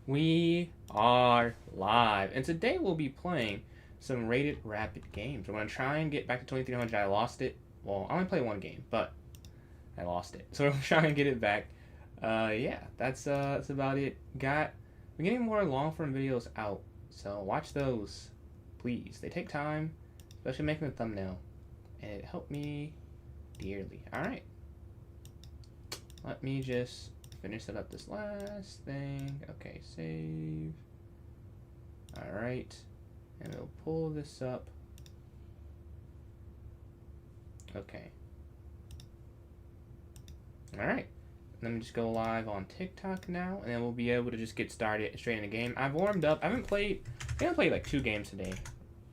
We are live, and today we'll be playing some rated rapid games. We're gonna try and get back to 2300. I lost it. Well, I only played one game, but I lost it, so we're gonna try and get it back. Yeah, that's about it. We're getting more long form videos out, so watch those, please. They take time, especially making the thumbnail, and it helped me dearly. All right, let me just finish up this last thing. Okay, save. Alright, and we'll pull this up. Okay. Alright, let me just go live on TikTok now, and then we'll be able to just get started straight in the game. I've warmed up. I haven't played like 2 games today.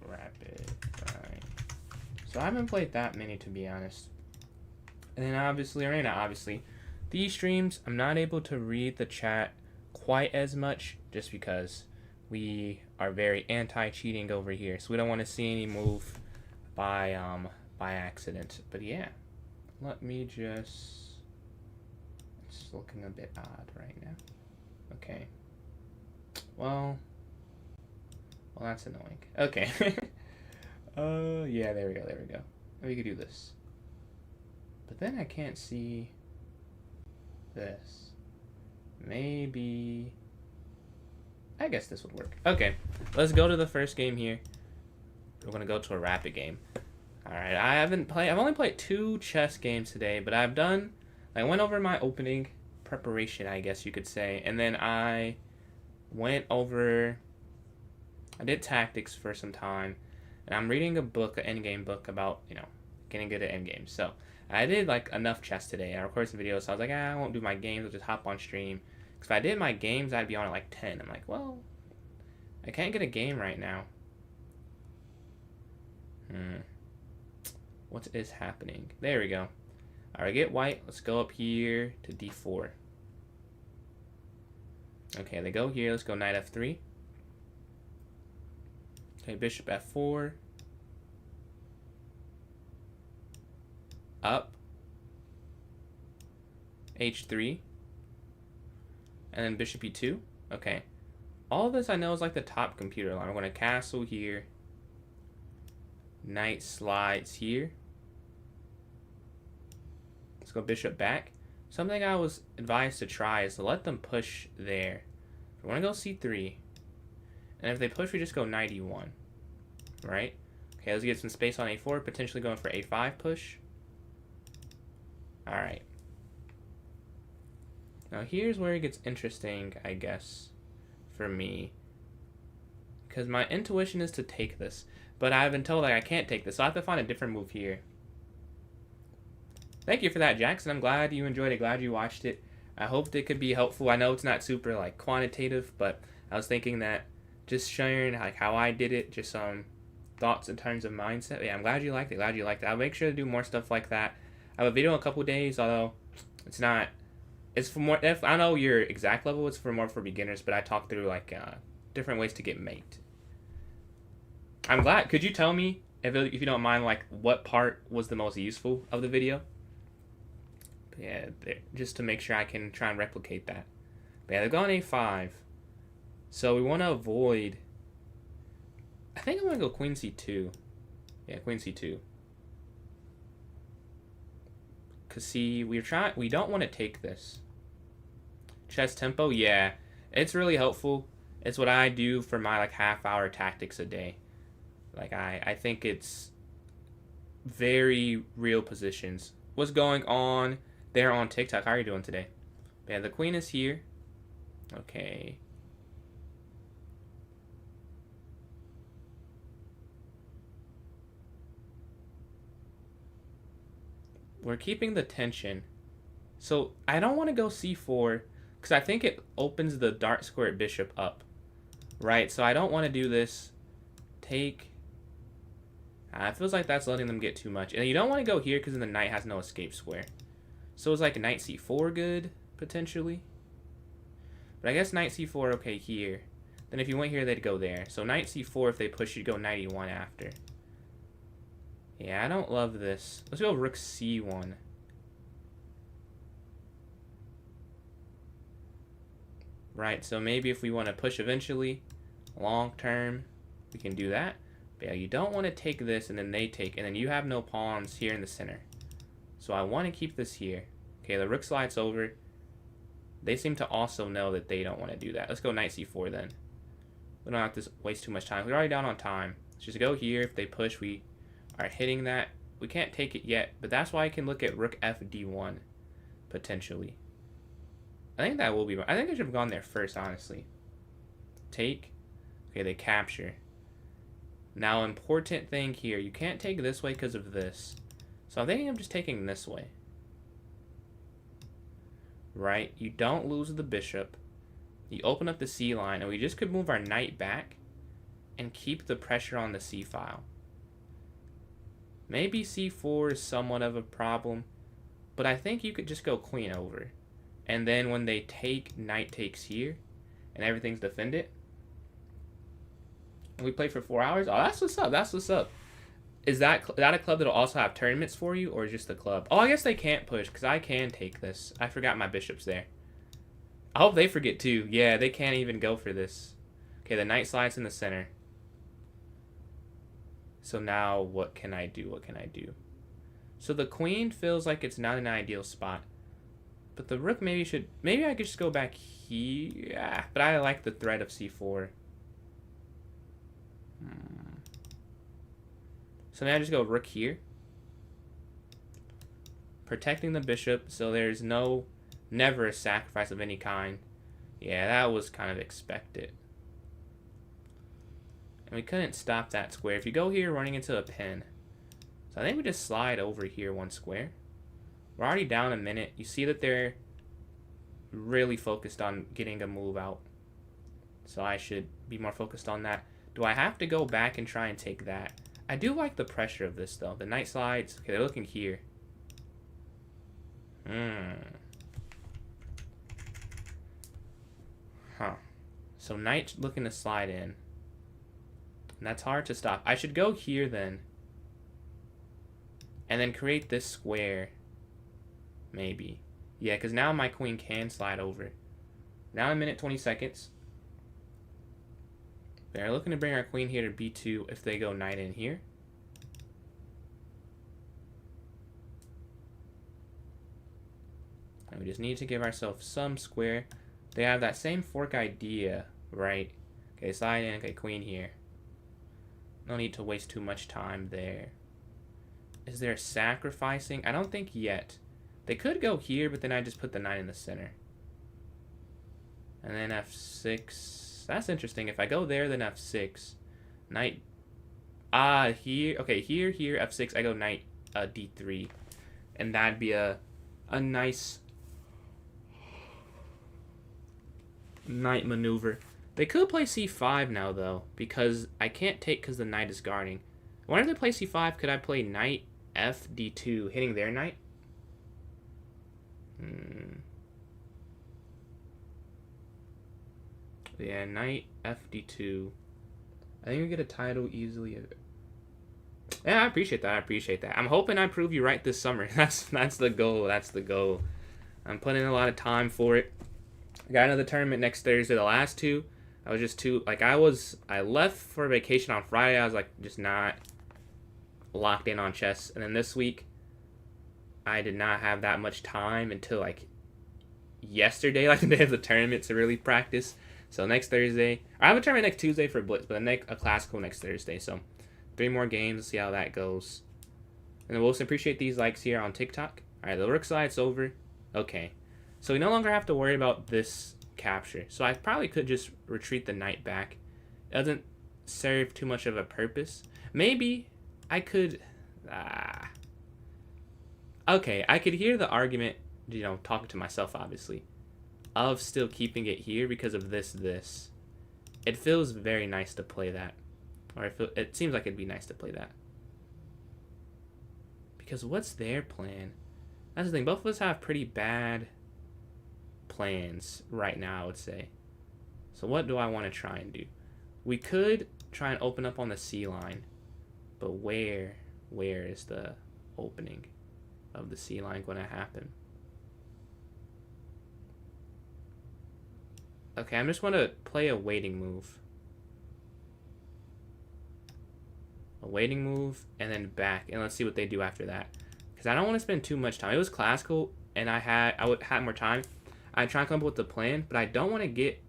Rapid, right. So I haven't played that many, to be honest. And then obviously, or not obviously, these streams, I'm not able to read the chat quite as much just because we are very anti-cheating over here, so we don't want to see any move by accident. But yeah, let me just. It's looking a bit odd right now. Okay. Well, that's annoying. Okay. Yeah, there we go. There we go. We could do this. But then I can't see this. Maybe. I guess this would work. Okay, let's go to the first game here. We're gonna go to a rapid game. All right, I've only played 2 chess games today, but I went over my opening preparation, I guess you could say, and then I did tactics for some time, and I'm reading an endgame book about getting good at endgames. So I did like enough chess today. I recorded some videos, so I was like, I won't do my games. I'll just hop on stream. Because if I did my games, I'd be on at like 10. I'm like, well, I can't get a game right now. What is happening? There we go. Alright, get white. Let's go up here to d4. Okay, they go here. Let's go knight f3. Okay, bishop f4. Up. h3. And then bishop e2. Okay. All of this I know is like the top computer line. I'm going to castle here. Knight slides here. Let's go bishop back. Something I was advised to try is to let them push there. We want to go c3. And if they push, we just go knight e1. Right? Okay, let's get some space on a4. Potentially going for a5 push. Alright. Now here's where it gets interesting, I guess, for me. Because my intuition is to take this. But I've been told I can't take this, so I have to find a different move here. Thank you for that, Jackson. I'm glad you enjoyed it. Glad you watched it. I hoped it could be helpful. I know it's not super like quantitative, but I was thinking that just sharing like how I did it, just some thoughts in terms of mindset. Yeah, I'm glad you liked it. Glad you liked it. I'll make sure to do more stuff like that. I have a video in a couple days, although it's not. It's for more. If I know your exact level, it's for more for beginners. But I talk through like different ways to get mate. I'm glad. Could you tell me if you don't mind, like what part was the most useful of the video? Yeah, just to make sure I can try and replicate that. But yeah, they've gone a5. So we want to avoid. I think I'm gonna go queen c2. Yeah, queen c2. Cause see, we don't want to take this. Chess tempo, yeah, it's really helpful. It's what I do for my like half-hour tactics a day. Like I think it's very real positions. What's going on there on TikTok? How are you doing today? Yeah, the queen is here. Okay. We're keeping the tension. So I don't want to go c4 because I think it opens the dark squared bishop up. Right, so I don't want to do this. Take. It feels like that's letting them get too much. And you don't want to go here because then the knight has no escape square. So it's like knight c4 good, potentially. But I guess knight c4 okay here. Then if you went here, they'd go there. So knight c4, if they push, you'd go knight e1 after. Yeah, I don't love this. Let's go rook c1. right? So maybe if we want to push eventually, long term, we can do that. But yeah, you don't want to take this and then they take, and then you have no pawns here in the center. So I want to keep this here. Okay, the rook slides over. They seem to also know that they don't want to do that. Let's go knight c4 then. We don't have to waste too much time. We're already down on time. Let's just go here. If they push, we are hitting that. We can't take it yet, but that's why I can look at rook f d1, potentially. I think that will be... I think I should have gone there first, honestly. Take. Okay, they capture. Now, important thing here. You can't take this way because of this. So I'm thinking I'm just taking this way. Right? You don't lose the bishop. You open up the c line, and we just could move our knight back and keep the pressure on the c file. Maybe c4 is somewhat of a problem, but I think you could just go queen over. And then when they take, knight takes here, and everything's defended. And we play for 4 hours? Oh, that's what's up. That's what's up. Is that a club that'll also have tournaments for you, or just the club? Oh, I guess they can't push, because I can take this. I forgot my bishop's there. I hope they forget too. Yeah, they can't even go for this. Okay, the knight slides in the center. So now what can I do? What can I do? So the queen feels like it's not an ideal spot. But the rook maybe should... Maybe I could just go back here. Yeah, but I like the threat of c4. So now I just go rook here. Protecting the bishop, so there's never a sacrifice of any kind. Yeah, that was kind of expected. And we couldn't stop that square. If you go here, running into a pin. So I think we just slide over here 1 square. We're already down a minute. You see that they're really focused on getting a move out. So I should be more focused on that. Do I have to go back and try and take that? I do like the pressure of this, though. The knight slides. Okay, they're looking here. Huh. So knight looking to slide in. And that's hard to stop. I should go here, then. And then create this square. Maybe. Yeah, because now my queen can slide over. Now a minute 20 seconds. They're looking to bring our queen here to b2 if they go knight in here. And we just need to give ourselves some square. They have that same fork idea, right? Okay, slide in. Okay, queen here. No need to waste too much time there. Is there sacrificing? I don't think yet. They could go here, but then I just put the knight in the center. And then f6. That's interesting. If I go there, then f6. Knight. Here. Okay, here, f6. I go knight d3. And that'd be a nice knight maneuver. They could play c5 now, though, because I can't take because the knight is guarding. I wonder if they play c5, could I play knight f d2, hitting their knight? Yeah, knight f d2. I think we get a title easily. Yeah, I appreciate that. I appreciate that. I'm hoping I prove you right this summer. That's the goal. That's the goal. I'm putting in a lot of time for it. I got another tournament next Thursday. The last two, I was just too, like, I left for vacation on Friday. I was, like, just not locked in on chess. And then this week, I did not have that much time until, like, yesterday, like, the day of the tournament to really practice. So next Thursday, I have a tournament next Tuesday for Blitz, but a classical next Thursday. So 3 more games, see how that goes. And then we'll also appreciate these likes here on TikTok. All right, the rook slide's over. Okay. So we no longer have to worry about this capture. So I probably could just retreat the knight back. It doesn't serve too much of a purpose. Maybe I could... Okay, I could hear the argument, you know, talking to myself, obviously, of still keeping it here because of this. It feels very nice to play that. Or it seems like it'd be nice to play that. Because what's their plan? That's the thing. Both of us have pretty bad plans right now, I would say. So what do I want to try and do? We could try and open up on the C line. But where is the opening of the C line going to happen? Okay, I'm just going to play a waiting move. A waiting move, and then back. And let's see what they do after that. Because I don't want to spend too much time. It was classical, and I would have more time. I'd try and come up with a plan, but I don't want to get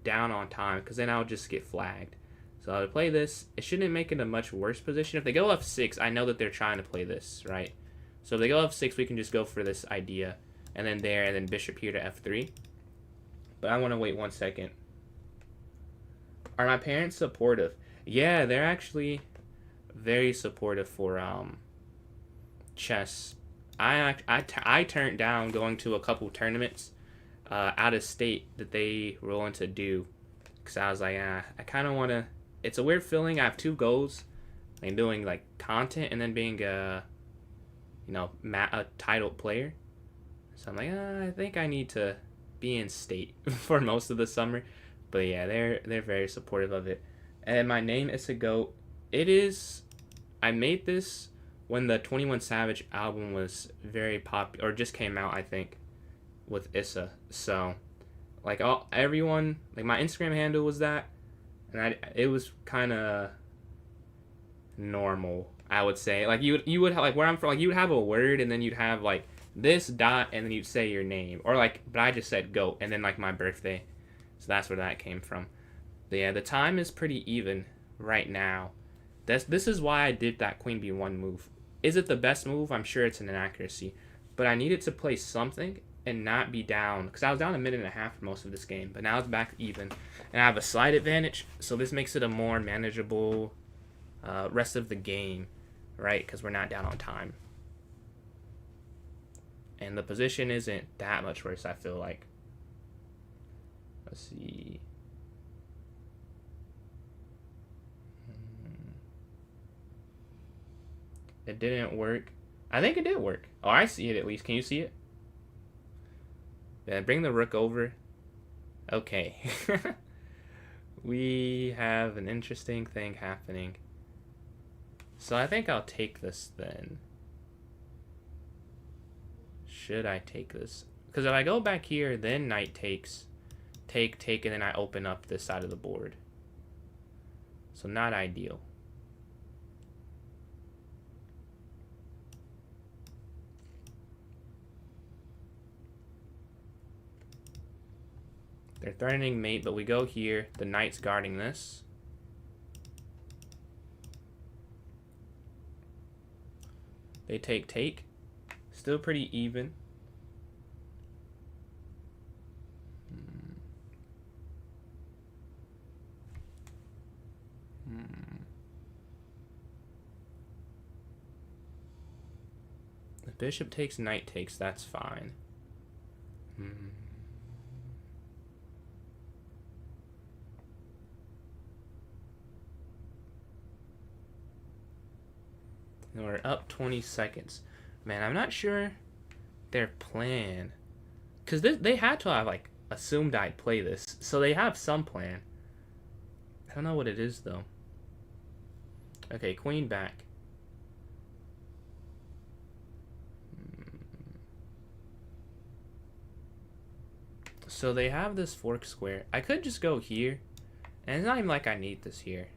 down on time, because then I'll just get flagged. So I would play this. It shouldn't make it a much worse position. If they go f6, I know that they're trying to play this, right? So if they go f6, we can just go for this idea. And then there, and then bishop here to f3. But I want to wait 1 second. Are my parents supportive? Yeah, they're actually very supportive for chess. I turned down going to a couple tournaments out of state that they were willing to do. Because I was like, I kind of want to... It's a weird feeling. I have 2 goals. Like doing like content and then being a titled player. So I'm like, I think I need to be in state for most of the summer. But yeah, they're very supportive of it. And my name is a goat. It is. I made this when the 21 Savage album was very popular, or just came out, I think, with Issa. So, like everyone, like my Instagram handle was that, and it was kind of normal, I would say. Like you would have, like where I'm from, like you would have a word and then you'd have like this dot and then you'd say your name, or like, but I just said goat and then like my birthday. So that's where that came from. But yeah, the time is pretty even right now. This is why I did that queen b1 move. Is it the best move? I'm sure it's an inaccuracy, but I needed to play something and not be down, because I was down 1.5 minutes for most of this game, but now it's back even, and I have a slight advantage, so this makes it a more manageable rest of the game, right? Because we're not down on time. And the position isn't that much worse, I feel like. Let's see. It didn't work. I think it did work. Oh, I see it at least. Can you see it? Yeah, bring the rook over. Okay. We have an interesting thing happening. So I think I'll take this then. Should I take this? Because if I go back here, then knight takes, take, and then I open up this side of the board. So not ideal. They're threatening mate, but we go here. The knight's guarding this. They take. Still pretty even. The bishop takes, knight takes. That's fine. And we're up 20 seconds. Man, I'm not sure their plan. Because they had to have, like, assumed I'd play this. So they have some plan. I don't know what it is, though. Okay, queen back. So they have this fork square. I could just go here. And it's not even like I need this here.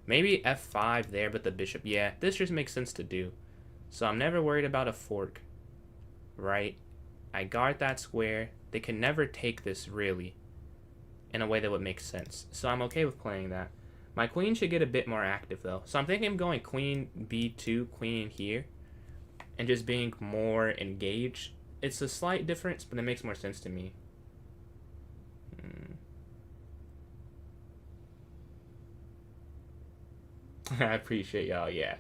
Maybe f5 there, but the bishop. Yeah, this just makes sense to do. So I'm never worried about a fork, right? I guard that square. They can never take this, really, in a way that would make sense. So I'm okay with playing that. My queen should get a bit more active, though. So I'm thinking of going queen b2, queen here, and just being more engaged. It's a slight difference, but it makes more sense to me. I appreciate y'all, yeah.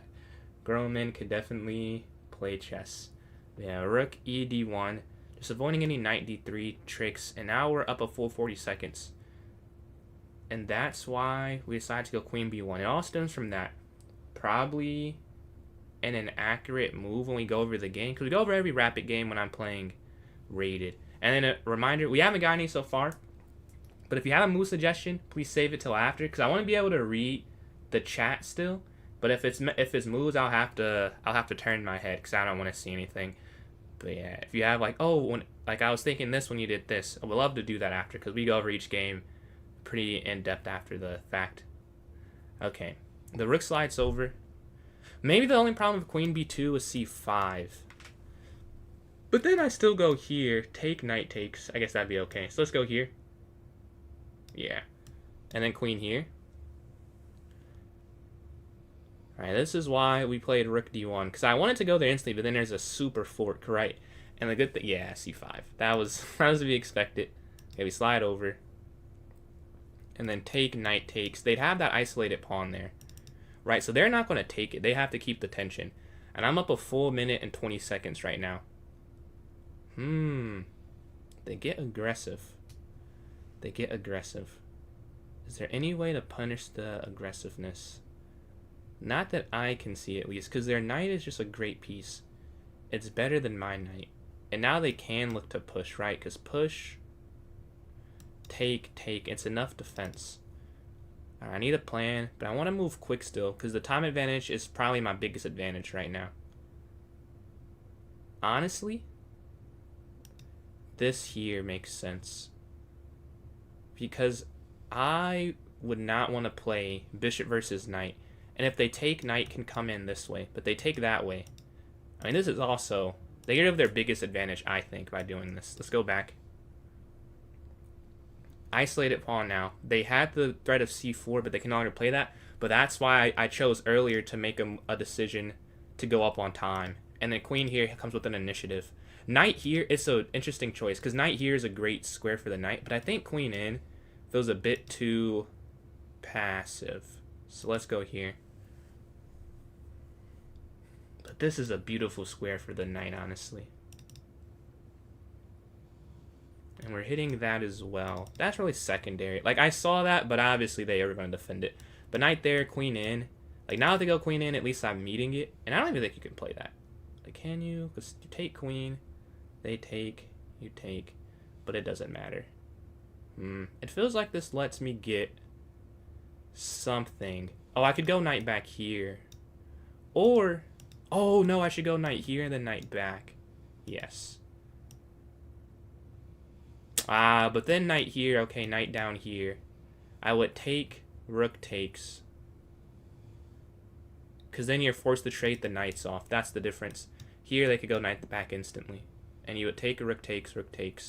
Grown men could definitely play chess. Yeah, rook e d1. Just avoiding any knight d3 tricks. And now we're up a full 40 seconds. And that's why we decided to go queen b1. It all stems from that. Probably an inaccurate move when we go over the game. Because we go over every rapid game when I'm playing rated. And then a reminder, we haven't got any so far. But if you have a move suggestion, please save it till after. Because I want to be able to read the chat still, but if it's moves, I'll have to turn my head because I don't want to see anything. But yeah, if you have like, oh, when like I was thinking this when you did this, I would love to do that after because we go over each game pretty in depth after the fact. Okay, the rook slides over. Maybe the only problem with queen b2 is c5. But then I still go here, take knight takes. I guess that'd be okay. So let's go here. Yeah. And then queen here. Alright, this is why we played rook d1. Because I wanted to go there instantly, but then there's a super fork, right? And the good thing, yeah, c5. That was to be expected. Okay, we slide over. And then take knight takes. They'd have that isolated pawn there. Right, so they're not going to take it. They have to keep the tension. And I'm up a full minute and 20 seconds right now. They get aggressive. They get aggressive. Is there any way to punish the aggressiveness? Not that I can see, at least, because their knight is just a great piece. It's better than my knight. And now they can look to push, right? Because push, take, it's enough defense. I need a plan, but I want to move quick still, because the time advantage is probably my biggest advantage right now. Honestly, this here makes sense. Because I would not want to play bishop versus knight. And if they take, knight can come in this way, but they take that way. I mean, this is also... They get rid of their biggest advantage, I think, by doing this. Let's go back. Isolated pawn now. They had the threat of c4, but they can no longer play that. But that's why I chose earlier to make a decision to go up on time. And then queen here comes with an initiative. Knight here, it's an interesting choice, because knight here is a great square for the knight. But I think queen in feels a bit too passive. So let's go here. But this is a beautiful square for the knight, honestly. And we're hitting that as well. That's really secondary. Like, I saw that, but obviously they are going to defend it. But knight there, queen in. Like, now that they go queen in, at least I'm meeting it. And I don't even think you can play that. Like, can you? Because you take queen, they take, you take. But it doesn't matter. It feels like this lets me get something. Oh, I could go knight back here. Or, oh no, I should go knight here and then knight back. Yes. But then knight here. Okay, knight down here. I would take rook takes. Because then you're forced to trade the knights off. That's the difference. Here they could go knight back instantly. And you would take a rook takes,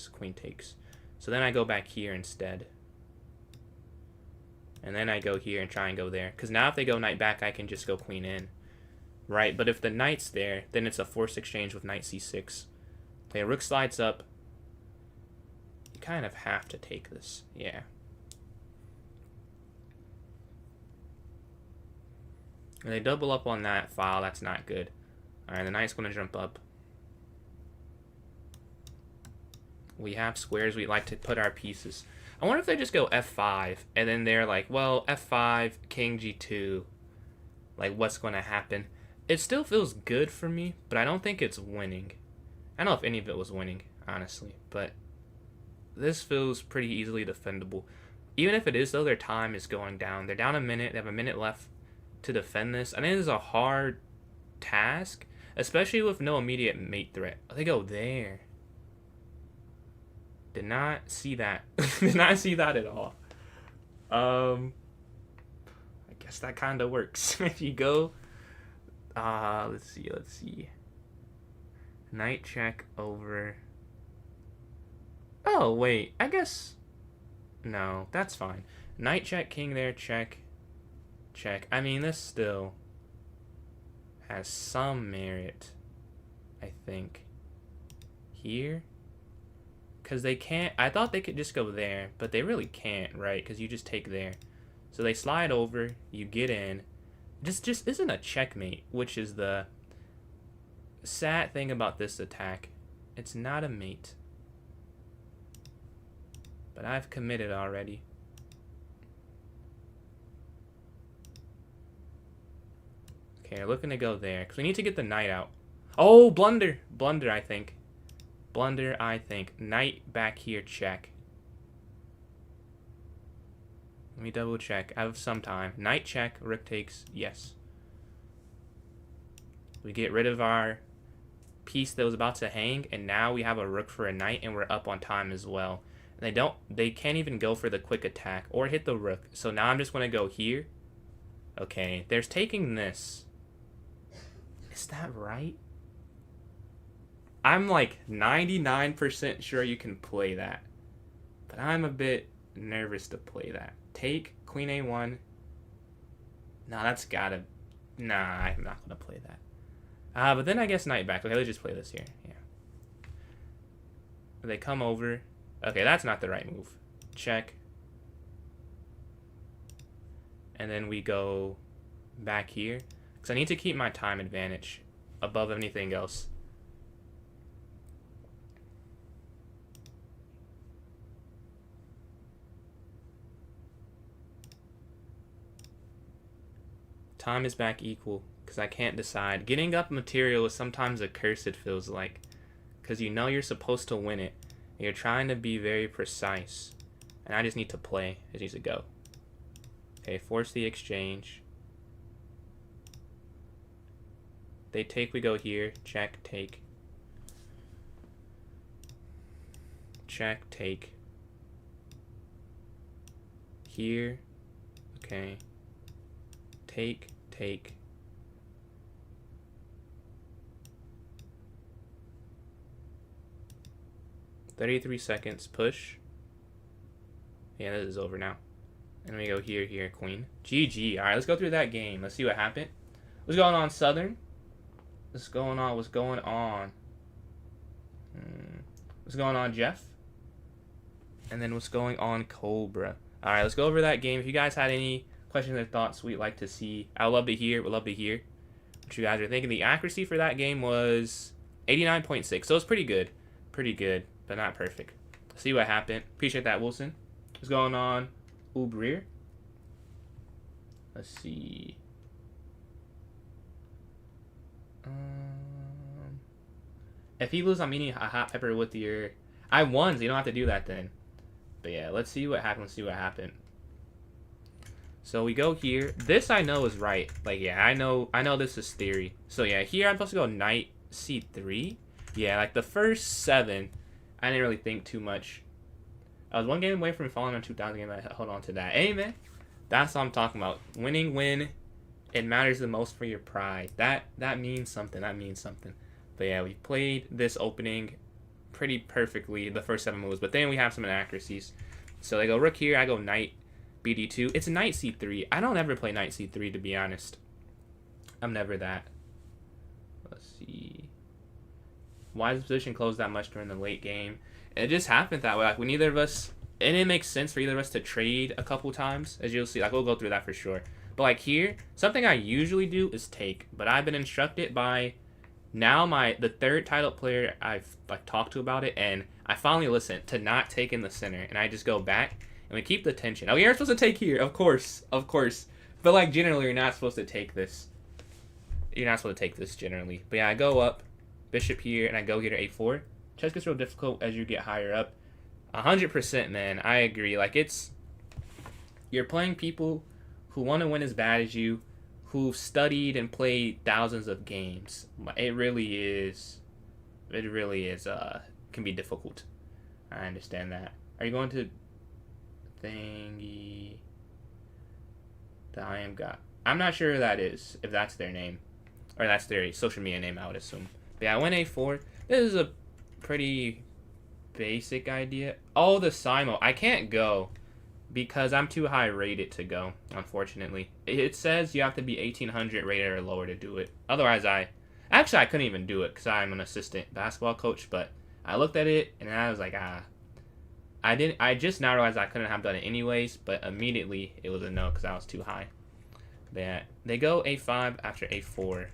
queen takes. So then I go back here instead. And then I go here and try and go there. Because now if they go knight back, I can just go queen in. Right, but if the knight's there, then it's a forced exchange with knight c6. Okay, rook slides up. You kind of have to take this. Yeah. And they double up on that file. That's not good. Alright, the knight's going to jump up. We have squares. We like to put our pieces. I wonder if they just go f5, and then they're like, well, f5, king g2. Like, what's going to happen? It still feels good for me, but I don't think it's winning. I don't know if any of it was winning, honestly, but this feels pretty easily defendable. Even if it is, though, their time is going down. They're down a minute. They have a minute left to defend this. I think this is a hard task, especially with no immediate mate threat. They go there. Did not see that. Did not see that at all. I guess that kind of works. If you go... let's see. Knight check over... Oh, wait. I guess... No, that's fine. Knight check, king there, check. Check. I mean, this still has some merit, I think. Here? Because they can't... I thought they could just go there, but they really can't, right? Because you just take there. So they slide over, you get in. Just isn't a checkmate, which is the sad thing about this attack. It's not a mate. But I've committed already. Okay, we're looking to go there, because we need to get the knight out. Oh, blunder! Blunder, I think. Blunder, I think. Knight back here, check. Let me double check. I have some time. Knight check, rook takes, yes. We get rid of our piece that was about to hang, and now we have a rook for a knight, and we're up on time as well. And they can't even go for the quick attack or hit the rook. So now I'm just going to go here. Okay, there's taking this. Is that right? I'm like 99% sure you can play that. But I'm a bit nervous to play that. Take queen a1. Nah, that's gotta... Nah, I'm not going to play that. But then I guess knight back. Okay, let's just play this here. Yeah. They come over. Okay, that's not the right move. Check. And then we go back here. Because I need to keep my time advantage above anything else. Time is back equal. Because I can't decide. Getting up material is sometimes a curse, it feels like. Because you know you're supposed to win it. And you're trying to be very precise. And I just need to play. I just need to go. Okay, force the exchange. They take, we go here. Check, take. Check, take. Here. Okay. Take, take. "33 seconds, push." Yeah, this is over now. And we go here, here, queen. GG. Alright, let's go through that game. Let's see what happened. What's going on, Southern? What's going on? What's going on? What's going on, Jeff? And then what's going on, Cobra? Alright, let's go over that game. If you guys had any questions or thoughts we'd like to see, I would love to hear. Would love to hear what you guys are thinking. The accuracy for that game was 89.6. So it's pretty good. Pretty good, but not perfect. See what happened. Appreciate that, Wilson. What's going on, Ubrir? Let's see. If he loses, I'm eating a hot pepper with your... I won, so you don't have to do that then. But yeah, let's see what happened. Let's see what happened. So we go here. This I know is right. Like, yeah, I know this is theory. So yeah, here I'm supposed to go knight c3. Yeah, like the first 7, I didn't really think too much. I was one game away from falling on 2,000 game. I held on to that. Hey, man, that's what I'm talking about. Winning, win. It matters the most for your pride. That means something. That means something. But yeah, we played this opening pretty perfectly, the first 7 moves. But then we have some inaccuracies. So they go rook here. I go knight bd2. It's knight c3. I don't ever play knight c3, to be honest. I'm never that. Let's see. Why does the position close that much during the late game? It just happened that way. Like, when either of us... And it makes sense for either of us to trade a couple times, as you'll see. Like, we'll go through that for sure. But, like, here, something I usually do is take. But I've been instructed by... Now the third title player I've, like, talked to about it, and I finally listened to not take in the center. And I just go back, and we keep the tension. Oh, you're supposed to take here. Of course. Of course. But, like, generally, you're not supposed to take this. You're not supposed to take this, generally. But, yeah, I go up. Bishop here, and I go here to a4. Chess gets real difficult as you get higher up. 100%, man. I agree. Like, you're playing people who want to win as bad as you, who've studied and played thousands of games. It really is, can be difficult. I understand that. Are you going to thingy the I am God? I'm not sure who that is, if that's their name. Or that's their social media name, I would assume. But yeah, I went a4. This is a pretty basic idea. Oh, the Simo. I can't go because I'm too high rated to go, unfortunately. It says you have to be 1800 rated or lower to do it. Otherwise, I couldn't even do it because I'm an assistant basketball coach, but I looked at it and I was like, I just now realized I couldn't have done it anyways, but immediately it was a no because I was too high. But yeah, they go a5 after a4.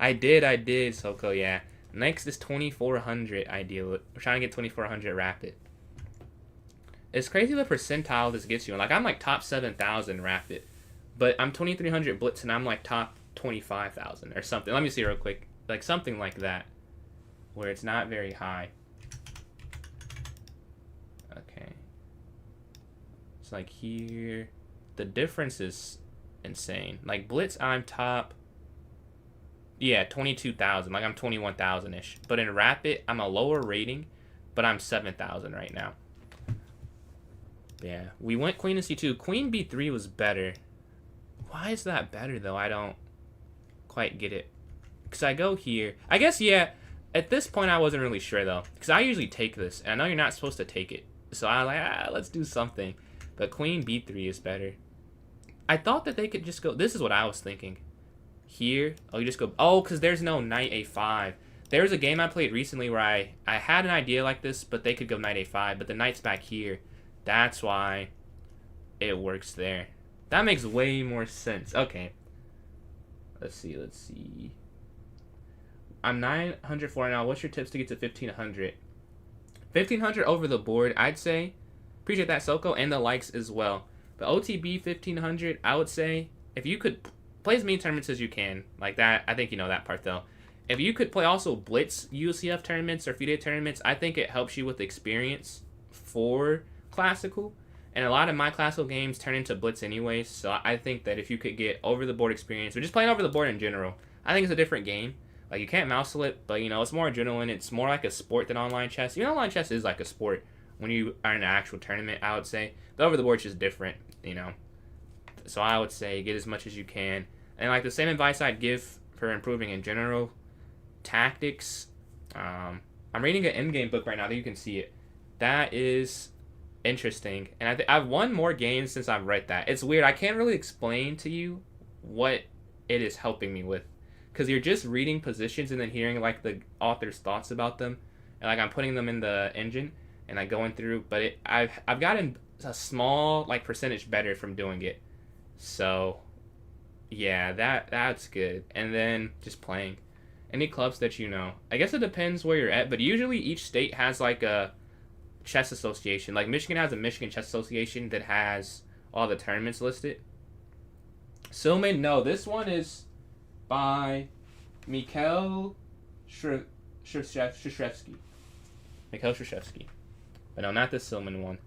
I did, Soko, yeah. Next is 2400 ideal. We're trying to get 2400 rapid. It's crazy the percentile this gets you. Like, I'm like top 7,000 rapid. But I'm 2300 blitz and I'm like top 25,000 or something. Let me see real quick. Like something like that. Where it's not very high. Okay. It's like here. The difference is insane. Like blitz, I'm top Yeah, 22,000. Like, I'm 21,000-ish. But in Rapid, I'm a lower rating, but I'm 7,000 right now. Yeah, we went queen to c2. Queen b3 was better. Why is that better, though? I don't quite get it. Because I go here. I guess, yeah, at this point, I wasn't really sure, though. Because I usually take this, and I know you're not supposed to take it. So I was like, let's do something. But queen b3 is better. I thought that they could just go... This is what I was thinking. Here. Oh, you just go... Oh, because there's no knight a5. There was a game I played recently where I had an idea like this, but they could go knight a5, but the knight's back here. That's why it works there. That makes way more sense. Okay. Let's see. I'm 904 now. What's your tips to get to 1500? 1500 over the board, I'd say. Appreciate that, Soko, and the likes as well. But OTB 1500, I would say, if you could play as many tournaments as you can, like that, I think you know that part though. If you could play also Blitz UCF tournaments or FIDE tournaments, I think it helps you with experience for Classical. And a lot of my Classical games turn into Blitz anyways, so I think that if you could get over-the-board experience, or just playing over the board in general, I think it's a different game. Like, you can't mouse it, but, you know, it's more adrenaline. It's more like a sport than online chess. Even online chess is like a sport when you are in an actual tournament, I would say. The over-the-board's just different, you know. So I would say get as much as you can. And, like, the same advice I'd give for improving in general, tactics. I'm reading an endgame book right now that you can see it. That is interesting. And I've won more games since I've read that. It's weird. I can't really explain to you what it is helping me with. Because you're just reading positions and then hearing, like, the author's thoughts about them. And, like, I'm putting them in the engine and, like, going through. But I've gotten a small, like, percentage better from doing it. So, yeah, that's good. And then just playing. Any clubs that you know. I guess it depends where you're at. But usually each state has, like, a chess association. Like, Michigan has a Michigan Chess Association that has all the tournaments listed. Silman, no. This one is by Mikhail Shreshevsky. Mikhail Shreshevsky. But no, not the Silman one.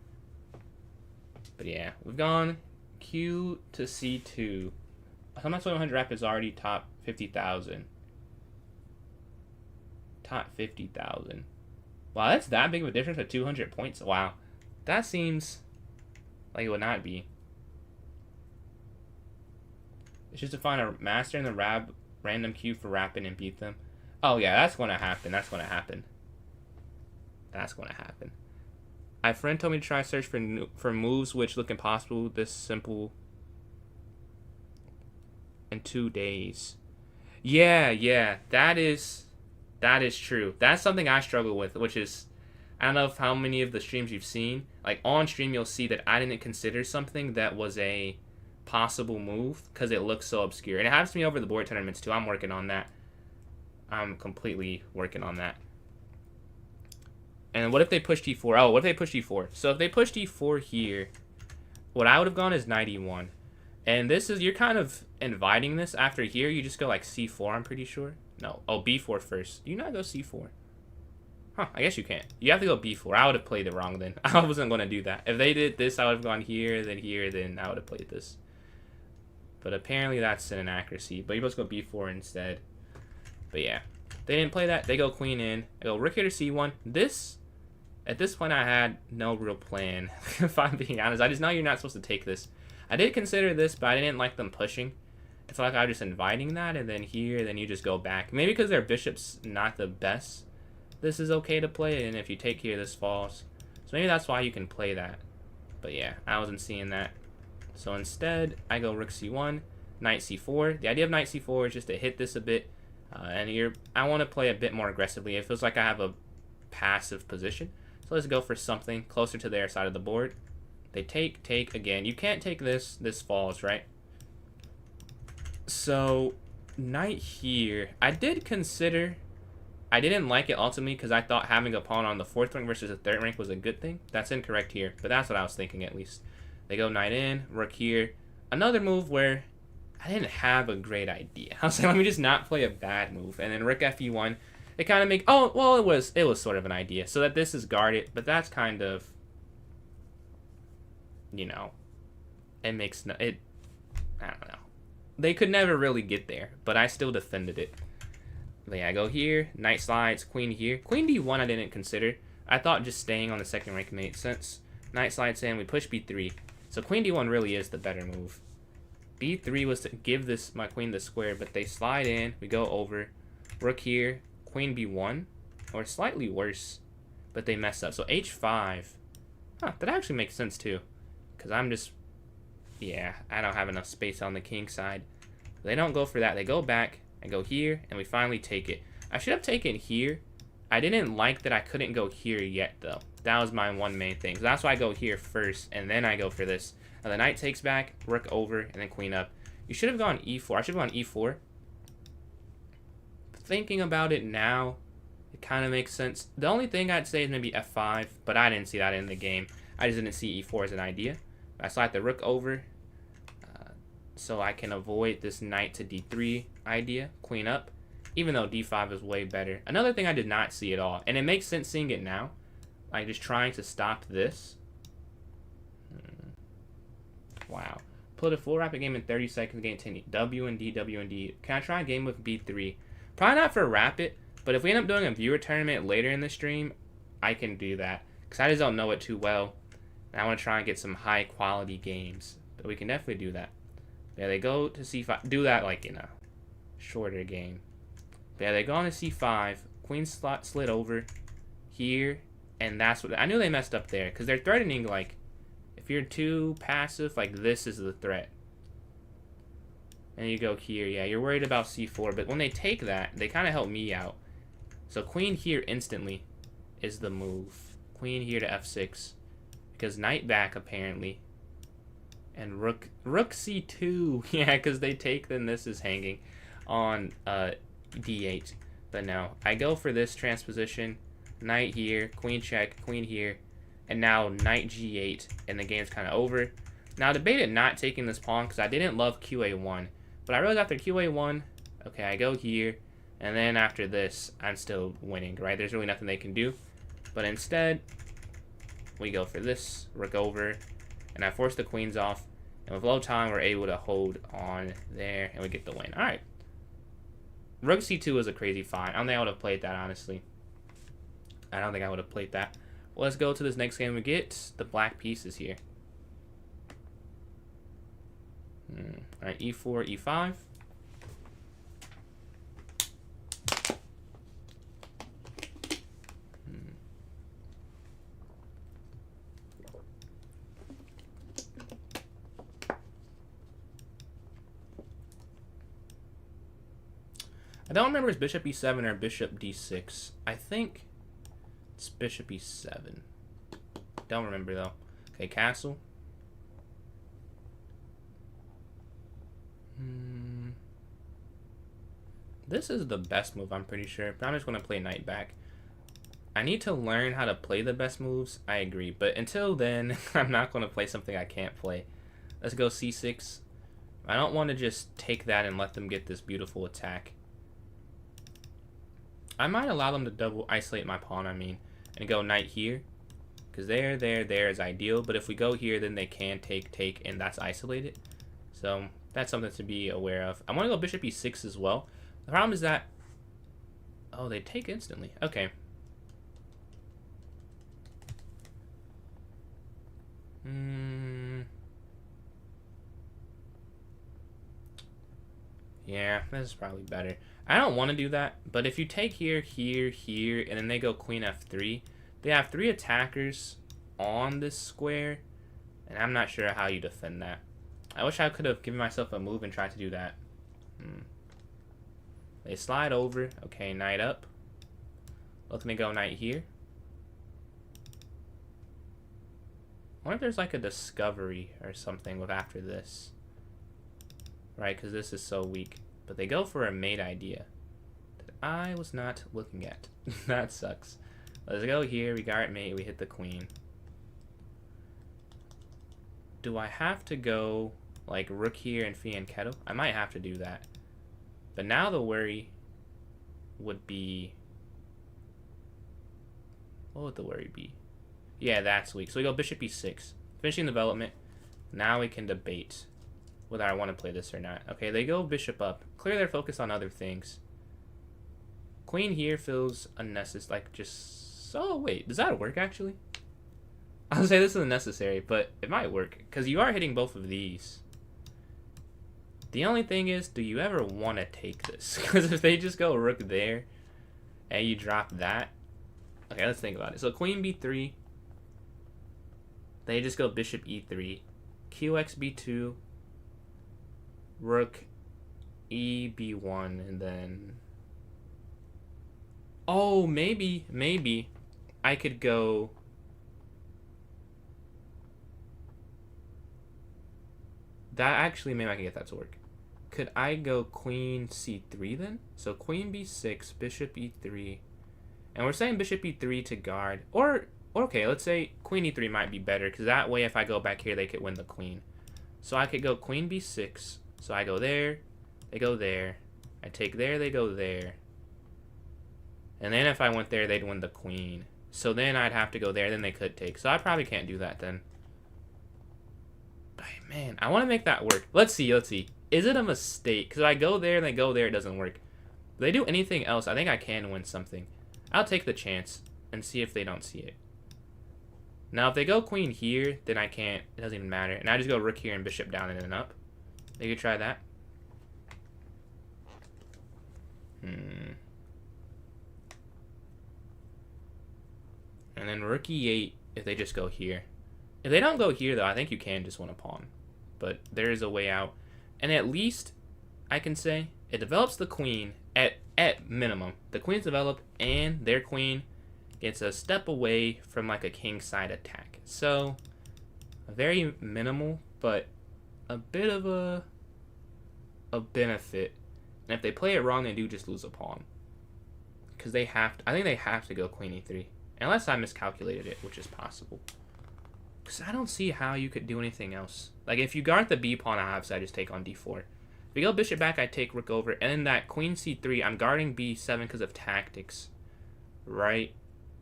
But yeah, we've gone Q to C2. How much 100 rap is already top 50,000. Top 50,000. Wow, that's that big of a difference with 200 points? Wow. That seems like it would not be. It's just to find a master in the random queue for rapping and beat them. Oh yeah, that's going to happen. That's going to happen. That's going to happen. My friend told me to try search for moves which look impossible this simple in 2 days. Yeah, that is true. That's something I struggle with, which is, I don't know how many of the streams you've seen. Like, on stream you'll see that I didn't consider something that was a possible move because it looks so obscure. And it happens to me over the board tournaments too. I'm working on that. I'm completely working on that. And what if they push d4? Oh, what if they push d4? So if they push d4 here, what I would have gone is knight e1. And this is, you're kind of inviting this. After here, you just go like c4, I'm pretty sure. No. Oh, b4 first. Do you not go c4? Huh, I guess you can't. You have to go b4. I would have played it wrong then. I wasn't going to do that. If they did this, I would have gone here, then I would have played this. But apparently that's an inaccuracy. But you're supposed to go b4 instead. But yeah. They didn't play that. They go queen in. I go rook here to c1. At this point, I had no real plan. If I'm being honest. I just know you're not supposed to take this. I did consider this, but I didn't like them pushing. I feel like I was just inviting that, and then here, then you just go back. Maybe because their bishop's not the best. This is okay to play, and if you take here, this falls. So maybe that's why you can play that. But yeah, I wasn't seeing that. So instead, I go rook c1, knight c4. The idea of knight c4 is just to hit this a bit. I want to play a bit more aggressively. It feels like I have a passive position. So let's go for something closer to their side of the board. They take again. You can't take this. This falls, right? So, knight here. I did consider... I didn't like it ultimately because I thought having a pawn on the 4th rank versus the 3rd rank was a good thing. That's incorrect here, but that's what I was thinking at least. They go knight in, rook here. Another move where I didn't have a great idea. I was like, let me just not play a bad move. And then rook fe1. It kind of make... Oh, well, it was sort of an idea. So that this is guarded, but that's kind of... You know, it makes no... I don't know. They could never really get there, but I still defended it. But yeah, I go here, knight slides, queen here. Queen d1 I didn't consider. I thought just staying on the second rank made sense. Knight slides in, we push b3. So queen d1 really is the better move. b3 was to give this my queen the square, but they slide in, we go over. Rook here, queen b1, or slightly worse, but they mess up. So h5, that actually makes sense too, because I'm just, yeah, I don't have enough space on the king side. They don't go for that, they go back, and go here, and we finally take it. I should have taken here. I didn't like that I couldn't go here yet, though. That was my one main thing. So that's why I go here first, and then I go for this. Now the knight takes back, rook over, and then queen up. You should have gone e4. I should have gone e4. Thinking about it now, it kind of makes sense. The only thing I'd say is maybe f5, but I didn't see that in the game. I just didn't see e4 as an idea. I slide the rook over, so I can avoid this knight to d3 idea, queen up, even though d5 is way better. Another thing I did not see at all, and it makes sense seeing it now, like just trying to stop this. Wow. Put a full rapid game in 30 seconds, gain 10 W and D, W and D. Can I try a game with b3? Probably not for rapid, but if we end up doing a viewer tournament later in the stream, I can do that, because I just don't know it too well, and I want to try and get some high quality games, but we can definitely do that. Yeah, they go to c5. Do that like in a shorter game. But yeah, they go on to c5. Queen slid over here, and that's what I knew they messed up there, because they're threatening, like, if you're too passive, like this is the threat. And you go here, yeah, you're worried about c4, but when they take that, they kind of help me out. So queen here instantly is the move. Queen here to f6, because knight back apparently. And rook c2, yeah, because they take, then this is hanging on d8. But no, I go for this transposition, knight here, queen check, queen here, and now knight g8, and the game's kind of over. Now I debated not taking this pawn because I didn't love qa1, but I realized after qa1, okay, I go here, and then after this, I'm still winning, right? There's really nothing they can do. But instead, we go for this, rook over, and I force the queens off, and with low time, we're able to hold on there, and we get the win. All right. Rook c2 is a crazy find. I don't think I would have played that, honestly. I don't think I would have played that. Well, let's go to this next game. We get the black pieces here. All right, e4, e5. I don't remember if it's bishop e7 or bishop d6. I think it's bishop e7. Don't remember though. Okay, castle. This is the best move, I'm pretty sure. But I'm just going to play knight back. I need to learn how to play the best moves. I agree. But until then, I'm not going to play something I can't play. Let's go c6. I don't want to just take that and let them get this beautiful attack. I might allow them to double isolate my pawn, and go knight here. Because there is ideal. But if we go here, then they can take, and that's isolated. So that's something to be aware of. I want to go bishop e6 as well. The problem is that... Oh, they take instantly. Okay. Yeah, this is probably better. I don't want to do that, but if you take here, here, here, and then they go queen f3, they have 3 attackers on this square, and I'm not sure how you defend that. I wish I could have given myself a move and tried to do that. They slide over. Okay, knight up. Let me go knight here. I wonder if there's like a discovery or something with after this. Right, because this is so weak. But they go for a mate idea that I was not looking at. That sucks. Let's go here. We guard mate. We hit the queen. Do I have to go like rook here and fianchetto? I might have to do that. But now the worry would be... What would the worry be? Yeah, that's weak. So we go bishop e6. Finishing development. Now we can debate whether I want to play this or not. Okay, they go bishop up. Clearly they're focused on other things. queen here feels unnecessary. Like, just... So, wait. Does that work, actually? I'll say this is unnecessary, but it might work. Because you are hitting both of these. The only thing is, do you ever want to take this? Because if they just go rook there, and you drop that... Okay, let's think about it. So, queen b3. They just go bishop e3. qx b2. Rook e b1, and then... Oh, maybe I could go... That actually, maybe I can get that to work. Could I go queen c3 then? So queen b6, bishop e3. And we're saying bishop e3 to guard. Or okay, let's say queen e3 might be better, because that way if I go back here, they could win the queen. So I could go queen b6. So I go there, they go there. I take there, they go there. And then if I went there, they'd win the queen. So then I'd have to go there, then they could take. So I probably can't do that then. But man, I want to make that work. Let's see. Is it a mistake? Because I go there and they go there, it doesn't work. If they do anything else, I think I can win something. I'll take the chance and see if they don't see it. Now, if they go queen here, then I can't. It doesn't even matter. And I just go rook here and bishop down and then up. They could try that. And then rook e8 if they just go here. If they don't go here, though, I think you can just win a pawn. But there is a way out. And at least, I can say, it develops the queen at minimum. The queen's developed, and their queen gets a step away from, like, a king-side attack. So, a very minimal, but a bit of a benefit. And if they play it wrong, they do just lose a pawn. Because they have to, I think they have to go queen e3. Unless I miscalculated it, which is possible. Because I don't see how you could do anything else. Like, if you guard the b pawn, obviously I just take on d4. If you go bishop back, I take rook over. And then that queen c3, I'm guarding b7 because of tactics. Right?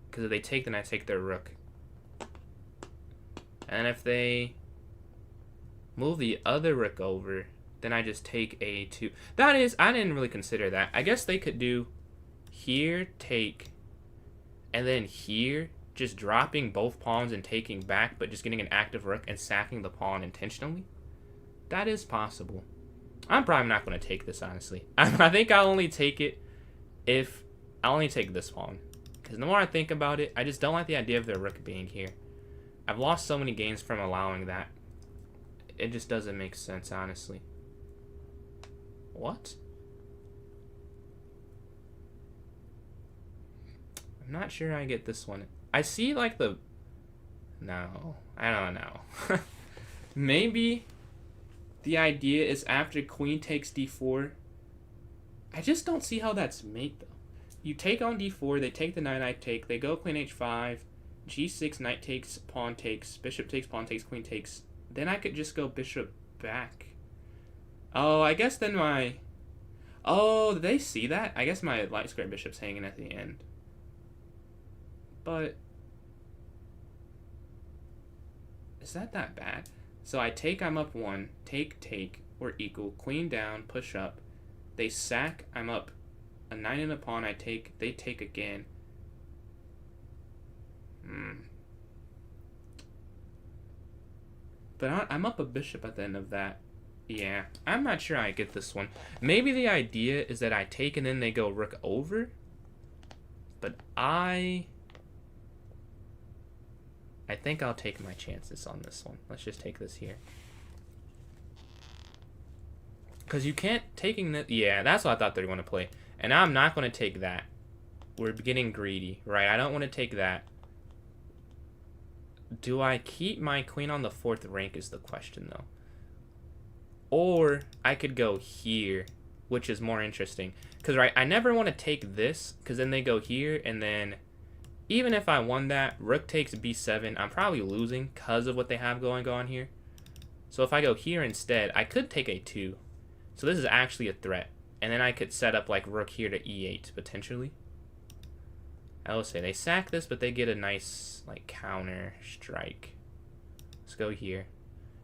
Because if they take, then I take their rook. And if they move the other rook over, then I just take a2. That is, I didn't really consider that. I guess they could do here, take, and then here, just dropping both pawns and taking back, but just getting an active rook and sacking the pawn intentionally. That is possible. I'm probably not going to take this, honestly. I think I'll only take it if... I'll only take this pawn. Because the more I think about it, I just don't like the idea of their rook being here. I've lost so many games from allowing that. It just doesn't make sense, honestly. What? I'm not sure I get this one. I see, like, the... No. I don't know. Maybe the idea is after queen takes d4. I just don't see how that's made, though. You take on d4, they take the knight, I take, they go queen h5, g6, knight takes, pawn takes, bishop takes, pawn takes, queen takes. Then I could just go bishop back. Oh, I guess then my... Oh, did they see that? I guess my light square bishop's hanging at the end. But... Is that bad? So I take, I'm up 1. Take, we're equal. Queen down, push up. They sack, I'm up a knight and a pawn, I take, they take again. But I'm up a bishop at the end of that. Yeah, I'm not sure I get this one. Maybe the idea is that I take and then they go rook over. But I think I'll take my chances on this one. Let's just take this here. Because you can't taking that. Yeah, that's what I thought they were going to play. And I'm not going to take that. We're getting greedy, right? I don't want to take that. Do I keep my queen on the 4th rank is the question, though. Or I could go here, which is more interesting. Because, right, I never want to take this, because then they go here, and then even if I won that, rook takes b7, I'm probably losing because of what they have going on here. So if I go here instead, I could take a2. So this is actually a threat. And then I could set up, like, rook here to e8, potentially. I will say, they sack this, but they get a nice, like, counter strike. Let's go here.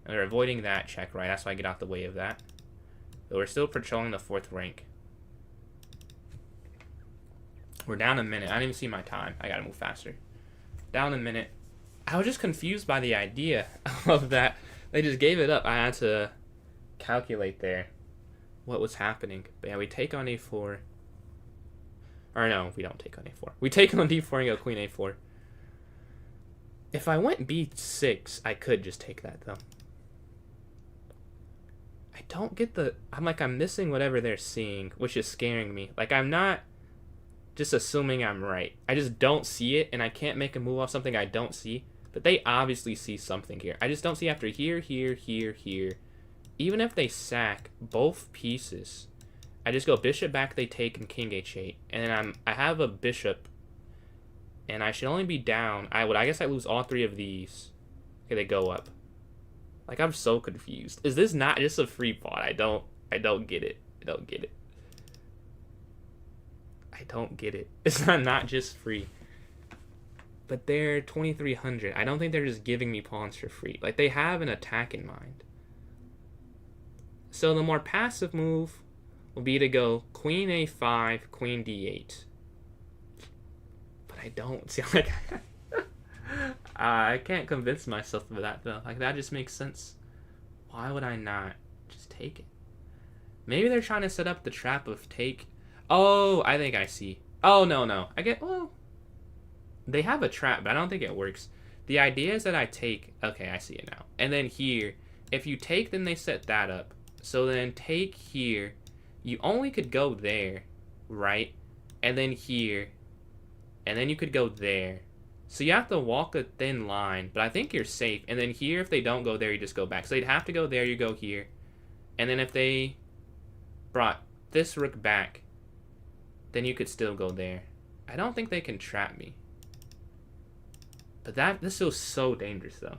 And they're avoiding that check, right? That's why I get out the way of that. But we're still patrolling the 4th rank. We're down a minute. I didn't even see my time. I gotta move faster. Down a minute. I was just confused by the idea of that. They just gave it up. I had to calculate there what was happening. But yeah, we take on a4. Or no, we don't take on a4. We take on d4 and go queen a4. If I went b6, I could just take that, though. I don't get the... I'm missing whatever they're seeing, which is scaring me. Like, I'm not just assuming I'm right. I just don't see it, and I can't make a move off something I don't see. But they obviously see something here. I just don't see after here, here, here, here. Even if they sack both pieces, I just go bishop back, they take, and king h8. And then I have a bishop, and I should only be down. I guess I lose all three of these. Okay, they go up. Like, I'm so confused. Is this not just a free pawn? I don't get it. I don't get it. I don't get it. It's not just free. But they're 2,300. I don't think they're just giving me pawns for free. Like, they have an attack in mind. So the more passive move will be to go queen a5, queen d8. But I don't see, like, I can't convince myself of that, though. Like, that just makes sense. Why would I not just take it? Maybe they're trying to set up the trap of take. Oh, I think I see. Oh, no. Well, they have a trap, but I don't think it works. The idea is that I take. Okay, I see it now. And then here, if you take, then they set that up. So then take here. You only could go there, right? And then here. And then you could go there. So you have to walk a thin line, but I think you're safe. And then here, if they don't go there, you just go back. So they'd have to go there, you go here. And then if they brought this rook back, then you could still go there. I don't think they can trap me. But this feels so dangerous, though.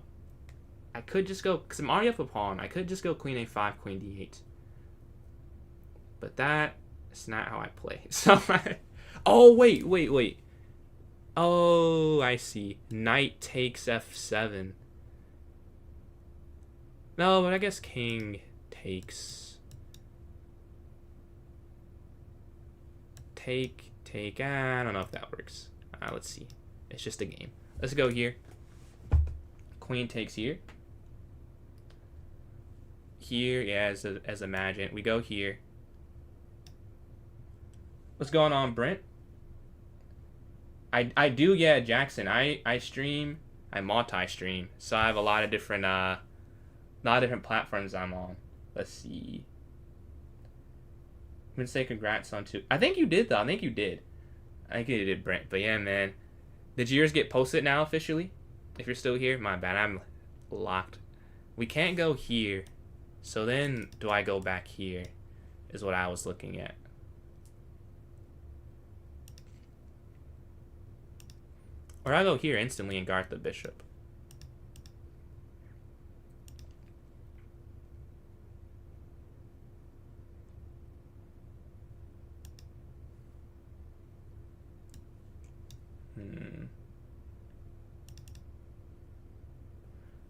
I could just go, because I'm already up a pawn. I could just go queen a5, queen d8. But that is not how I play. So, oh, wait. Oh, I see. Knight takes f7. No, but I guess king takes. Take. I don't know if that works. Let's see. It's just a game. Let's go here. Queen takes here. Here, yeah, as imagined. We go here. What's going on, Brent? I do, yeah, Jackson. I stream. I multi-stream. So I have a lot of different platforms I'm on. Let's see. I'm gonna say congrats on two. I think you did, though. I think you did, Brent. But yeah, man. Did yours get posted now officially? If you're still here, my bad. I'm locked. We can't go here. So then, do I go back here? Is what I was looking at. Or I go here instantly and guard the bishop.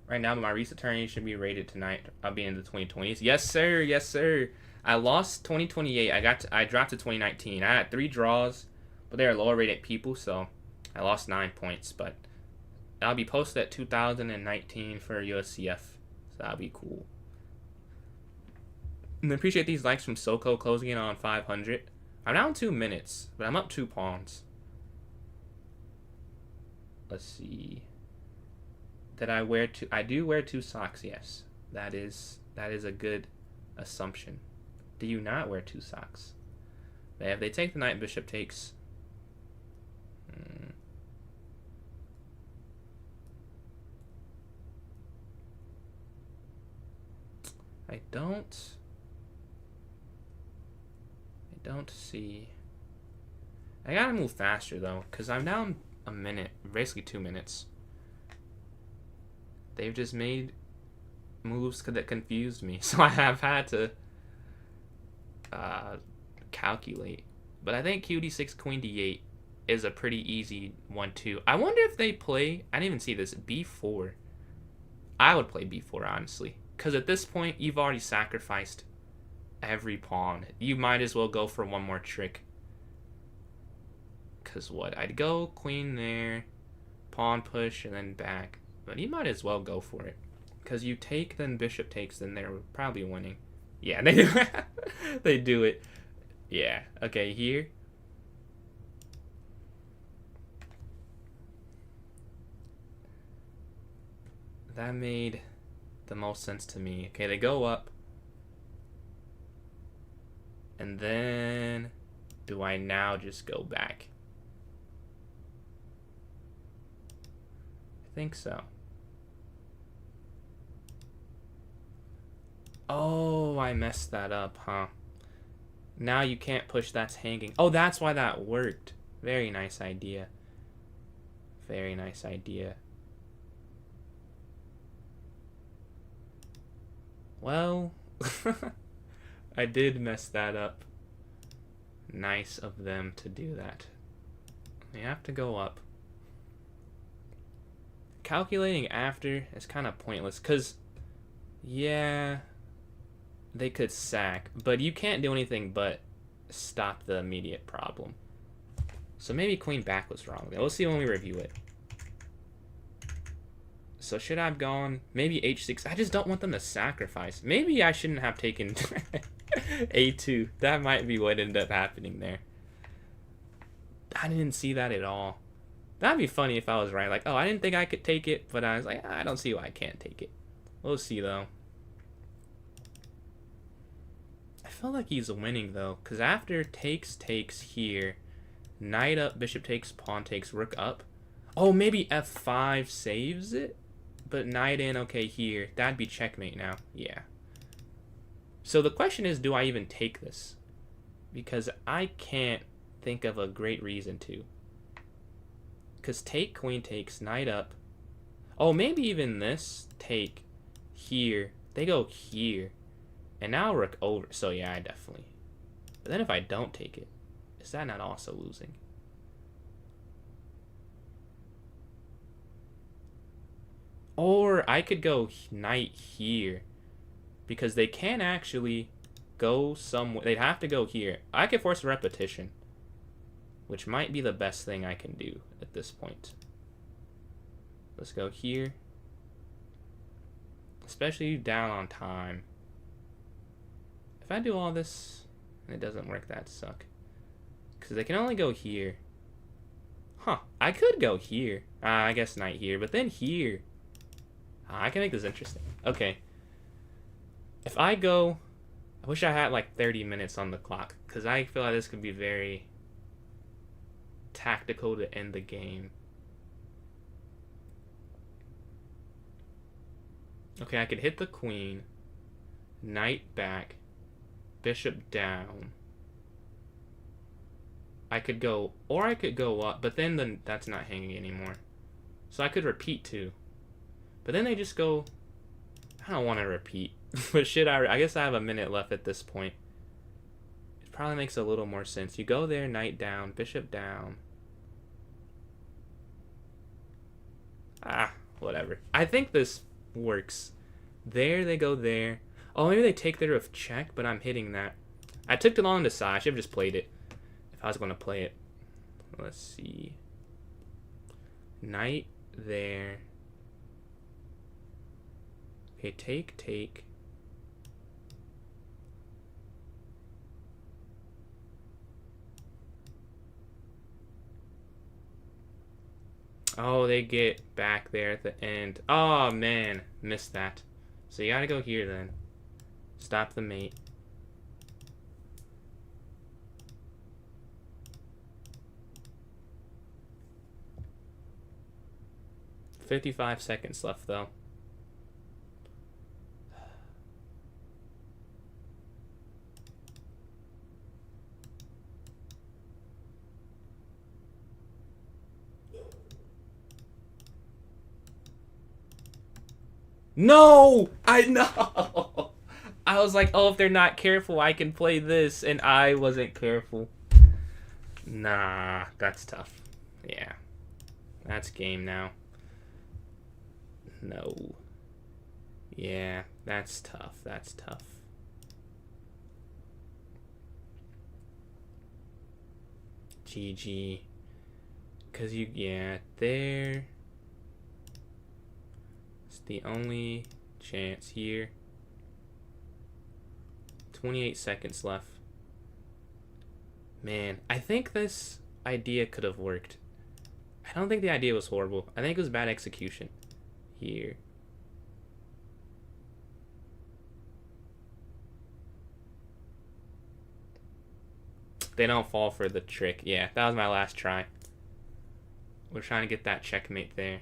Right now, my recent tourney should be rated tonight. I'll be in the 2020s. Yes, sir. Yes, sir. I lost 2028. I dropped to 2019. I had 3 draws, but they are lower rated people, so I lost 9 points. But I'll be posted at 2019 for USCF, so that'll be cool. And I appreciate these likes from Soko closing in on 500. I'm down 2 minutes, but I'm up 2 pawns. Let's see. That I do wear 2 socks, yes. That is a good assumption. Do you not wear 2 socks? But if they take the knight, bishop takes. I don't see. I gotta move faster though, because I'm down a minute, basically 2 minutes. They've just made moves that confused me, so I have had to calculate. But I think QD6 queen d8 is a pretty easy one too. I wonder if they play, I didn't even see this, b4. I would play b4 honestly, because at this point you've already sacrificed every pawn. You might as well go for one more trick. Because what? I'd go queen there, pawn push, and then back. But you might as well go for it. Because you take, then bishop takes, then they're probably winning. Yeah, they do. They do it. Yeah. Okay, here. That made the most sense to me. Okay, they go up. And then do I now just go back? I think so. Oh, I messed that up, huh? Now you can't push, that's hanging. Oh, that's why that worked. Very nice idea. Very nice idea. Well, I did mess that up. Nice of them to do that. We have to go up. Calculating after is kind of pointless, because, yeah, they could sack, but you can't do anything but stop the immediate problem. So maybe queen back was wrong. We'll see when we review it. So should I have gone maybe h6? I just don't want them to sacrifice. Maybe I shouldn't have taken a2. That might be what ended up happening there. I didn't see that at all. That'd be funny if I was right. Like, oh, I didn't think I could take it, but I was like, I don't see why I can't take it. We'll see, though. I feel like he's winning, though, because after takes here, knight up, bishop takes, pawn takes, rook up. Oh, maybe f5 saves it? But knight in, okay, here. That'd be checkmate now. Yeah. So the question is, do I even take this? Because I can't think of a great reason to. Because take, queen takes, knight up. Oh, maybe even this. Take here. They go here. And now rook over. So yeah, I definitely. But then if I don't take it, is that not also losing? Or I could go knight here. Because they can't actually go somewhere. They'd have to go here. I could force a repetition. Which might be the best thing I can do at this point. Let's go here. Especially down on time. If I do all this and it doesn't work, that'd suck. Because they can only go here. Huh. I could go here. I guess knight here. But then here. I can make this interesting. Okay. If I go... I wish I had like 30 minutes on the clock. Because I feel like this could be very tactical to end the game. Okay, I could hit the queen. Knight back. Bishop down. I could go... Or I could go up. But then that's not hanging anymore. So I could repeat too. But then they just go... I don't want to repeat. But should I guess I have a minute left at this point. It probably makes a little more sense. You go there, knight down, bishop down. Ah, whatever. I think this works. There, they go there. Oh, maybe they take there with check, but I'm hitting that. I took too long to decide. I should have just played it. If I was going to play it. Let's see. Knight there. Okay, take. Oh, they get back there at the end. Oh, man. Missed that. So you gotta go here then. Stop the mate. $55 seconds left, though. No! I know! I was like, oh, if they're not careful, I can play this, and I wasn't careful. Nah, that's tough. Yeah. That's game now. No. Yeah, that's tough. That's tough. GG. Because yeah, there. It's the only chance here. 28 seconds left. Man, I think this idea could have worked. I don't think the idea was horrible. I think it was bad execution. Here. They don't fall for the trick. Yeah, that was my last try. We're trying to get that checkmate there.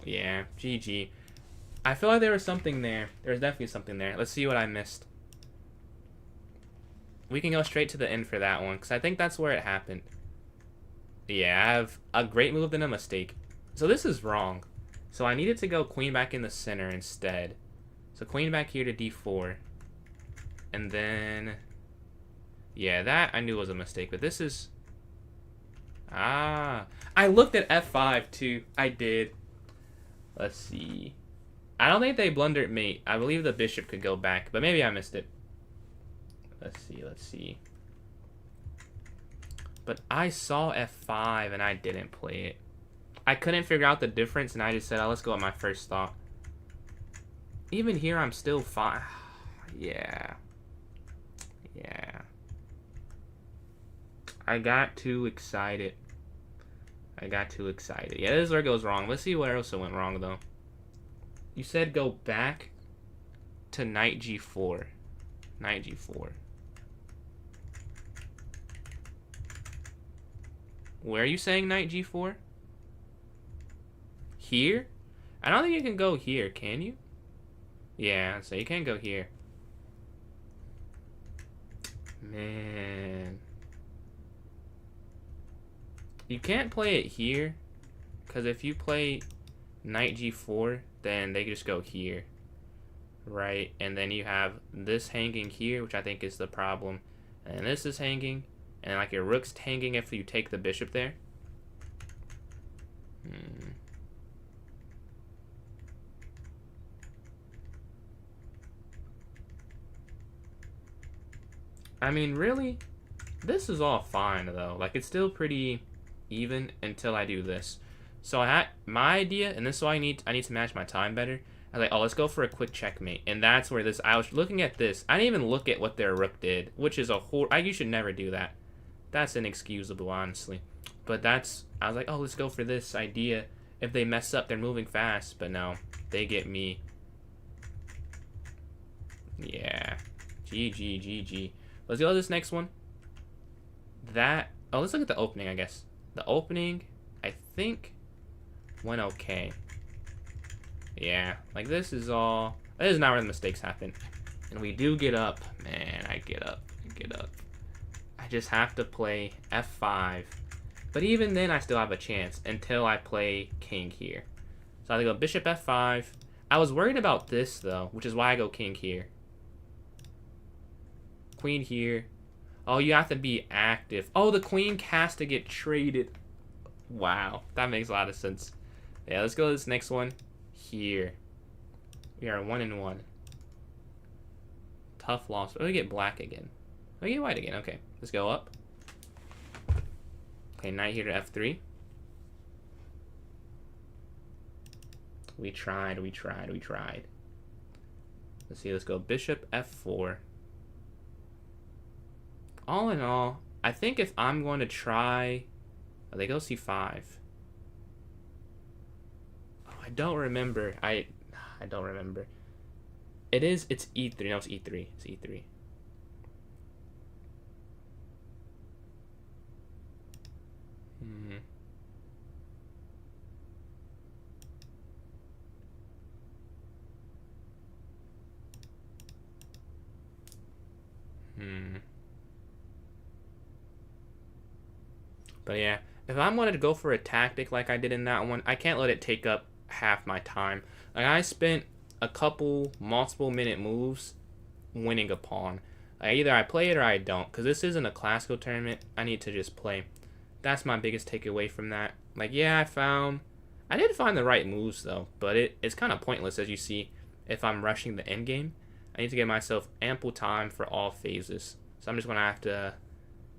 Yeah, GG. I feel like there was something there. There was definitely something there. Let's see what I missed. We can go straight to the end for that one, because I think that's where it happened. Yeah, I have a great move and a mistake. So this is wrong. So I needed to go queen back in the center instead. So queen back here to d4. And then... yeah, that I knew was a mistake, but this is... ah, I looked at f5 too. I did. Let's see. I don't think they blundered mate. I believe the bishop could go back, but maybe I missed it. Let's see. But I saw f5 and I didn't play it. I couldn't figure out the difference and I just said, oh, let's go with my first thought. Even here, I'm still fine. Yeah. I got too excited. Yeah, this is where it goes wrong. Let's see where else it went wrong, though. You said go back to knight g4. Where are you saying knight g4? Here? I don't think you can go here, can you? Yeah, so you can't go here. Man. You can't play it here, because if you play knight g4, then they just go here. Right? And then you have this hanging here, which I think is the problem. And this is hanging. And like your rook's hanging if you take the bishop there. I mean, really? This is all fine, though. Like, it's still pretty even until I do this. So I had my idea, and this is why I need to manage my time better. I was like, oh, let's go for a quick checkmate. And that's where I was looking at this. I didn't even look at what their rook did, which is you should never do that. That's inexcusable, honestly. But I was like, oh, let's go for this idea. If they mess up, they're moving fast. But no, they get me. Yeah. GG. Let's go to this next one. Let's look at the opening, I guess. The opening, I think, went okay. Yeah, like this is not where the mistakes happen. And we do get up. Man, I get up. I just have to play f5. But even then, I still have a chance until I play king here. So I go bishop f5. I was worried about this, though, which is why I go king here. Queen here. Oh, you have to be active. Oh, the queen has to get traded. Wow, that makes a lot of sense. Yeah, let's go to this next one. Here. We are 1-1. Tough loss. Oh, we get black again. Oh, we get white again. Okay, let's go up. Okay, knight here to f3. We tried. Let's see, let's go bishop f4. All in all, I think if I'm going to try... oh, they go c5. Oh, I don't remember. I don't remember. It's e3. No, it's e3. It's e3. But yeah, if I'm wanting to go for a tactic like I did in that one, I can't let it take up half my time. Like, I spent a couple multiple minute moves winning a pawn. Like, either I play it or I don't, because this isn't a classical tournament. I need to just play. That's my biggest takeaway from that. Like, yeah, I did find the right moves, though, but it's kind of pointless, as you see, if I'm rushing the endgame. I need to give myself ample time for all phases. So I'm just going to have to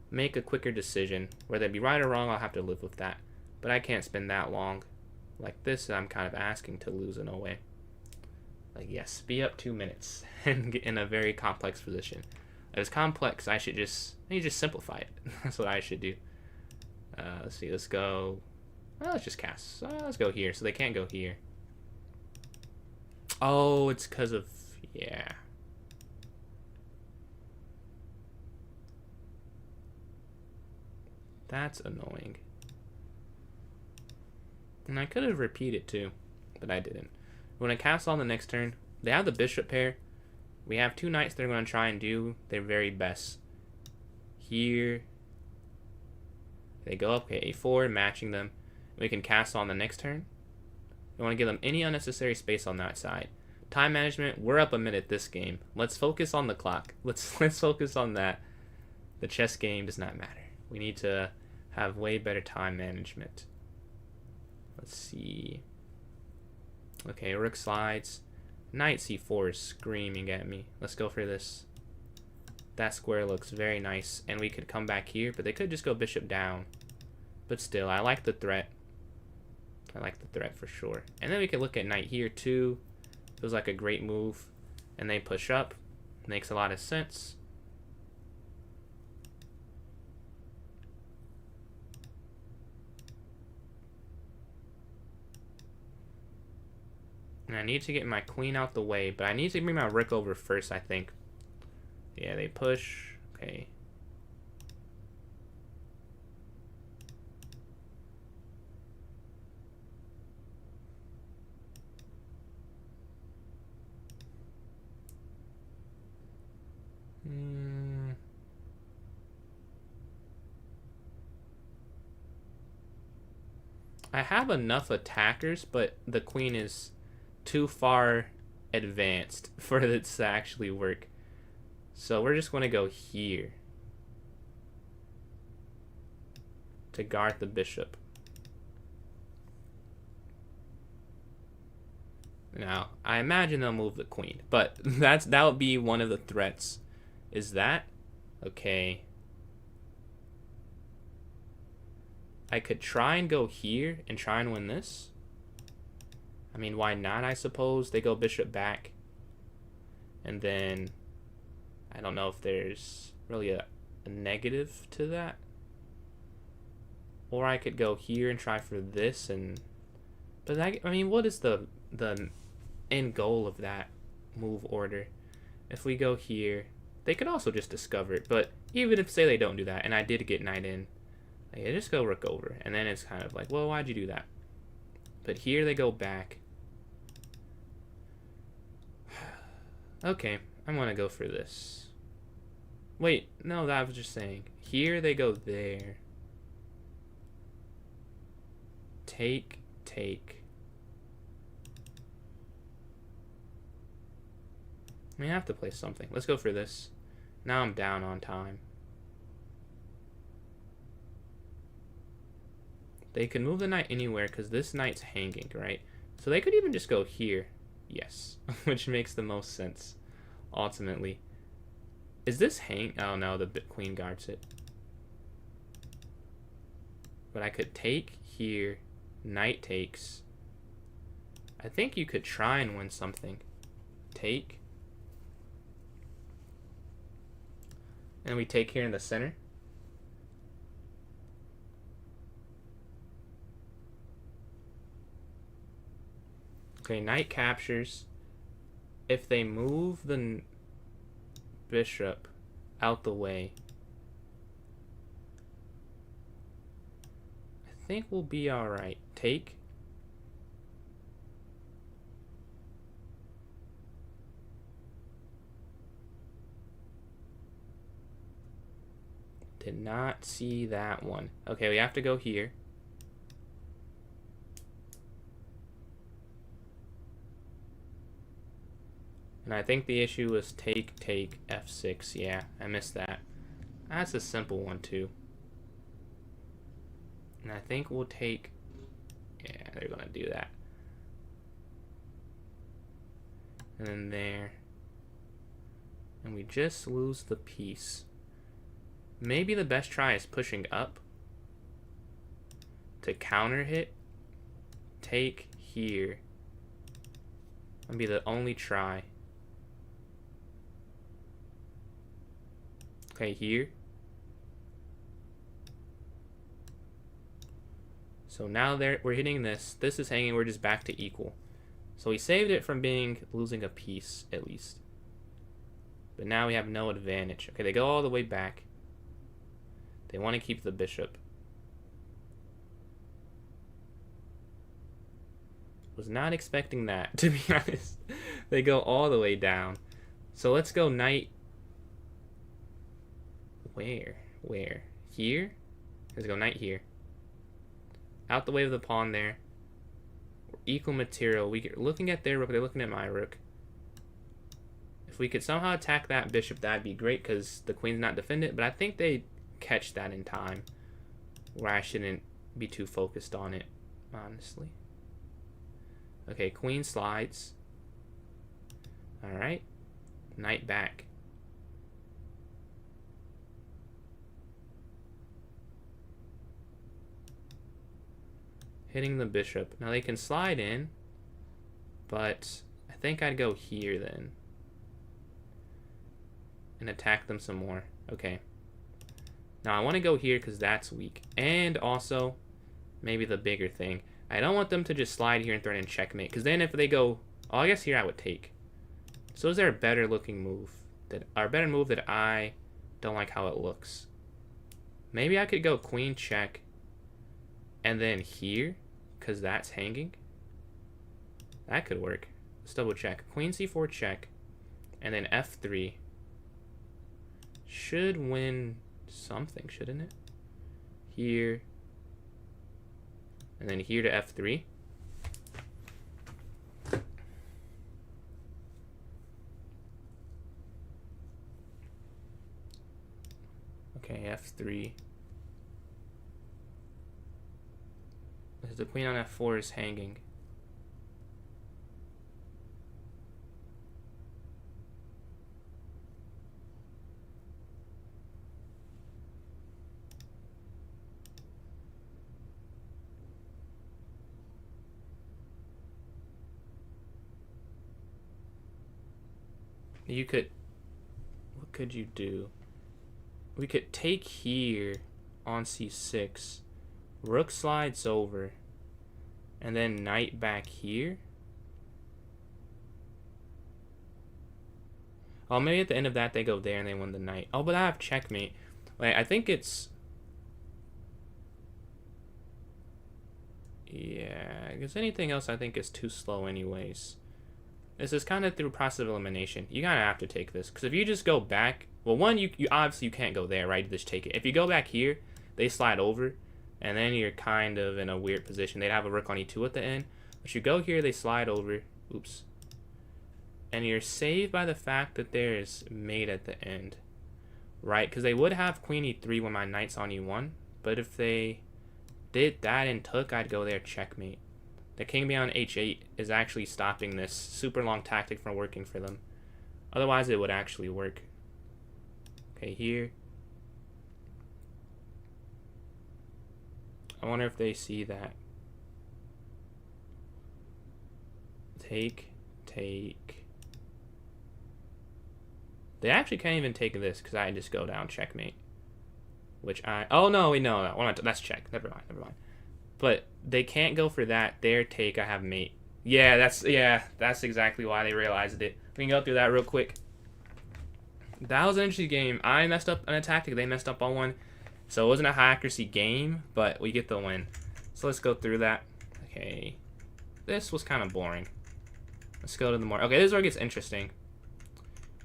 make a quicker decision. Whether it be right or wrong, I'll have to live with that. But I can't spend that long like this. I'm kind of asking to lose in a way. Like, yes, be up 2 minutes and get in a very complex position. If it's complex, I should just simplify it. That's what I should do. Let's see, let's go. Well, let's just cast. Let's go here. So they can't go here. Oh, it's because of, yeah. That's annoying. And I could have repeated too, but I didn't. When I cast on the next turn, they have the bishop pair. We have 2 knights they're going to try and do their very best. Here. They go up, okay, a4, matching them. We can cast on the next turn. We want to give them any unnecessary space on that side. Time management, we're up a minute this game. Let's focus on the clock. Let's focus on that. The chess game does not matter. We need to have way better time management. Let's see. Okay, rook slides. Knight c4 is screaming at me. Let's go for this. That square looks very nice. And we could come back here, but they could just go bishop down. But still, I like the threat. I like the threat for sure. And then we could look at knight here too. Feels like a great move. And they push up. Makes a lot of sense. And I need to get my queen out the way, but I need to bring my rook over first, I think. Yeah, they push. Okay. I have enough attackers, but the queen is too far advanced for this to actually work. So we're just going to go here to guard the bishop. Now, I imagine they'll move the queen, but that would be one of the threats. Is that? Okay. I could try and go here and try and win this. I mean, why not, I suppose? They go bishop back. And then, I don't know if there's really a negative to that. Or I could go here and try for this and... But I mean, what is the end goal of that move order? If we go here, they could also just discover it. But even if, say they don't do that, and I did get knight in, they just go rook over. And then it's kind of like, well, why'd you do that? But here they go back. Okay, I'm gonna go for this. Wait, no, that was just saying. Here they go there. Take, take. I mean, I have to play something. Let's go for this. Now I'm down on time. They can move the knight anywhere because this knight's hanging, right? So they could even just go here. Yes, which makes the most sense, ultimately. Is this hang? Oh no, the queen guards it. But I could take here. Knight takes. I think you could try and win something. Take. And we take here in the center. Okay, knight captures. If they move the bishop out the way, I think we'll be alright. Take. Did not see that one. Okay, we have to go here. And I think the issue was take, f6. Yeah, I missed that. That's a simple one too. And I think we'll take... Yeah, they're going to do that. And then there. And we just lose the piece. Maybe the best try is pushing up to counter hit. Take here. That'd be the only try. Okay, here. So now we're hitting this. This is hanging. We're just back to equal. So we saved it from losing a piece, at least. But now we have no advantage. Okay, they go all the way back. They want to keep the bishop. Was not expecting that, to be honest. They go all the way down. So let's go knight. Where? Here? Let's go knight here. Out the way of the pawn there. Equal material. We're looking at their rook. They're looking at my rook. If we could somehow attack that bishop, that'd be great because the queen's not defended. But I think they catch that in time, where I shouldn't be too focused on it, honestly. Okay, queen slides. All right, knight back. Hitting the bishop. Now they can slide in, but I think I'd go here then and attack them some more. Okay. Now I want to go here because that's weak. And also, maybe the bigger thing, I don't want them to just slide here and throw in checkmate, because then if they go, oh, I guess here I would take. So is there a better looking move that I don't like how it looks? Maybe I could go queen check and then here, because that's hanging. That could work. Let's double check. Queen c4 check, and then f3 should win something, shouldn't it? Here, and then here to f3. Okay, f3. Because the queen on f4 is hanging. You could, what could you do? We could take here on c6. Rook slides over, and then knight back here. Oh, maybe at the end of that they go there and they win the knight. Oh, but I have checkmate. Wait, I think it's... Yeah, because anything else I think is too slow anyways. This is kind of through process of elimination. You gotta have to take this, because if you just go back... Well, one, you obviously you can't go there, right? You just take it. If you go back here, they slide over, and then you're kind of in a weird position. They'd have a rook on e2 at the end. But you go here, they slide over. Oops. And you're saved by the fact that there is mate at the end. Right? Because they would have queen e3 when my knight's on e1. But if they did that and took, I'd go there checkmate. The king beyond h8 is actually stopping this super long tactic from working for them. Otherwise, it would actually work. Okay, here. I wonder if they see that. Take. They actually can't even take this because I just go down checkmate. Which I... Oh, no, wait, no. That's check. Never mind. But they can't go for that. Their take, I have mate. Yeah, that's exactly why they realized it. We can go through that real quick. That was an interesting game. I messed up on a tactic. They messed up on one. So it wasn't a high accuracy game, but we get the win. So let's go through that. Okay. This was kind of boring. Let's go to the more... Okay, this is where it gets interesting.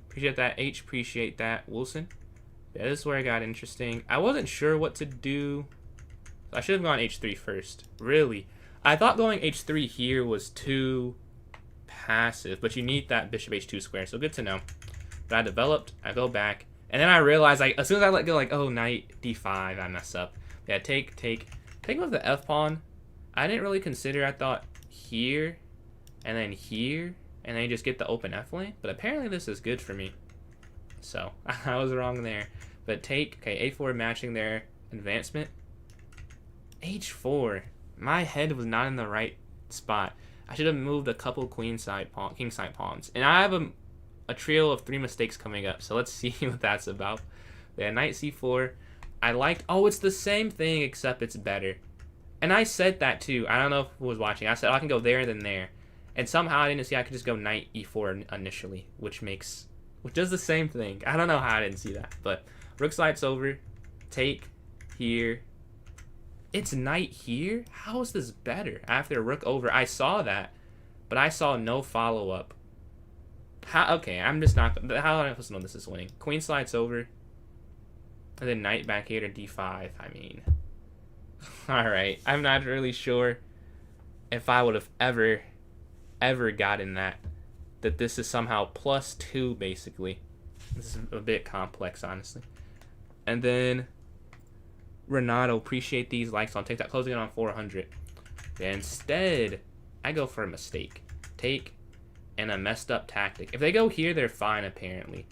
Appreciate that. Appreciate that. Wilson. Yeah, this is where it got interesting. I wasn't sure what to do. I should have gone h3 first. Really. I thought going h3 here was too passive, but you need that bishop h2 square, so good to know. But I developed, I go back, and then I realized, like, as soon as I let go, like, oh, knight d5, I mess up. Yeah, take with the f pawn. I didn't really consider, I thought here, and then you just get the open f lane, but apparently this is good for me. So I was wrong there. But take, okay, a4 matching their advancement. h4. My head was not in the right spot. I should have moved a couple king-side pawns. And I have a trio of 3 mistakes coming up. So let's see what that's about. Yeah, knight c4. I liked, oh, it's the same thing except it's better. And I said that too. I don't know who was watching. I said, oh, I can go there and then there. And somehow I didn't see I could just go knight e4 initially, which does the same thing. I don't know how I didn't see that. But rook slides over. Take here. It's knight here? How is this better? After rook over, I saw that, but I saw no follow-up. How? Okay, I'm just not. How am I supposed to know this is winning? Queen slides over, and then knight back here to d5. I mean, all right. I'm not really sure if I would have ever gotten that this is somehow +2 basically. This is a bit complex, honestly. And then Renato, appreciate these likes on TikTok, closing it on 400. Instead, I go for a mistake. Take and a messed up tactic. If they go here, they're fine apparently.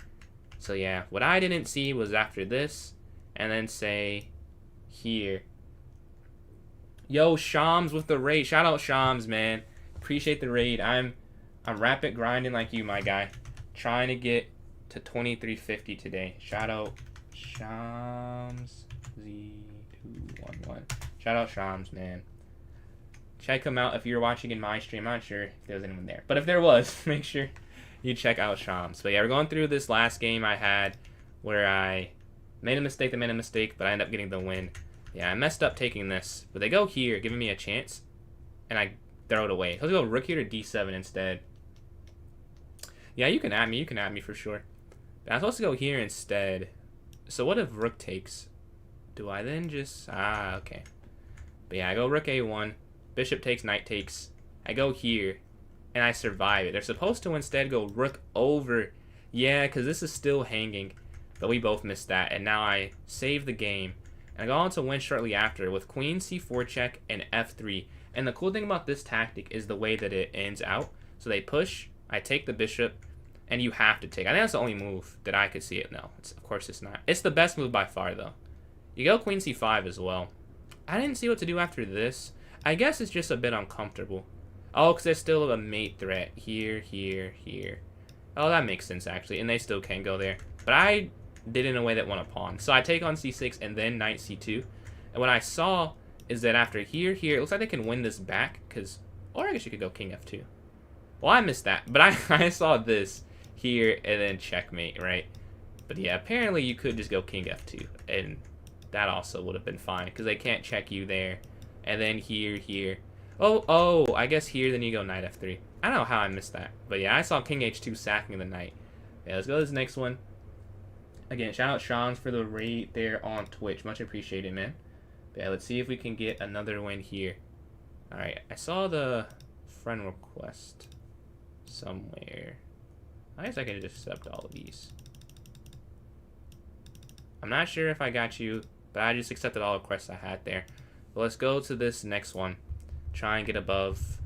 So yeah, what I didn't see was after this, and then say here. Yo, Shams with the raid. Shout out Shams, man. Appreciate the raid. I'm rapid grinding like you, my guy. Trying to get to 2350 today. Shout out Shams Z211. Shout out Shams, man. Check him out if you're watching in my stream. I'm not sure if there was anyone there, but if there was, make sure you check out Shams. But yeah, we're going through this last game I had where I made a mistake, but I ended up getting the win. Yeah, I messed up taking this, but they go here, giving me a chance, and I throw it away. Let's go rook here to d7 instead. Yeah, you can add me for sure. But I'm supposed to go here instead. So what if rook takes? Do I then just... okay. But yeah, I go rook a1. Bishop takes, knight takes. I go here, and I survive it. They're supposed to instead go rook over. Yeah, because this is still hanging. But we both missed that, and now I save the game. And I go on to win shortly after with queen c4 check and f3. And the cool thing about this tactic is the way that it ends out. So they push, I take the bishop, and you have to take. I think that's the only move that I could see it. No, of course it's not. It's the best move by far, though. You go queen c5 as well. I didn't see what to do after this. I guess it's just a bit uncomfortable. Oh, because there's still a mate threat. Here, here, here. Oh, that makes sense, actually. And they still can go there. But I did it in a way that won a pawn. So I take on c6 and then knight c2. And what I saw is that after here, here, it looks like they can win this back. Or I guess you could go king f2. Well, I missed that. But I saw this here and then checkmate, right? But yeah, apparently you could just go king f2. And that also would have been fine. Because they can't check you there. And then here, here. Oh, I guess here, then you go knight f3. I don't know how I missed that. But yeah, I saw king h2 sacking the knight. Yeah, let's go to this next one. Again, shout out Shams for the raid there on Twitch. Much appreciated, man. But yeah, let's see if we can get another win here. Alright, I saw the friend request somewhere. I guess I can just accept all of these. I'm not sure if I got you, but I just accepted all the requests I had there. But let's go to this next one. Try and get above.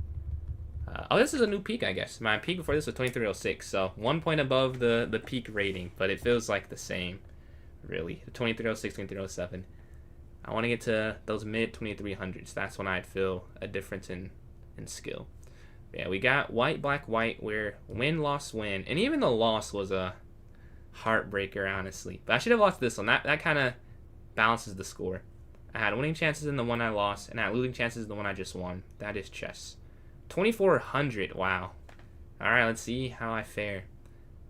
Oh, this is a new peak, I guess. My peak before this was 2306, so 1 point above the peak rating, but it feels like the same, really. 2306, 2307. I want to get to those mid 2300s. That's when I'd feel a difference in skill. But yeah, we got white, black, white, where win, loss, win. And even the loss was a heartbreaker, honestly. But I should have lost this one. That kind of balances the score. I had winning chances in the one I lost, and I had losing chances in the one I just won. That is chess. 2400, wow. Alright, let's see how I fare.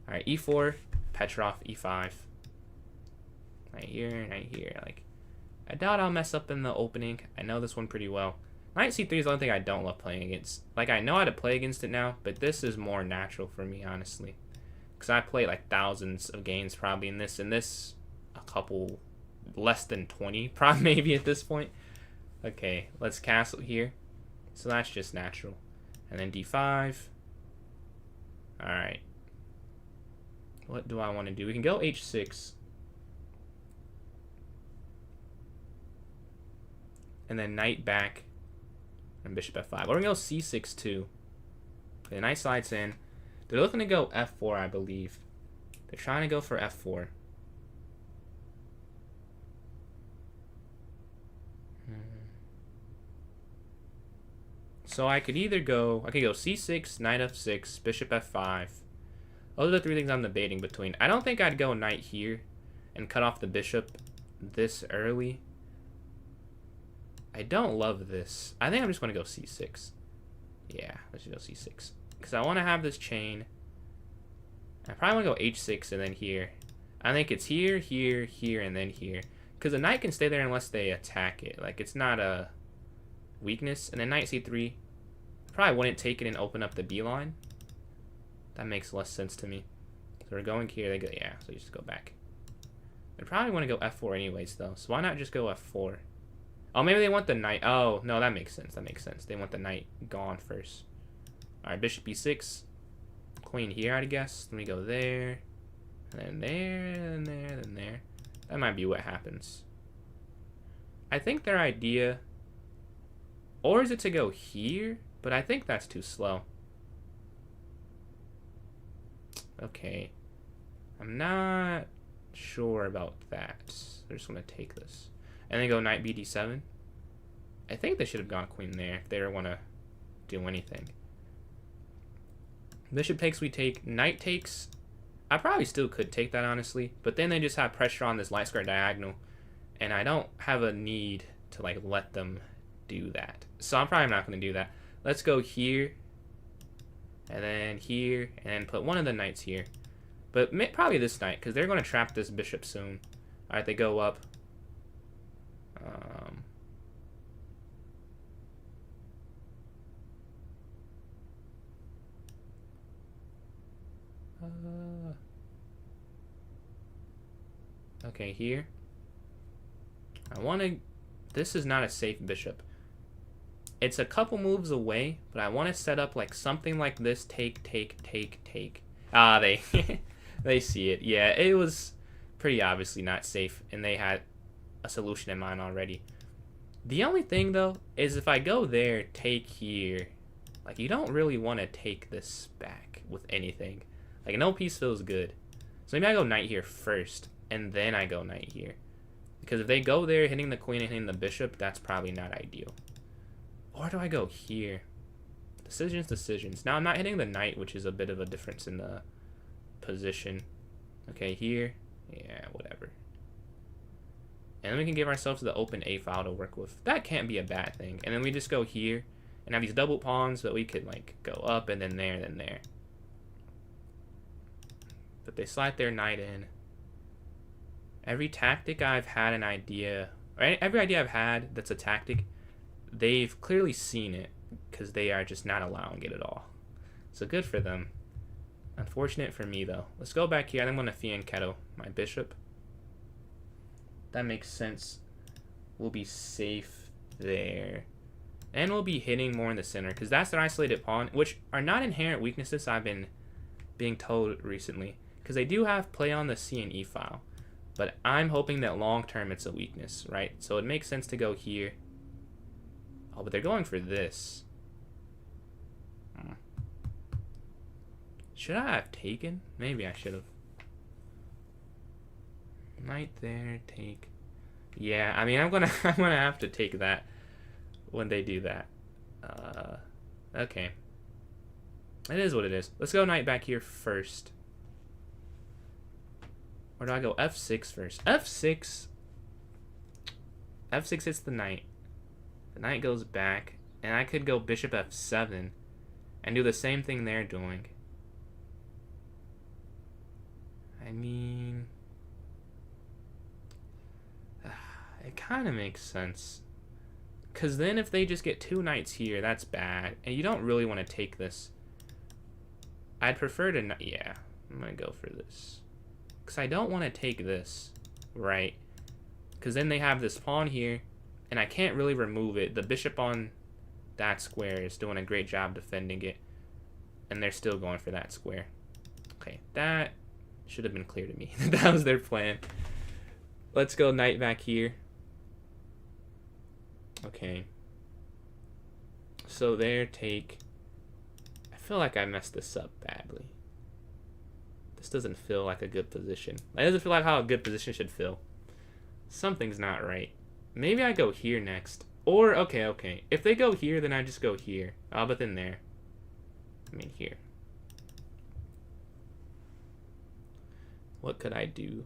Alright, e4, Petrov, e5. Right here, right here. Like, I doubt I'll mess up in the opening. I know this one pretty well. Knight c3 is the only thing I don't love playing against. Like, I know how to play against it now, but this is more natural for me, honestly. Because I played like thousands of games probably in this, a couple less than 20, probably maybe at this point. Okay, let's castle here. So that's just natural. And then d5. Alright. What do I want to do? We can go h6. And then knight back. And bishop f5. We're going to go c6 too. The knight slides in. They're looking to go f4, I believe. They're trying to go for f4. So I could either go, I could go c6, knight f6, bishop f5. Those are the three things I'm debating between. I don't think I'd go knight here and cut off the bishop this early. I don't love this. I think I'm just going to go c6. Yeah, let's just go c6. Because I want to have this chain. I probably want to go h6 and then here. I think it's here, here, here, and then here. Because the knight can stay there unless they attack it. Like, it's not a weakness. And then knight c3. Probably wouldn't take it and open up the b line. That makes less sense to me. So we're going here. They go, yeah, so you just go back. They probably want to go f4 anyways, though. So why not just go f4? Oh, maybe they want the knight. Oh, no, that makes sense. That makes sense. They want the knight gone first. All right, bishop e6. Queen here, I guess. Let me go there. And then there, and there, and there. That might be what happens. I think their idea... Or is it to go here? But I think that's too slow. Okay. I'm not sure about that. They're just going to take this. And then go knight bd7. I think they should have gone queen there if they don't want to do anything. Bishop takes, we take. Knight takes. I probably still could take that, honestly. But then they just have pressure on this light square diagonal. And I don't have a need to, like, let them do that. So I'm probably not going to do that. Let's go here. And then here. And then put one of the knights here. But probably this knight, because they're going to trap this bishop soon. Alright, they go up. Okay, here. I want to... This is not a safe bishop. It's a couple moves away, but I want to set up like something like this. Take, take, take, take. Ah, they... they see it. Yeah, it was pretty obviously not safe, and they had a solution in mind already. The only thing, though, is if I go there, take here, like, you don't really want to take this back with anything. Like, no piece feels good. So maybe I go knight here first, and then I go knight here. Because if they go there, hitting the queen and hitting the bishop, that's probably not ideal. Or do I go here? Decisions, decisions. Now, I'm not hitting the knight, which is a bit of a difference in the position. Okay, here. Yeah, whatever. And then we can give ourselves the open A file to work with. That can't be a bad thing. And then we just go here and have these double pawns that we could, like, go up and then there and then there. But they slide their knight in. Every tactic I've had an idea, or every idea I've had that's a tactic, they've clearly seen it because they are just not allowing it at all. So good for them. Unfortunate for me, though. Let's go back here. I'm going to fianchetto my bishop. That makes sense. We'll be safe there. And we'll be hitting more in the center because that's their isolated pawn, which are not inherent weaknesses I've been being told recently. Because they do have play on the C and E file. But I'm hoping that long term it's a weakness, right? So it makes sense to go here. Oh, but they're going for this. Should I have taken? Maybe I should have. Knight there, take. Yeah, I mean, I'm gonna have to take that when they do that. Okay. It is what it is. Let's go knight back here first. Or do I go f6 first? F6. F6 hits the knight. The knight goes back, and I could go bishop f7 and do the same thing they're doing. I mean, it kind of makes sense. Because then if they just get two knights here, that's bad. And you don't really want to take this. I'd prefer to not, yeah, I'm going to go for this. Because I don't want to take this, right? Because then they have this pawn here, and I can't really remove it. The bishop on that square is doing a great job defending it. And they're still going for that square. Okay, that should have been clear to me. That was their plan. Let's go knight back here. Okay. So there, take. I feel like I messed this up badly. The This doesn't feel like a good position. It doesn't feel like how a good position should feel. Something's not right. Maybe I go here next. Or, okay. If they go here, then I just go here. Oh, but then there. I mean, here. What could I do?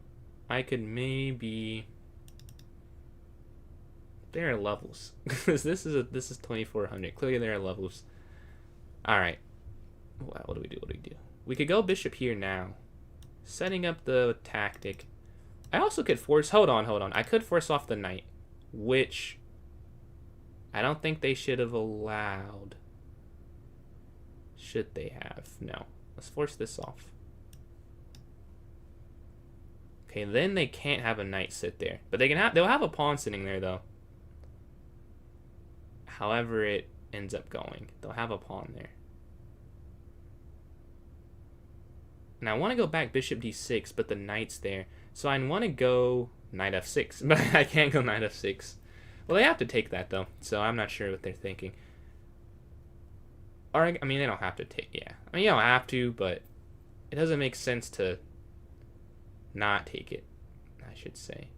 I could maybe... There are levels. this is 2400. Clearly there are levels. Alright. What do we do? We could go bishop here now. Setting up the tactic. I also could force... Hold on. I could force off the knight. Which... I don't think they should have allowed. Should they have? No. Let's force this off. Okay, then they can't have a knight sit there. But they'll have a pawn sitting there, though. However it ends up going. They'll have a pawn there. And I want to go back bishop d6, but the knight's there. So I want to go knight f6, but I can't go knight f6. Well, they have to take that, though, so I'm not sure what they're thinking. Or, I mean, they don't have to take, yeah. I mean, you don't have to, but it doesn't make sense to not take it, I should say.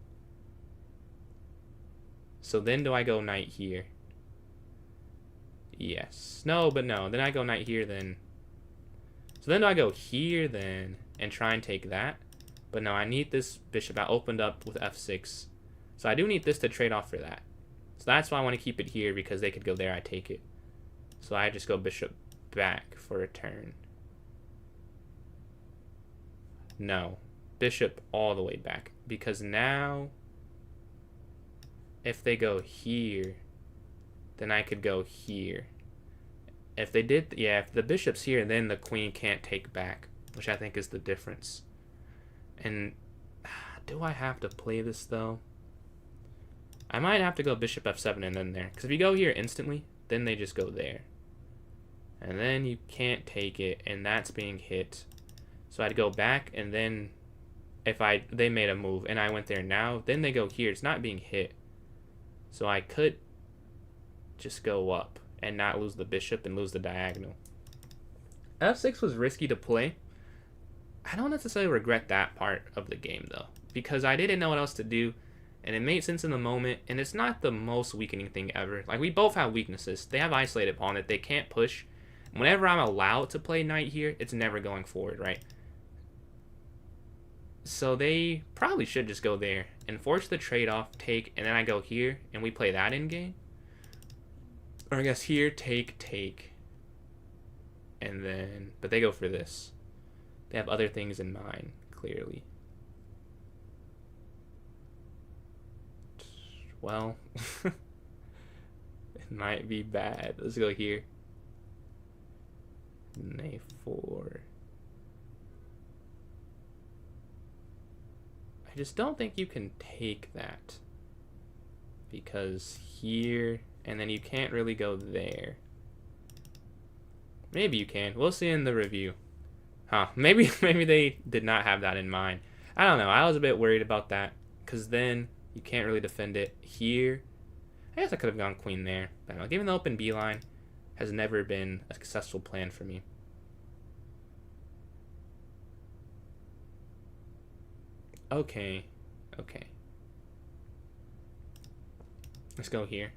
So then do I go knight here? Yes. No, but no. Then I go knight here, then. So then do I go here, then, and try and take that? But no, I need this bishop. I opened up with f6. So I do need this to trade off for that. So that's why I want to keep it here, because they could go there, I take it. So I just go bishop back for a turn. No. Bishop all the way back. Because now, if they go here, then I could go here. If they did, yeah, if the bishop's here, then the queen can't take back, which I think is the difference. And do I have to play this, though? I might have to go bishop f7 and then there. Because if you go here instantly, then they just go there. And then you can't take it, and that's being hit. So I'd go back, and then if they made a move, and I went there now, then they go here. It's not being hit. So I could just go up and not lose the bishop and lose the diagonal. f6 was risky to play. I don't necessarily regret that part of the game, though, because I didn't know what else to do, and it made sense in the moment, and it's not the most weakening thing ever. Like, we both have weaknesses. They have isolated pawn that they can't push. Whenever I'm allowed to play knight here, it's never going forward, right? So they probably should just go there and force the trade-off, take, and then I go here, and we play that in game. Or I guess here, take, and then, but they go for this. They have other things in mind, clearly. Well, it might be bad. Let's go here. Knight 4. I just don't think you can take that. Because here, and then you can't really go there. Maybe you can. We'll see in the review. Huh. Maybe they did not have that in mind. I don't know. I was a bit worried about that. Because then you can't really defend it here. I guess I could have gone queen there. But no, giving the open B line has never been a successful plan for me. Okay. Let's go here.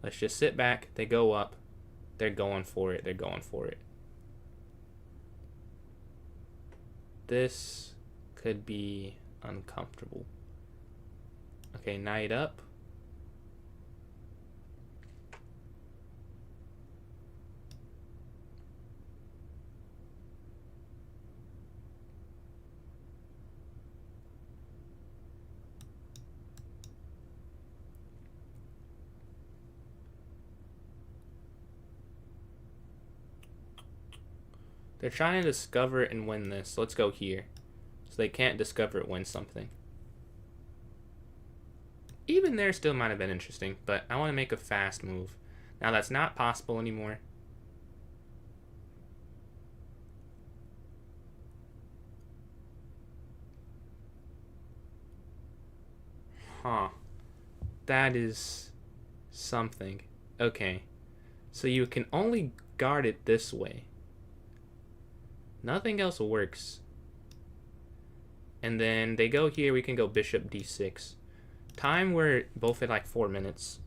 Let's just sit back. They go up. They're going for it. This could be uncomfortable. Okay, knight up. They're trying to discover and win this. Let's go here. So they can't discover it, win something. Even there still might have been interesting, but I want to make a fast move. Now that's not possible anymore. Huh. That is something. Okay. So you can only guard it this way. Nothing else works. And then they go here, we can go bishop d6. Time, we're both at like 4 minutes.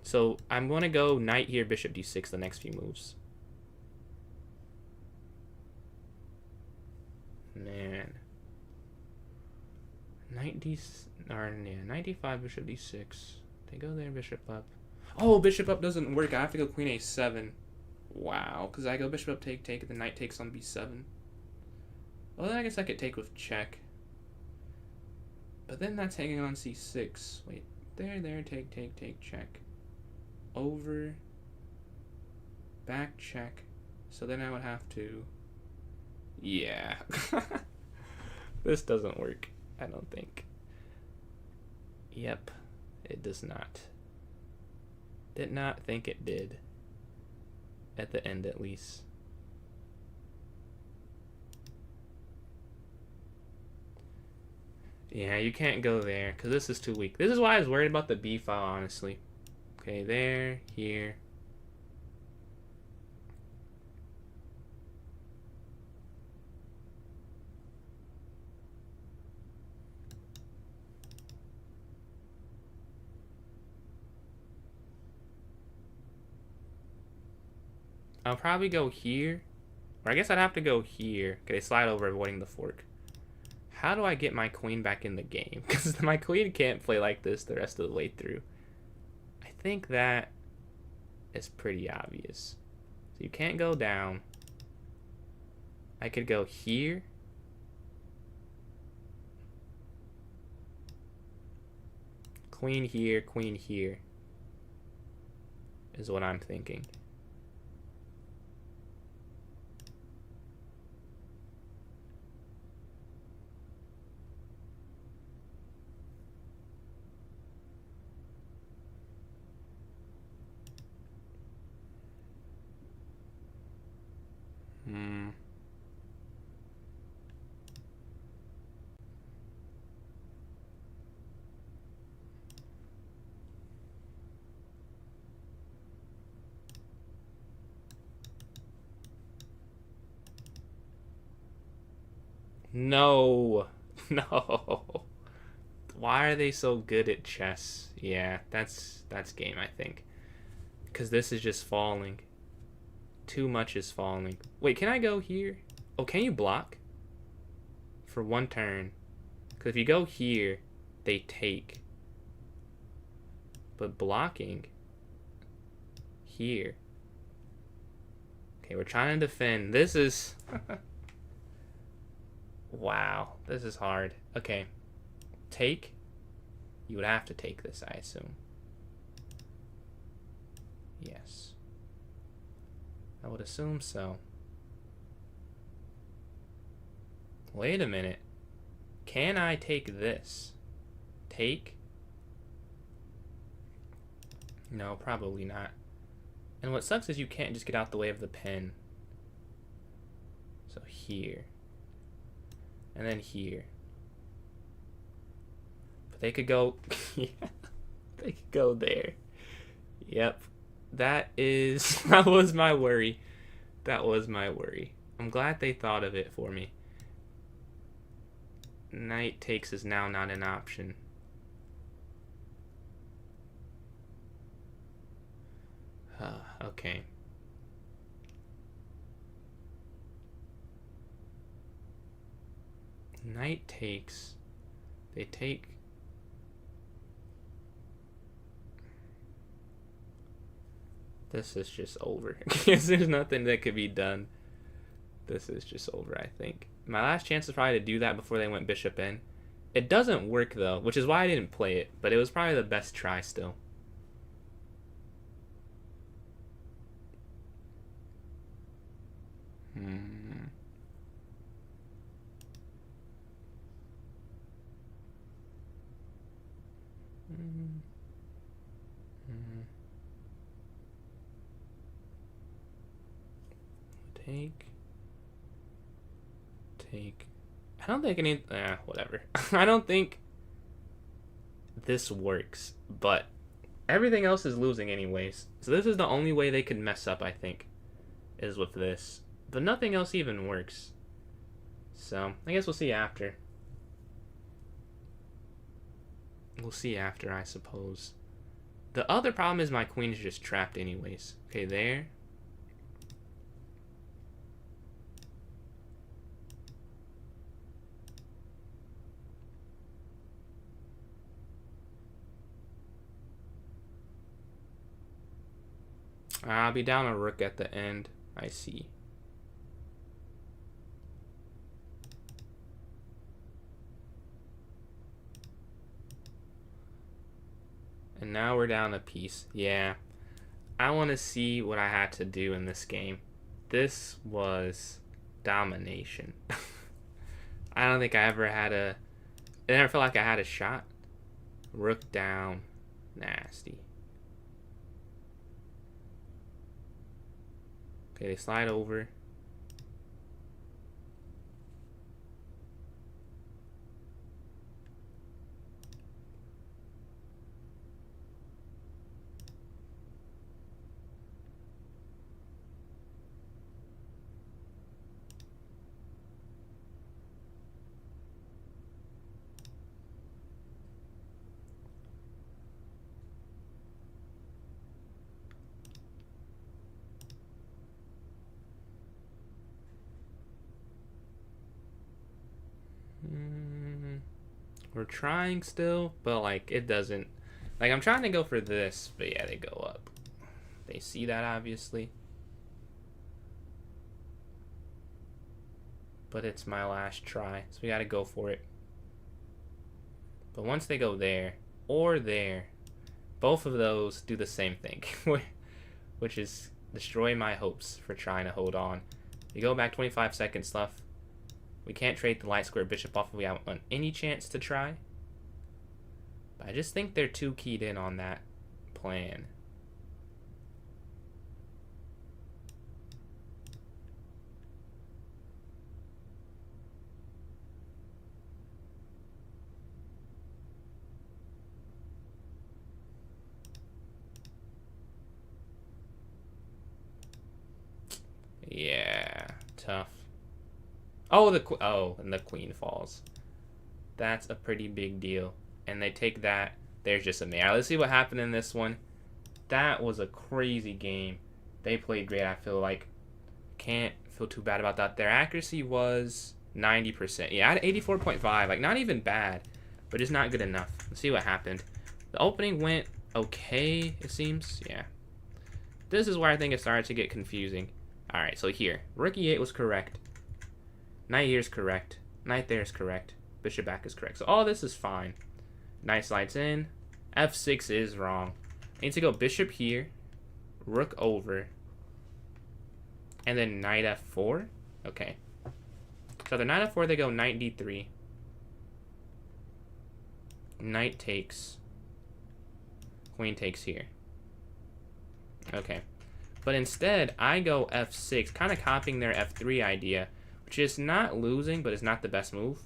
So I'm going to go knight here, bishop d6 the next few moves. Man. Knight knight d5, bishop d6. They go there, bishop up. Oh, bishop up doesn't work. I have to go queen a7. Wow, because I go bishop up, take, and the knight takes on b7. Well, then I guess I could take with check. But then that's hanging on c6. Wait, there, take, check. Over. Back, check. So then I would have to... Yeah. This doesn't work, I don't think. Yep, it does not. Did not think it did. At the end, at least. Yeah, you can't go there, because this is too weak. This is why I was worried about the B file, honestly. Okay, there, here. I'll probably go here. Or I guess I'd have to go here. Okay, slide over, avoiding the fork. How do I get my queen back in the game? Because my queen can't play like this the rest of the way through. I think that is pretty obvious. So you can't go down. I could go here. Queen here. Is what I'm thinking. No. No. Why are they so good at chess? Yeah, that's game, I think. Because this is just falling. Too much is falling. Wait, can I go here? Oh, can you block? For one turn. Because if you go here, they take. But blocking here. Okay, we're trying to defend. This is... Wow, this is hard. Okay. Take. You would have to take this, I assume. Yes. I would assume so. Wait a minute. Can I take this? Take? No, probably not. And what sucks is you can't just get out the way of the pen. So here. And then here. But they could go... Yeah, they could go there. Yep. That is... That was my worry. That was my worry. I'm glad they thought of it for me. Knight takes is now not an option. Okay. Knight takes. They take. This is just over. Because there's nothing that could be done. This is just over, I think. My last chance is probably to do that before they went bishop in. It doesn't work, though, which is why I didn't play it. But it was probably the best try still. Take. I don't think any... whatever. I don't think this works, but everything else is losing anyways. So this is the only way they could mess up, I think, is with this. But nothing else even works. So, I guess we'll see after. We'll see after, I suppose. The other problem is my queen is just trapped anyways. Okay, there. I'll be down a rook at the end. I see. And now we're down a piece. Yeah. I want to see what I had to do in this game. This was domination. I don't think I ever had a... I never felt like I had a shot. Rook down. Nasty. Okay, they slide over. We're trying still, but like it doesn't. Like I'm trying to go for this, but yeah, they go up. They see that obviously. But it's my last try, so we gotta go for it. But once they go there or there, both of those do the same thing, which is destroy my hopes for trying to hold on. We go back 25 seconds left. We can't trade the light square bishop off if we haven't any chance to try. But I just think they're too keyed in on that plan. Yeah, tough. Oh, and the queen falls. That's a pretty big deal. And they take that. There's just a man. Right, let's see what happened in this one. That was a crazy game. They played great, I feel like. Can't feel too bad about that. Their accuracy was 90%. Yeah, I had 84.5. Like, not even bad, but just not good enough. Let's see what happened. The opening went okay, it seems. Yeah. This is where I think it started to get confusing. Alright, so here. Rook e8 was correct. Knight here is correct. Knight there is correct. Bishop back is correct. So all this is fine. Knight slides in. F6 is wrong. I need to go bishop here. Rook over. And then knight f4. Okay. So the knight f4, they go knight d3. Knight takes. Queen takes here. Okay. But instead, I go f6, kind of copying their f3 idea, which is not losing, but it's not the best move.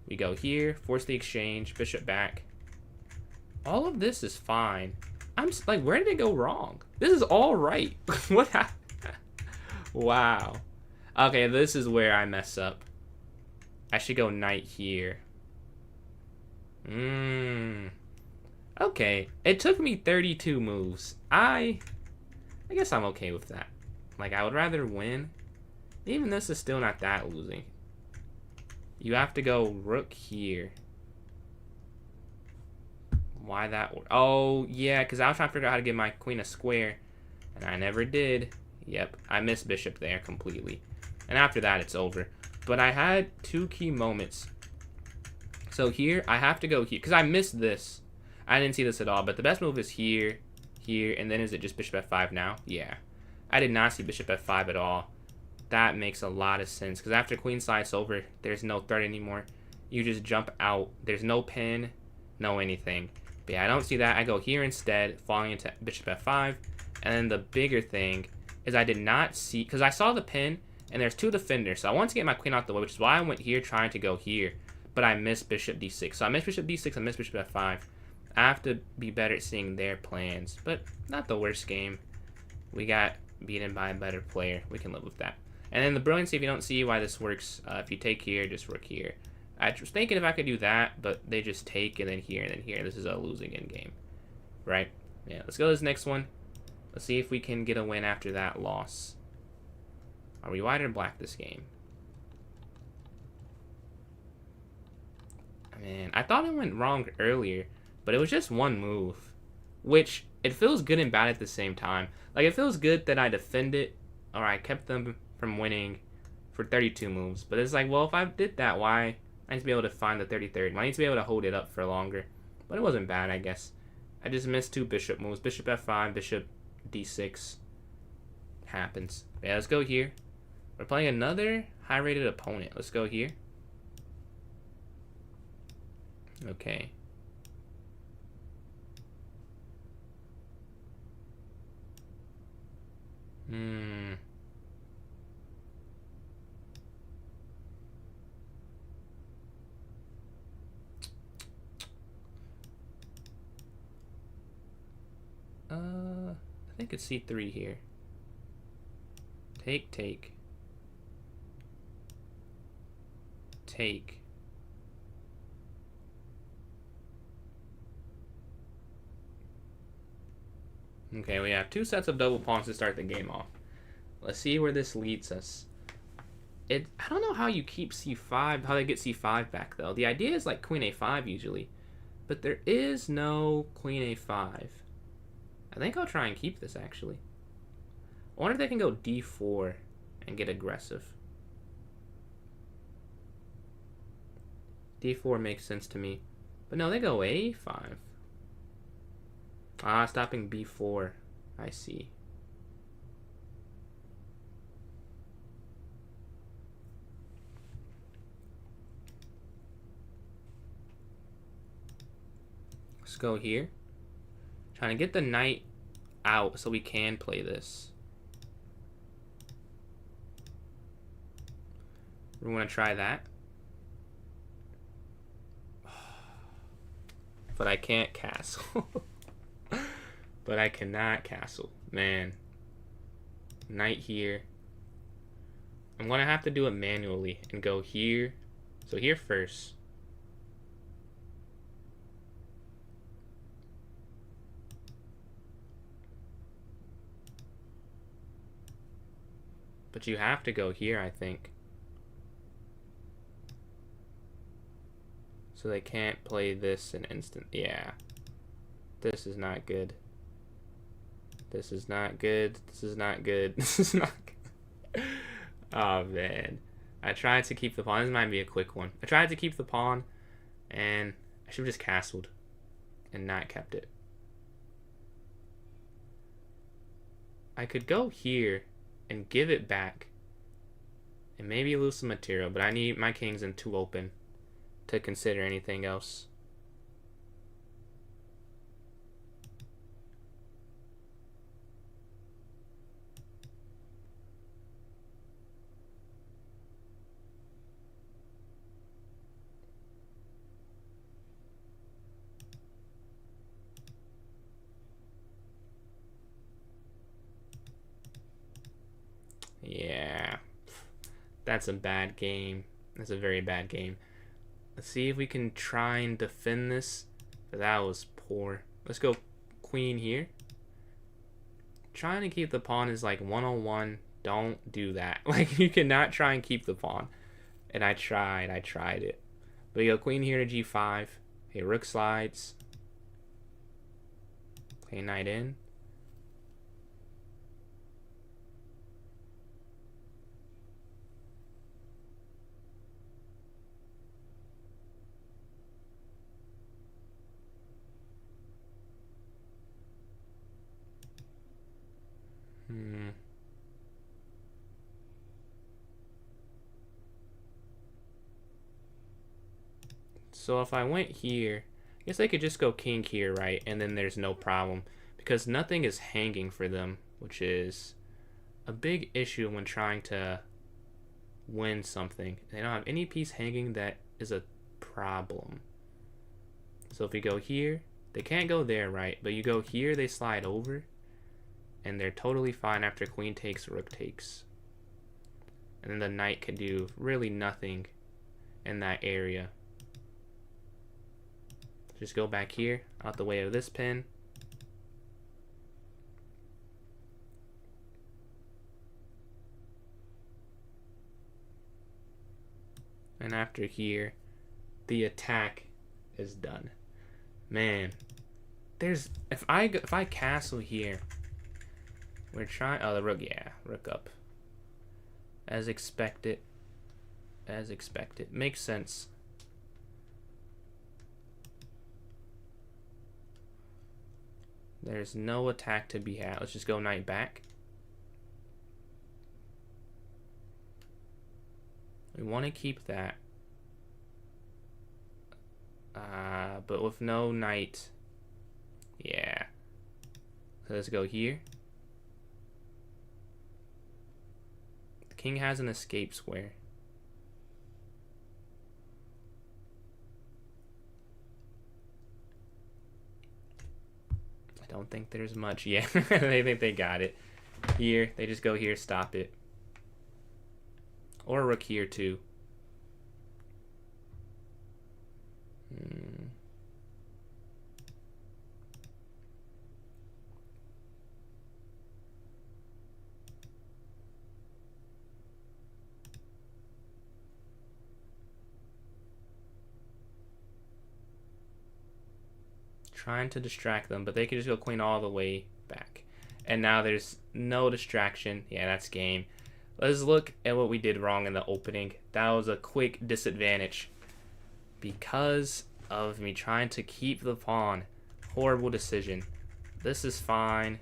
We go here, force the exchange, bishop back. All of this is fine. I'm like, where did it go wrong? This is all right. What happened? Wow. Okay, this is where I mess up. I should go knight here. Okay, it took me 32 moves. I guess I'm okay with that. Like, I would rather win. Even this is still not that losing. You have to go rook here. Why that? Oh, yeah, because I was trying to figure out how to give my queen a square. And I never did. Yep, I missed bishop there completely. And after that, it's over. But I had two key moments. So here, I have to go here. Because I missed this. I didn't see this at all. But the best move is here, here, and then is it just bishop f5 now? Yeah. I did not see bishop f5 at all. That makes a lot of sense. Because after queen slides over, there's no threat anymore. You just jump out. There's no pin, no anything. But yeah, I don't see that. I go here instead, falling into bishop f5. And then the bigger thing is I did not see, because I saw the pin, and there's two defenders. So I want to get my queen out the way, which is why I went here trying to go here. But I missed bishop d6. So I missed bishop d6, I missed bishop f5. I have to be better at seeing their plans. But not the worst game. We got beaten by a better player. We can live with that. And then the brilliancy, if you don't see why this works, if you take here, just rook here. I was thinking if I could do that, but they just take and then here and then here. This is a losing end game, right? Yeah, let's go to this next one. Let's see if we can get a win after that loss. Are we white or black this game? Man, I thought it went wrong earlier, but it was just one move, which it feels good and bad at the same time. Like, it feels good that I defended, or I kept them from winning for 32 moves, but it's like, well, if I did that, why? I need to be able to find the 33rd. I need to be able to hold it up for longer, but it wasn't bad, I guess. I just missed 2 bishop moves. Bishop f5, bishop d6. Happens. Yeah, let's go here. We're playing another high-rated opponent. Let's go here. Okay. I think it's c3 here. Take, take. Take. Okay, we have 2 sets of double pawns to start the game off. Let's see where this leads us. I don't know how you keep c5, how they get c5 back, though. The idea is like queen a5 usually, but there is no queen a5. I think I'll try and keep this, actually. I wonder if they can go d4 and get aggressive. d4 makes sense to me. But no, they go a5. Ah, stopping b4. I see. Let's go here. Trying to get the knight out so we can play this. We want to try that. But I can't castle. But I cannot castle. Man. Knight here. I'm going to have to do it manually and go here. So here first. But you have to go here, I think. So they can't play this in instant. Yeah. This is not good. This is not good. This is not good. This is not good. Oh, man. I tried to keep the pawn. This might be a quick one. I tried to keep the pawn, and I should have just castled and not kept it. I could go here and give it back and maybe lose some material, but I need my kings in too open to consider anything else. Yeah, that's a bad game. That's a very bad game. Let's see if we can try and defend this. That was poor. Let's go queen here. Trying to keep the pawn is like 101. Don't do that. Like, you cannot try and keep the pawn. And I tried it. But we go queen here to g5. Okay, rook slides. Okay, knight in. So if I went here, I guess I could just go king here, right? And then there's no problem because nothing is hanging for them, which is a big issue when trying to win something. They don't have any piece hanging that is a problem. So if we go here, they can't go there, right? But you go here, they slide over, and they're totally fine after queen takes, rook takes. And then the knight could do really nothing in that area. Just go back here, out the way of this pin. And after here, the attack is done. Man, there's if I castle here, we're trying. Oh, the rook, yeah, rook up. As expected. As expected. Makes sense. There's no attack to be had. Let's just go knight back. We want to keep that. But with no knight. Yeah. So let's go here. The king has an escape square. I don't think there's much. Yeah, they think they got it. Here, they just go here, stop it. Or rook here too. Trying to distract them, but they can just go queen all the way back. And now there's no distraction. Yeah, that's game. Let's look at what we did wrong in the opening. That was a quick disadvantage because of me trying to keep the pawn. Horrible decision. This is fine.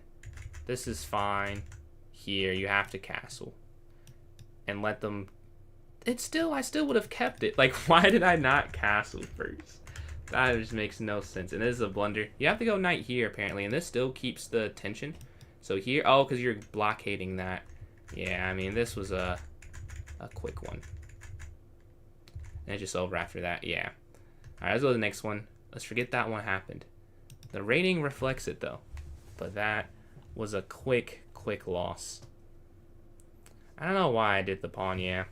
This is fine. Here, you have to castle and let them. I still would have kept it. Like, why did I not castle first? That just makes no sense. And this is a blunder. You have to go knight here, apparently. And this still keeps the tension. So here... Oh, because you're blockading that. Yeah, I mean, this was a quick one. And it's just over after that. Yeah. Alright, let's go to the next one. Let's forget that one happened. The rating reflects it, though. But that was a quick loss. I don't know why I did the pawn, yeah.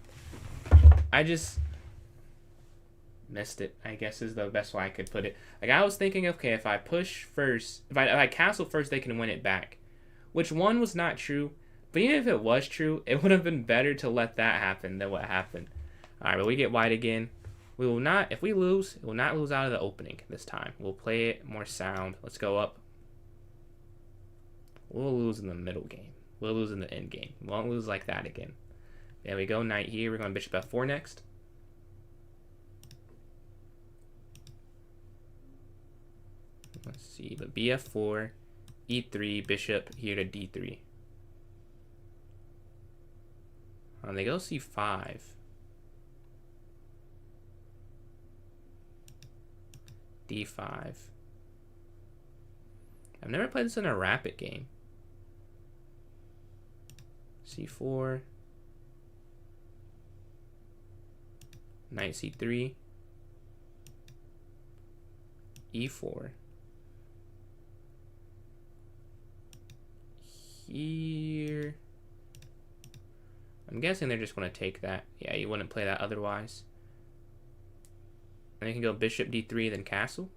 I just... missed it, I guess, is the best way I could put it. Like, I was thinking, okay, if I push first, if I castle first, they can win it back. Which one was not true, but even if it was true, it would have been better to let that happen than what happened. Alright, but we get white again. We will not, if we lose, we will not lose out of the opening this time. We'll play it more sound. Let's go up. We'll lose in the middle game. We'll lose in the end game. We won't lose like that again. There we go, knight here. We're going bishop f4 next. Let's see, but bf4, e3, bishop here to d3. They go c5. d5. I've never played this in a rapid game. c4. Knight c3. e4. Here. I'm guessing they're just going to take that. Yeah, you wouldn't play that otherwise. And they can go bishop d3, then castle.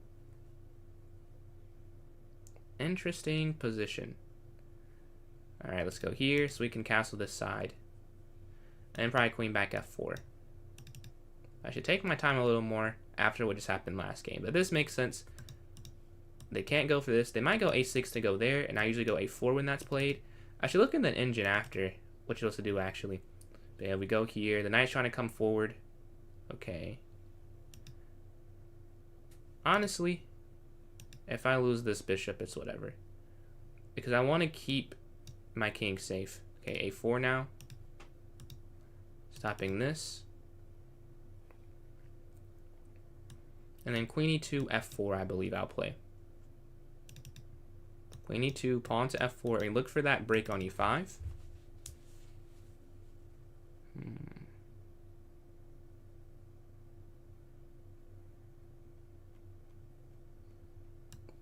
Interesting position. Alright, let's go here so we can castle this side. And probably queen back f4. I should take my time a little more after what just happened last game. But this makes sense. They can't go for this. They might go a6 to go there, and I usually go a4 when that's played. I should look in the engine after what you're supposed to do, actually. But yeah, we go here. The knight's trying to come forward. Okay. Honestly, if I lose this bishop, it's whatever. Because I want to keep my king safe. Okay, a4 now. Stopping this. And then queen e2, f4, I believe I'll play. Queen e2, pawn to f4, and look for that break on e5.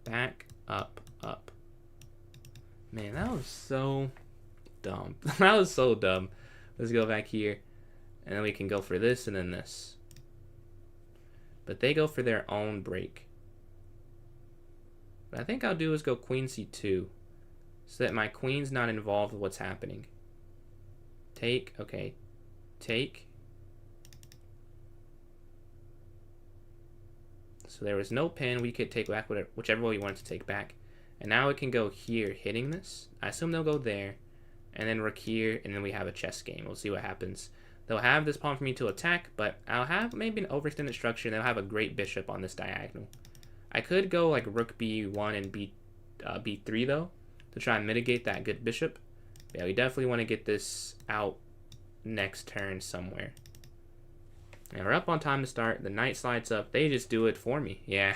Back, up, up. Man, that was so dumb. That was so dumb. Let's go back here. And then we can go for this and then this. But they go for their own break. What I think I'll do is go queen c2. So that my queen's not involved with what's happening. Take, okay. Take. So there was no pin. We could take back whichever way we wanted to take back. And now it can go here, hitting this. I assume they'll go there. And then rook here, and then we have a chess game. We'll see what happens. They'll have this pawn for me to attack, but I'll have maybe an overextended structure, and they'll have a great bishop on this diagonal. I could go like rook b1 and b3, though, to try and mitigate that good bishop. Yeah, we definitely want to get this out next turn somewhere. And we're up on time to start. The knight slides up. They just do it for me. Yeah.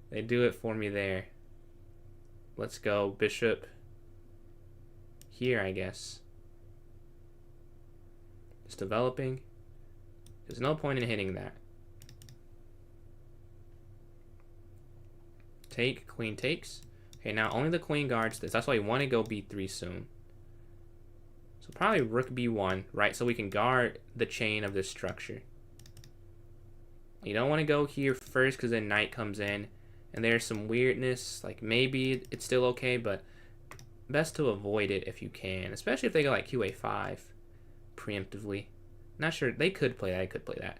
They do it for me there. Let's go bishop here, I guess. Just developing. There's no point in hitting that. Take, queen takes. Okay, now only the queen guards this. That's why you want to go b3 soon. So probably rook b1, right? So we can guard the chain of this structure. You don't want to go here first because then knight comes in. And there's some weirdness. Like maybe it's still okay, but best to avoid it if you can. Especially if they go like qa5 preemptively. Not sure. They could play that. I could play that.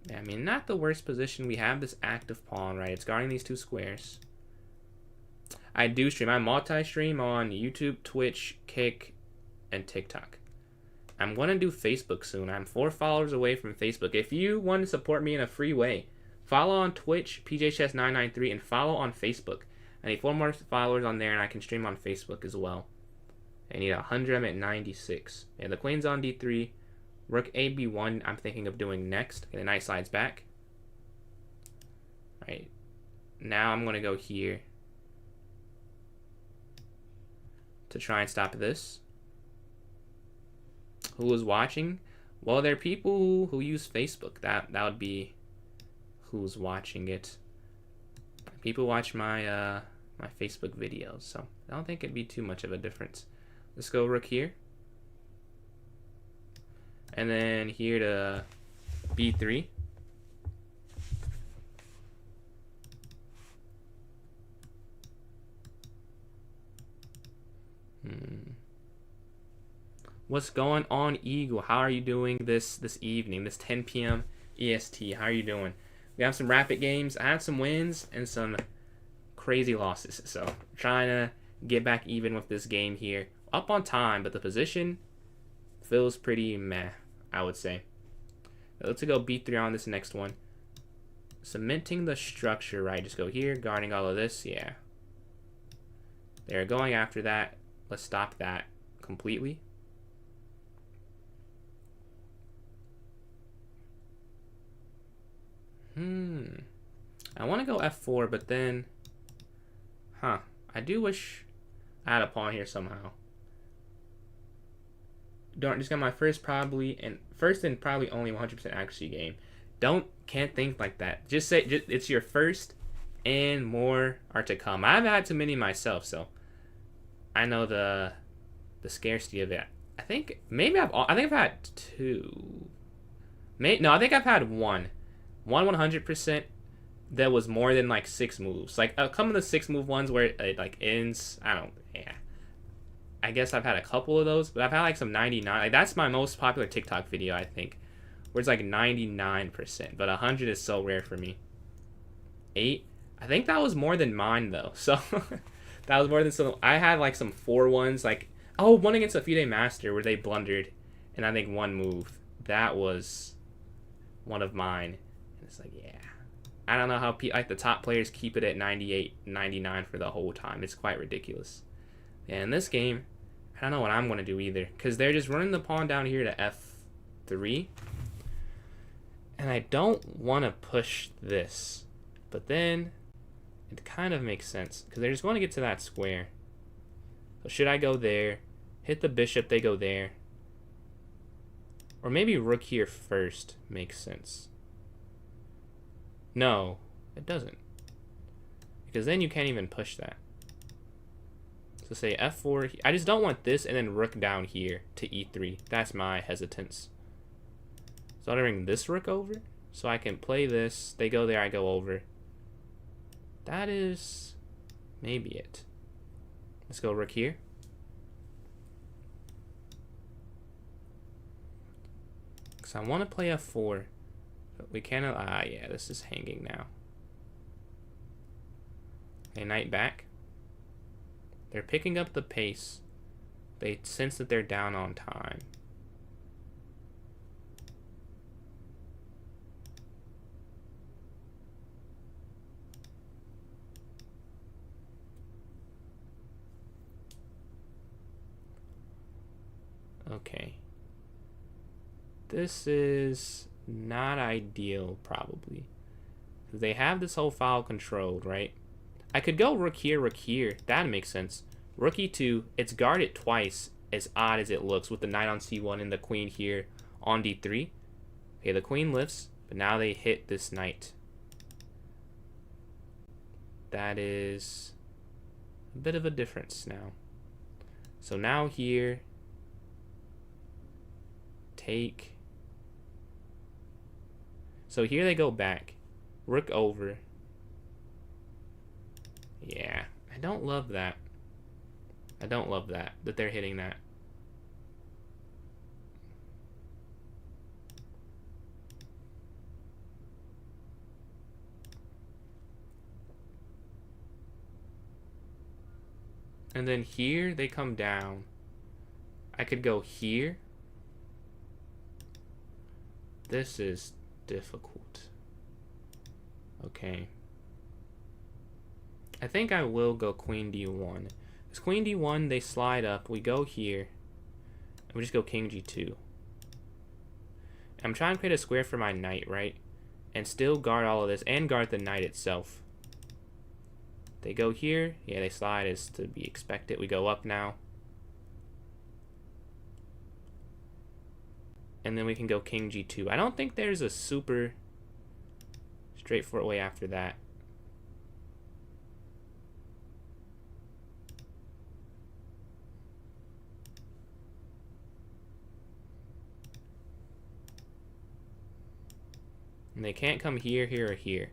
Yeah, I mean, not the worst position. We have this active pawn, right? It's guarding these two squares. I do stream. I multi-stream on YouTube, Twitch, Kick, and TikTok. I'm going to do Facebook soon. I'm 4 followers away from Facebook. If you want to support me in a free way, follow on Twitch, PJChess993, and follow on Facebook. I need 4 more followers on there, and I can stream on Facebook as well. I need 100. I'm at 96. Yeah, the queen's on d3. Rook a b1 I'm thinking of doing next. Okay, the knight slides back. Alright. Now I'm going to go here to try and stop this. Who is watching? Well, there are people who use Facebook. That would be who's watching it. People watch my my Facebook videos, so I don't think it'd be too much of a difference. Let's go rook here. And then here to b3. What's going on, Eagle? How are you doing this evening, this 10 p.m. EST? How are you doing? We have some rapid games. I had some wins and some crazy losses. So trying to get back even with this game here. Up on time, but the position feels pretty meh, I would say. Let's go b3 on this next one. Cementing the structure, right? Just go here, guarding all of this. Yeah. They're going after that. Let's stop that completely. I want to go f4, but then, I do wish I had a pawn here somehow. Just got my first and probably only 100% accuracy game. Can't think like that. Just say it's your first, and more are to come. I've had too many myself, so I know the scarcity of it. I think I've had 2. I think I've had one 100% that was more than like 6 moves. Like some of the 6 move ones where it like ends. I guess I've had a couple of those, but I've had like some 99. Like that's my most popular TikTok video, I think, where it's like 99%. But 100 is so rare for me. 8. I think that was more than mine though. So that was more than some. I had like some 4 ones. Like one against a FIDE Master where they blundered, and I think 1 move. That was one of mine. And it's like, yeah. I don't know how like the top players keep it at 98, 99 for the whole time. It's quite ridiculous. And in this game, I don't know what I'm going to do either, because they're just running the pawn down here to f3. And I don't want to push this. But then it kind of makes sense, because they're just going to get to that square. So should I go there, hit the bishop, they go there. Or maybe rook here first makes sense. No, it doesn't. Because then you can't even push that. So say f4. I just don't want this and then rook down here to e3. That's my hesitance. So I'm gonna bring this rook over, so I can play this. They go there, I go over. That is maybe it. Let's go rook here. Because I want to play f4. But we cannot. Ah, yeah, this is hanging now. Okay, knight back. They're picking up the pace. They sense that they're down on time. Okay. This is not ideal, probably. They have this whole file controlled, right? I could go rook here. That makes sense. Rook e2, it's guarded twice, as odd as it looks, with the knight on c1 and the queen here on d3. Okay, the queen lifts, but now they hit this knight. That is a bit of a difference now. So now here, take. So here they go back. Rook over. Yeah, I don't love that. I don't love that they're hitting that. And then here they come down. I could go here. This is difficult. Okay. I think I will go queen d1. Because queen d1, they slide up. We go here. And we just go king g2. I'm trying to create a square for my knight, right? And still guard all of this. And guard the knight itself. They go here. Yeah, they slide as to be expected. We go up now. And then we can go king g2. I don't think there's a super straightforward way after that. And they can't come here, here, or here.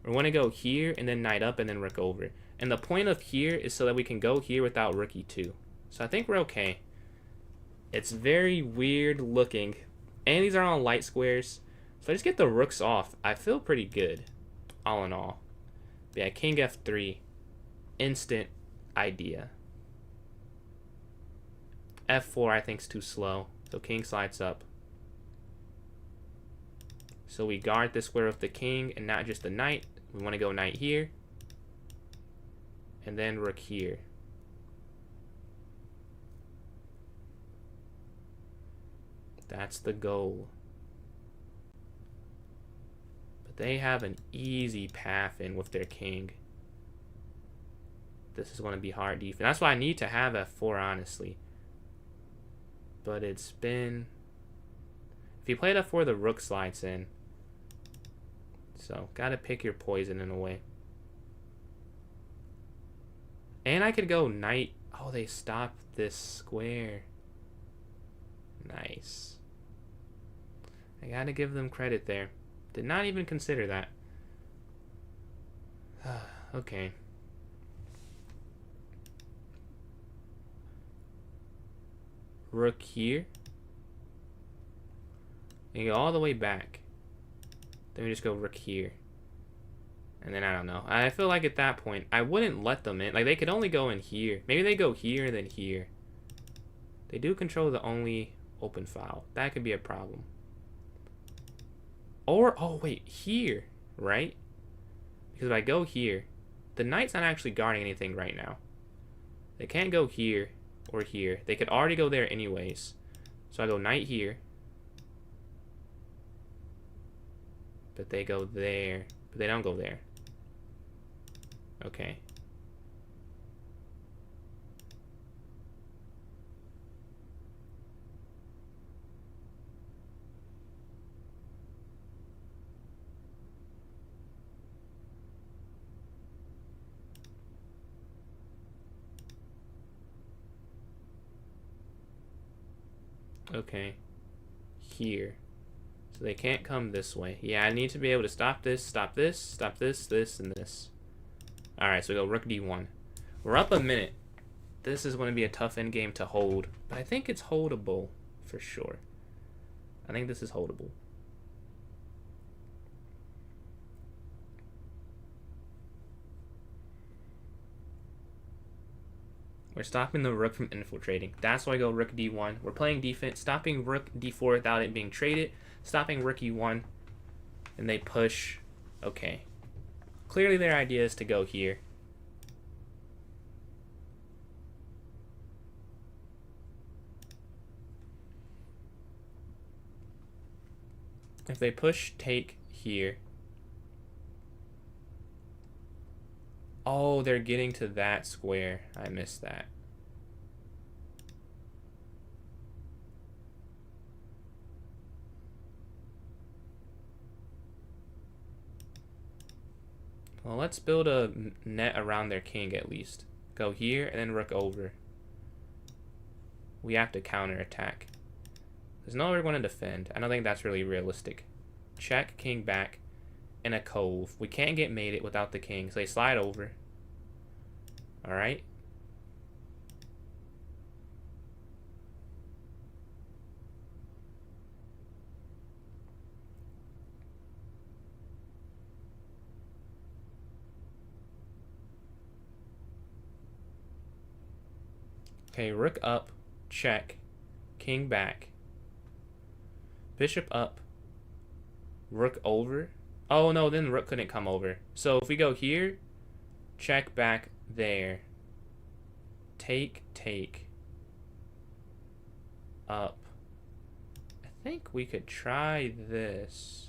We want to go here, and then knight up, and then rook over. And the point of here is so that we can go here without rook e2. So I think we're okay. It's very weird looking. And these are on light squares. So I just get the rooks off. I feel pretty good, all in all. But yeah, king f3. Instant idea. f4 I think is too slow. So king slides up. So we guard the square with the king and not just the knight. We want to go knight here. And then rook here. That's the goal. But they have an easy path in with their king. This is going to be hard defense. That's why I need to have f4, honestly. But it's been... If you play f4, the rook slides in. So, gotta pick your poison in a way. And I could go knight. Oh, they stopped this square. Nice. I gotta give them credit there. Did not even consider that. Okay. Rook here. And you go all the way back. Then we just go rook here. And then I don't know. I feel like at that point, I wouldn't let them in. Like, they could only go in here. Maybe they go here, then here. They do control the only open file. That could be a problem. Or, oh wait, here, right? Because if I go here, the knight's not actually guarding anything right now. They can't go here or here. They could already go there anyways. So I go knight here. But they go there. But they don't go there. Okay. Okay. Here. So they can't come this way. Yeah, I need to be able to stop this, stop this, stop this, this, and this. Alright, so we go rook d1. We're up a minute. This is going to be a tough endgame to hold, but I think it's holdable for sure. I think this is holdable. We're stopping the rook from infiltrating. That's why I go rook d1. We're playing defense, stopping rook d4 without it being traded, stopping rook e1, and they push. Okay. Clearly their idea is to go here. If they push take here. Oh, they're getting to that square. I missed that. Well, let's build a net around their king at least. Go here and then rook over. We have to counterattack. There's no way we're going to defend. I don't think that's really realistic. Check, king back, and a cove. We can't get mated without the king, so they slide over. Alright. Okay, rook up, check, king back, bishop up, rook over. Oh no, then rook couldn't come over. So if we go here, check back there, take, take, up. I think we could try this.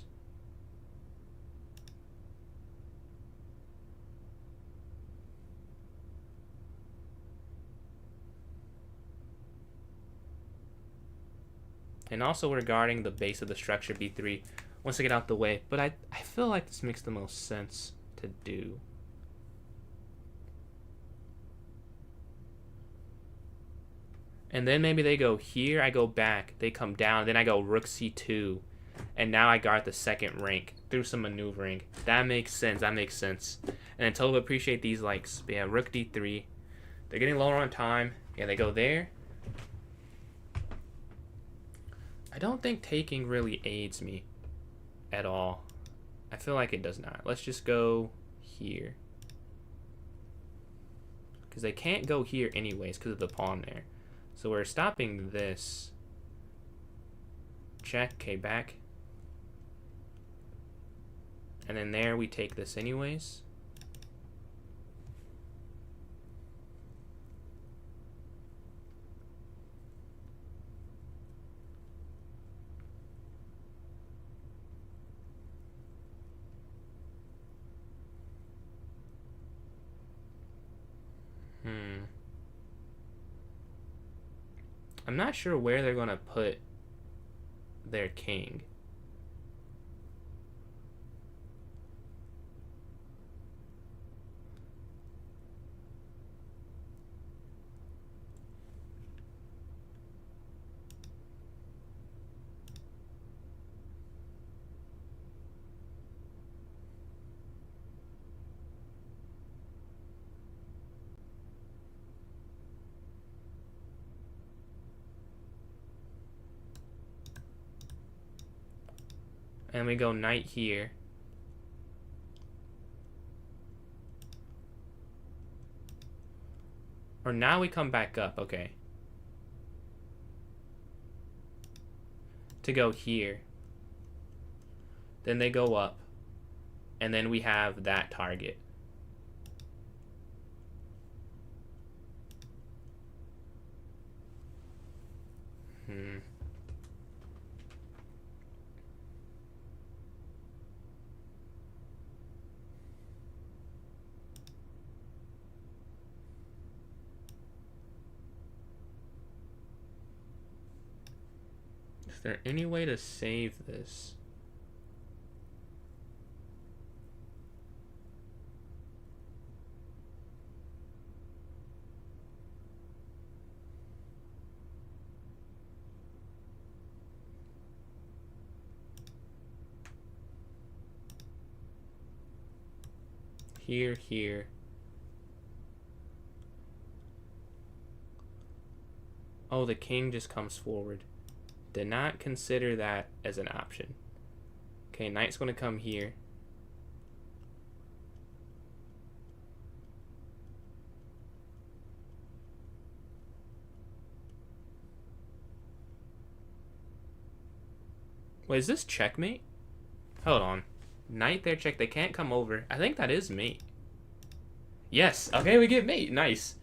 And also we're guarding the base of the structure, b3, once we get out the way. But I feel like this makes the most sense to do. And then maybe they go here, I go back, they come down, then I go rook c2. And now I guard the second rank through some maneuvering. That makes sense, that makes sense. And I totally appreciate these likes. But yeah, rook d3. They're getting lower on time. Yeah, they go there. I don't think taking really aids me at all. I feel like it does not. Let's just go here. Because they can't go here anyways because of the pawn there. So we're stopping this. Check, okay, back. And then there we take this anyways. I'm not sure where they're going to put their king. And we go knight here. Or now we come back up, okay. To go here. Then they go up. And then we have that target. Is there any way to save this? here, here. Oh, the king just comes forward. Did not consider that as an option. Okay, knight's going to come here. Wait, is this checkmate? Hold on. Knight there, check. They can't come over. I think that is mate. Yes. Okay, we get mate. Nice.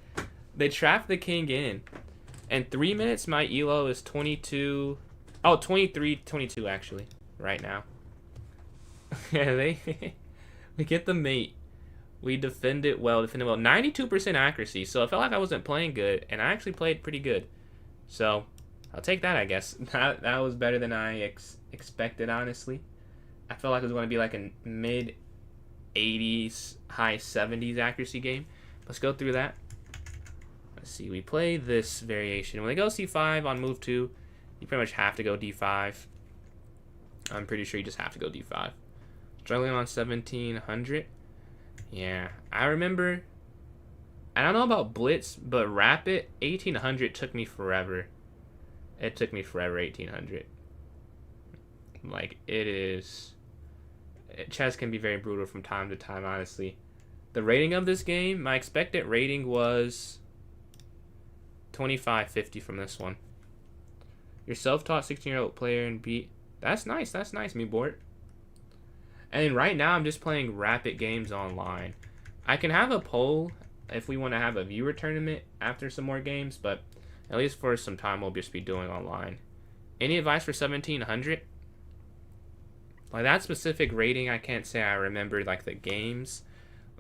They trap the king in. And 3 minutes, my elo is 22. Oh, 23, 22 actually. Right now. Yeah, we get the mate. We defend it well. 92% accuracy. So I felt like I wasn't playing good. And I actually played pretty good. So I'll take that, I guess. That was better than I expected, honestly. I felt like it was going to be like a mid 80s, high 70s accuracy game. Let's go through that. Let's see. We play this variation. When they go c5 on move 2, you pretty much have to go d5. I'm pretty sure you just have to go d5. Struggling on 1700. Yeah, I remember. I don't know about Blitz, but Rapid 1800 took me forever. It took me forever, 1800. Like, it is... Chess can be very brutal from time to time, honestly. The rating of this game, my expected rating was 2550 from this one. Your self-taught 16-year-old player and beat... That's nice, me board. And right now, I'm just playing Rapid games online. I can have a poll if we want to have a viewer tournament after some more games, but at least for some time, we'll just be doing online. Any advice for 1700? Like, that specific rating, I can't say I remember, like, the games.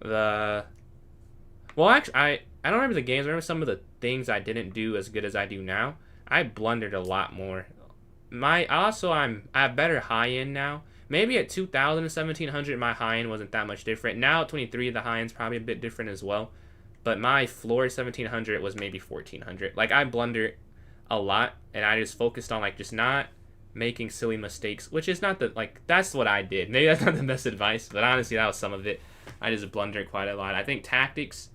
Well, actually, I don't remember the games. I remember some of the things I didn't do as good as I do now. I blundered a lot more. I have better high-end now. Maybe at 2000 and 1700, my high-end wasn't that much different. Now at 23, the high-end's probably a bit different as well. But my floor 1700 was maybe 1400. Like, I blundered a lot, and I just focused on, like, just not making silly mistakes, which is not the, like, that's what I did. Maybe that's not the best advice, but honestly, that was some of it. I just blundered quite a lot. I think tactics,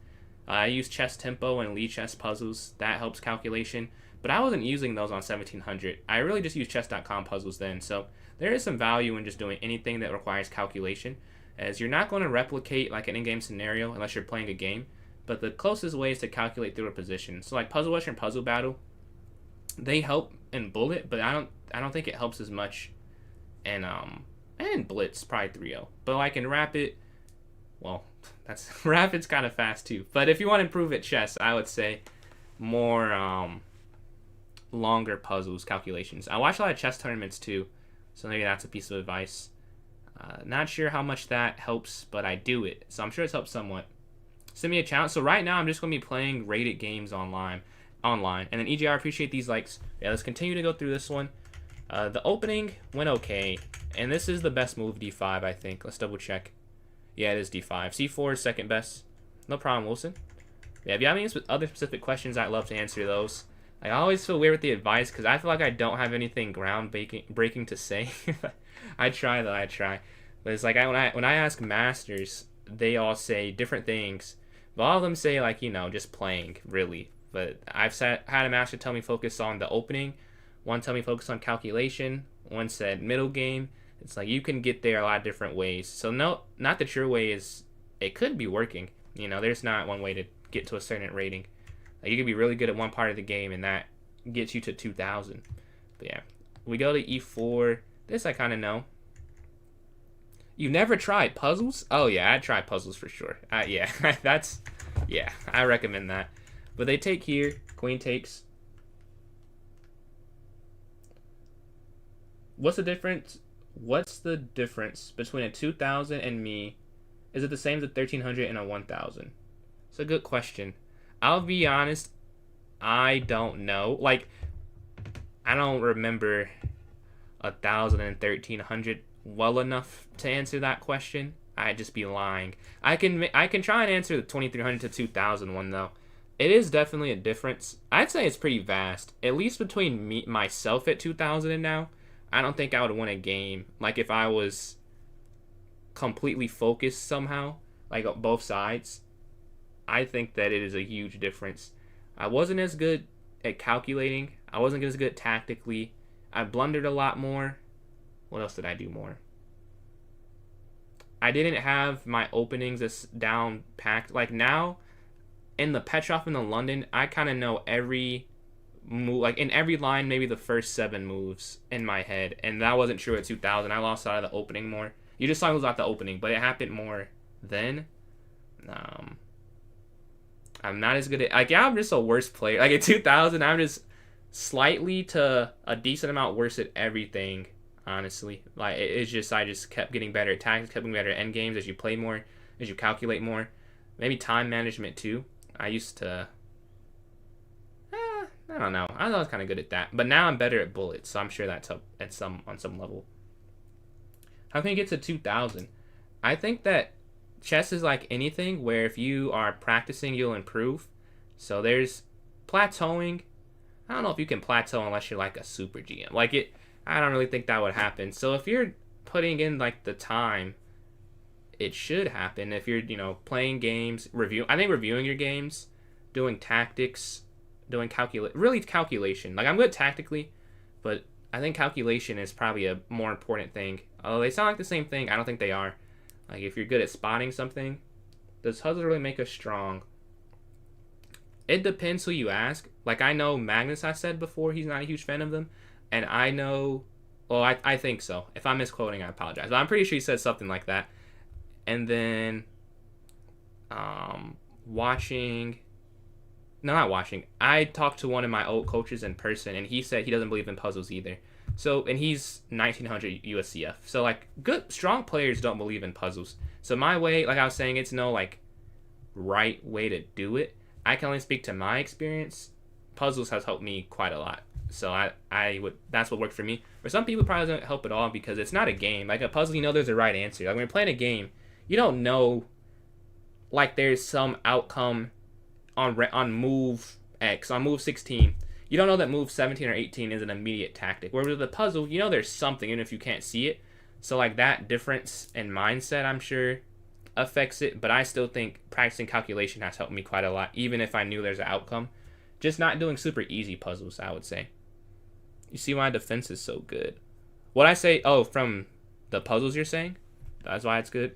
I use chess tempo and Lichess puzzles. That helps calculation, but I wasn't using those on 1700. I really just used chess.com puzzles then, so there is some value in just doing anything that requires calculation, as you're not going to replicate, like, an in-game scenario unless you're playing a game, but the closest way is to calculate through a position. So, like, Puzzle Western Puzzle Battle, they help in Bullet, but I don't think it helps as much in Blitz, probably 3-0. But like in Rapid, well, that's Rapid's kind of fast too. But if you want to improve at chess, I would say more longer puzzles, calculations. I watch a lot of chess tournaments too, so maybe that's a piece of advice. Not sure how much that helps, but I do it, so I'm sure it's helped somewhat. Send me a challenge. So right now I'm just going to be playing rated games online. And then EGR, appreciate these likes. Yeah, let's continue to go through this one. The opening went okay, and this is the best move, d5, I think. Let's double check. Yeah, it is d5. c4 is second best. No problem, Wilson. Yeah, if you have any other specific questions, I'd love to answer those. I always feel weird with the advice because I feel like I don't have anything groundbreaking to say. I try though, I try. But it's like when I ask masters, they all say different things. But all of them say, like, you know, just playing, really. But I've had a master tell me focus on the opening. One tell me focus on calculation. One said middle game. It's like you can get there a lot of different ways. So no, not that your way is, it could be working. You know, there's not one way to get to a certain rating. Like, you could be really good at one part of the game and that gets you to 2000. But yeah, we go to e4. This I kind of know. You've never tried puzzles? Oh yeah, I'd try puzzles for sure. Yeah, yeah, I recommend that. But they take here. Queen takes. What's the difference? What's the difference between a 2000 and me? Is it the same as a 1300 and a 1000? It's a good question. I'll be honest, I don't know. Like, I don't remember 1000 and 1300 well enough to answer that question. I'd just be lying. I can try and answer the 2300 to 2000 one though. It is definitely a difference. I'd say it's pretty vast. At least between myself at 2000 and now, I don't think I would win a game. Like, if I was completely focused somehow. like both sides, I think that it is a huge difference. I wasn't as good at calculating. I wasn't as good tactically. I blundered a lot more. What else did I do more? I didn't have my openings as down packed. Like now, in the Petrov and the London, I kind of know every move. Like in every line, maybe the first 7 moves in my head. And that wasn't true at 2000. I lost out of the opening more. You just saw it was out the opening, but it happened more then. I'm not as good at... Like, yeah, I'm just a worse player. Like, in 2000, I'm just slightly to a decent amount worse at everything, honestly. Like, it's just... I just kept getting better at tactics, kept getting better at end games as you play more, as you calculate more. Maybe time management, too. I used to... I don't know. I was kind of good at that. But now I'm better at bullets, so I'm sure that's up at on some level. How can you get to 2000? I think that chess is like anything where if you are practicing, you'll improve. So there's plateauing. I don't know if you can plateau unless you're like a super GM. Like it, I don't really think that would happen. So if you're putting in like the time, it should happen. If you're, you know, playing games, I think reviewing your games, doing tactics, doing calculation. Like I'm good tactically, but I think calculation is probably a more important thing. Although they sound like the same thing, I don't think they are. Like if you're good at spotting something, does puzzle really make us strong? It depends who you ask. Like I know Magnus, I said before, he's not a huge fan of them. And I know, well, I think so. If I'm misquoting, I apologize. But I'm pretty sure he said something like that. And then I talked to one of my old coaches in person, and he said he doesn't believe in puzzles either. So, and he's 1900 USCF. So, like, good, strong players don't believe in puzzles. So, my way, like I was saying, it's no, like, right way to do it. I can only speak to my experience. Puzzles has helped me quite a lot. So, that's what worked for me. For some people, it probably doesn't help at all because it's not a game. Like, a puzzle, you know there's a right answer. Like, when you're playing a game, you don't know, like, there's some outcome on move X, on move 16. You don't know that move 17 or 18 is an immediate tactic. Whereas with the puzzle, you know there's something, even if you can't see it. So, like, that difference in mindset, I'm sure, affects it. But I still think practicing calculation has helped me quite a lot, even if I knew there's an outcome. Just not doing super easy puzzles, I would say. You see why defense is so good. What I say, oh, from the puzzles you're saying? That's why it's good.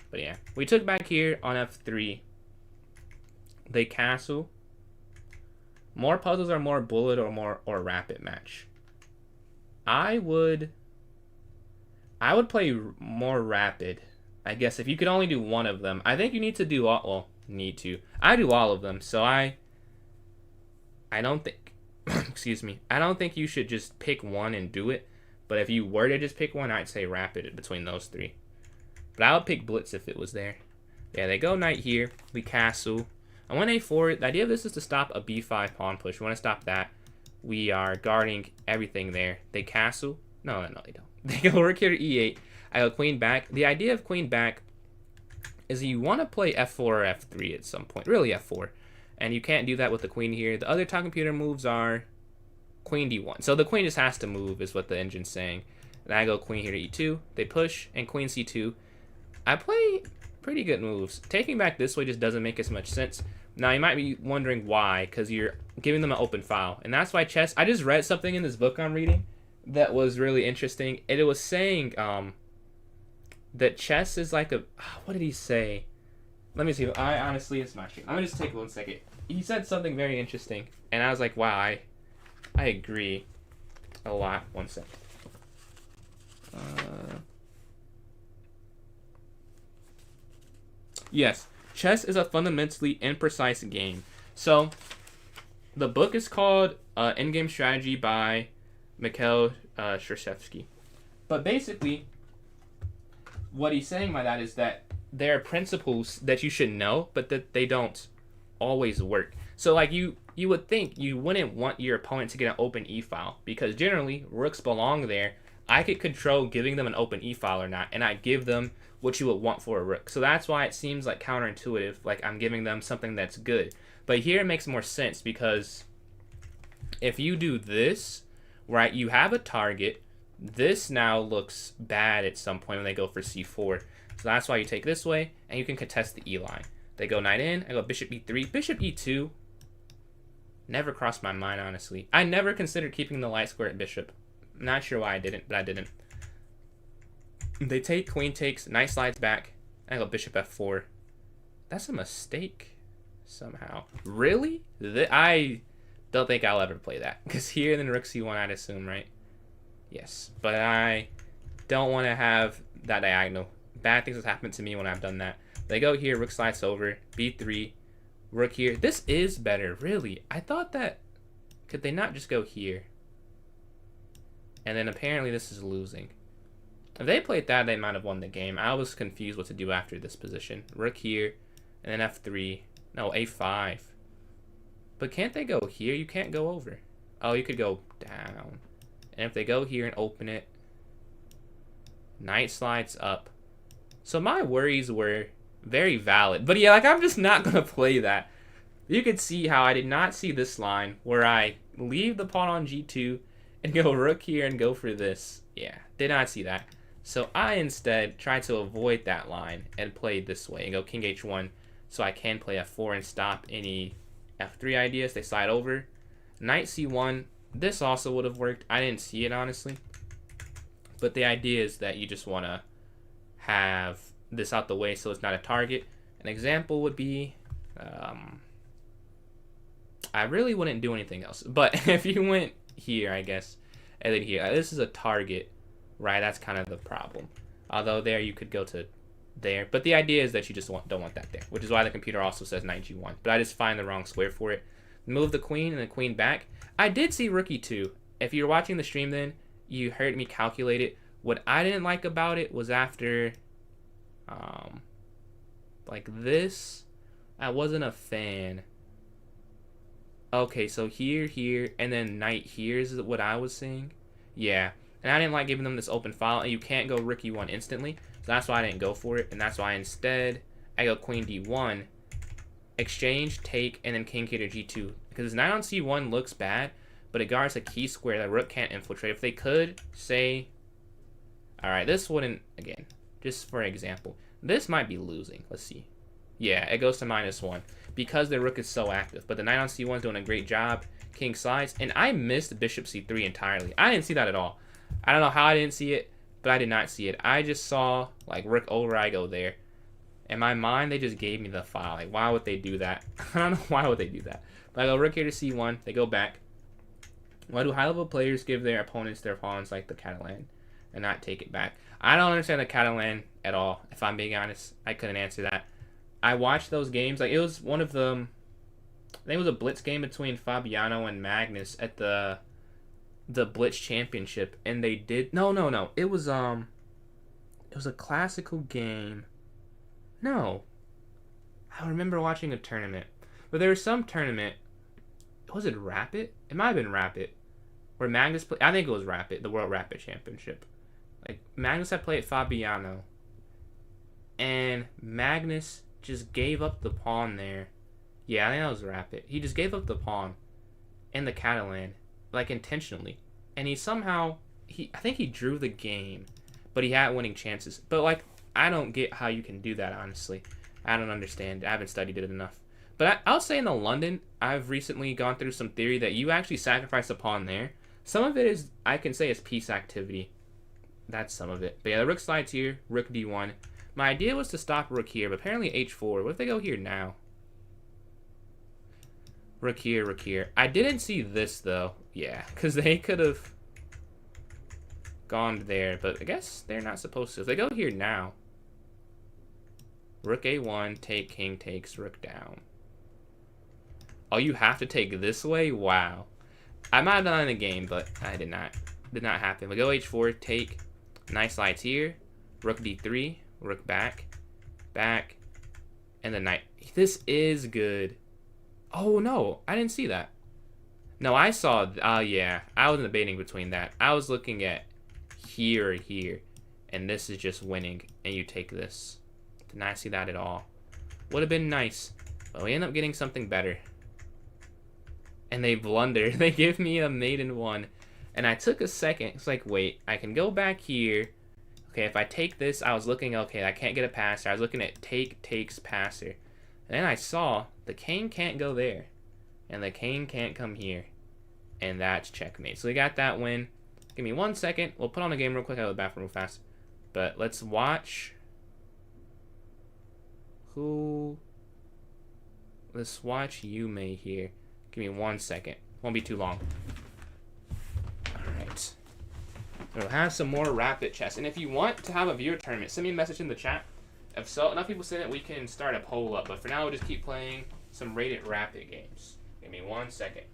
But yeah, we took back here on F3. They castle. More puzzles are more bullet or rapid match. I would play more rapid. I guess if you could only do one of them. I think you need to do all, well, need to. I do all of them. So I don't think excuse me. I don't think you should just pick one and do it. But if you were to just pick one, I'd say rapid between those 3. But I would pick blitz if it was there. Yeah, they go knight here. We castle. I went a4. The idea of this is to stop a b5 pawn push. We want to stop that. We are guarding everything there. They castle. No, they don't. They go rook here to e8. I go queen back. The idea of queen back is you want to play f4 or f3 at some point. Really f4. And you can't do that with the queen here. The other top computer moves are queen d1. So the queen just has to move is what the engine's saying. And I go queen here to e2. They push and queen c2. I play pretty good moves. Taking back this way just doesn't make as much sense. Now, you might be wondering why, because you're giving them an open file. And that's why chess... I just read something in this book I'm reading that was really interesting. And it was saying that chess is like a... What did he say? Let me see. I honestly... It's my stream. I'm going to just take 1 second. He said something very interesting. And I was like, wow, I agree a lot. 1 second. Yes. Chess is a fundamentally imprecise game. So, the book is called Endgame Strategy by Mikhail Shershevsky. But basically, what he's saying by that is that there are principles that you should know, but that they don't always work. So, like, you would think you wouldn't want your opponent to get an open e-file, because generally, rooks belong there. I could control giving them an open e-file or not, and I give them what you would want for a rook. So that's why it seems like counterintuitive, like I'm giving them something that's good. But here it makes more sense, because if you do this, right, you have a target. This now looks bad at some point when they go for c4. So that's why you take this way, and you can contest the E line. They go knight in, I go bishop e3, bishop e2. Never crossed my mind, honestly. I never considered keeping the light square at bishop. Not sure why I didn't, but I didn't. They take, queen takes, knight slides back, I go bishop f4. That's a mistake somehow. Really? I don't think I'll ever play that. Because here, then rook c1, I'd assume, right? Yes. But I don't want to have that diagonal. Bad things have happened to me when I've done that. They go here, rook slides over, b3, rook here. This is better, really. I thought that, could they not just go here? And then apparently this is losing. If they played that, they might have won the game. I was confused what to do after this position. Rook here, and then f3. No, a5. But can't they go here? You can't go over. Oh, you could go down. And if they go here and open it, knight slides up. So my worries were very valid. But yeah, like, I'm just not going to play that. You could see how I did not see this line where I leave the pawn on g2 and go rook here and go for this. Yeah, did not see that. So I instead tried to avoid that line and played this way and go king h1 so I can play f4 and stop any f3 ideas. They slide over. Knight c1. This also would have worked. I didn't see it, honestly. But the idea is that you just want to have this out the way so it's not a target. An example would be, I really wouldn't do anything else. But if you went here, I guess, and then here, this is a target, right? That's kind of the problem. Although there you could go to there. But the idea is that you just don't want that there, which is why the computer also says knight g1. But I just find the wrong square for it. Move the queen and the queen back. I did see rook e2. If you're watching the stream then, you heard me calculate it. What I didn't like about it was after, like this, I wasn't a fan. Okay, so here, and then knight here is what I was seeing. Yeah, and I didn't like giving them this open file, and you can't go rook e1 instantly, so that's why I didn't go for it, and that's why instead I go queen d1, exchange, take, and then king k to g2, because knight on c1 looks bad, but it guards a key square that rook can't infiltrate. If they could, say, alright, this wouldn't, again, just for example, this might be losing. Let's see. Yeah, it goes to -1 because the rook is so active. But the knight on c1 is doing a great job. King slides. And I missed bishop c3 entirely. I didn't see that at all. I don't know how I didn't see it, but I did not see it. I just saw, like, rook over, I go there. In my mind, they just gave me the file. Like, why would they do that? I don't know why would they do that. But I go rook here to c1. They go back. Why do high-level players give their opponents their pawns like the Catalan and not take it back? I don't understand the Catalan at all, if I'm being honest. I couldn't answer that. I watched those games. Like, it was one of them. I think it was a blitz game between Fabiano and Magnus at the Blitz Championship, and they did no. It was a classical game. No, I remember watching a tournament, but there was some tournament. Was it Rapid? It might have been Rapid, where Magnus played. I think it was Rapid, the World Rapid Championship. Like, Magnus had played Fabiano, and Magnus just gave up the pawn there. Yeah, I think that was Rapid. He just gave up the pawn in the Catalan, like, intentionally. And he somehow, I think he drew the game, but he had winning chances. But, like, I don't get how you can do that, honestly. I don't understand. I haven't studied it enough. But I'll say in the London, I've recently gone through some theory that you actually sacrifice a pawn there. Some of it is, I can say, is piece activity. That's some of it. But yeah, the rook slides here, rook d1. My idea was to stop rook here, but apparently h4. What if they go here now? Rook here, rook here. I didn't see this, though. Yeah, because they could have gone there, but I guess they're not supposed to. If they go here now, rook a1, take, king takes, rook down. Oh, you have to take this way? Wow. I might have done it in the game, but I did not. Did not happen. We go h4, take, knight slides here, rook d3, rook back, back, and the knight. This is good. Oh, no. I didn't see that. No, I saw, yeah. I was debating between that. I was looking at here or here, and this is just winning, and you take this. Did not see that at all. Would have been nice, but we end up getting something better. And they blunder. They give me a maiden one, and I took a second. It's like, wait, I can go back here. Okay, if I take this, I was looking, okay, I can't get a passer. I was looking at take, takes, passer. And then I saw the king can't go there. And the king can't come here. And that's checkmate. So we got that win. Give me 1 second. We'll put on the game real quick. I'll go to the bathroom real fast. But let's watch. Let's watch Yume here. Give me 1 second. Won't be too long. Alright. We'll have some more rapid chess. And if you want to have a viewer tournament, send me a message in the chat. If so, enough people send it, we can start a poll up. But for now, we'll just keep playing some rated rapid games. Give me 1 second.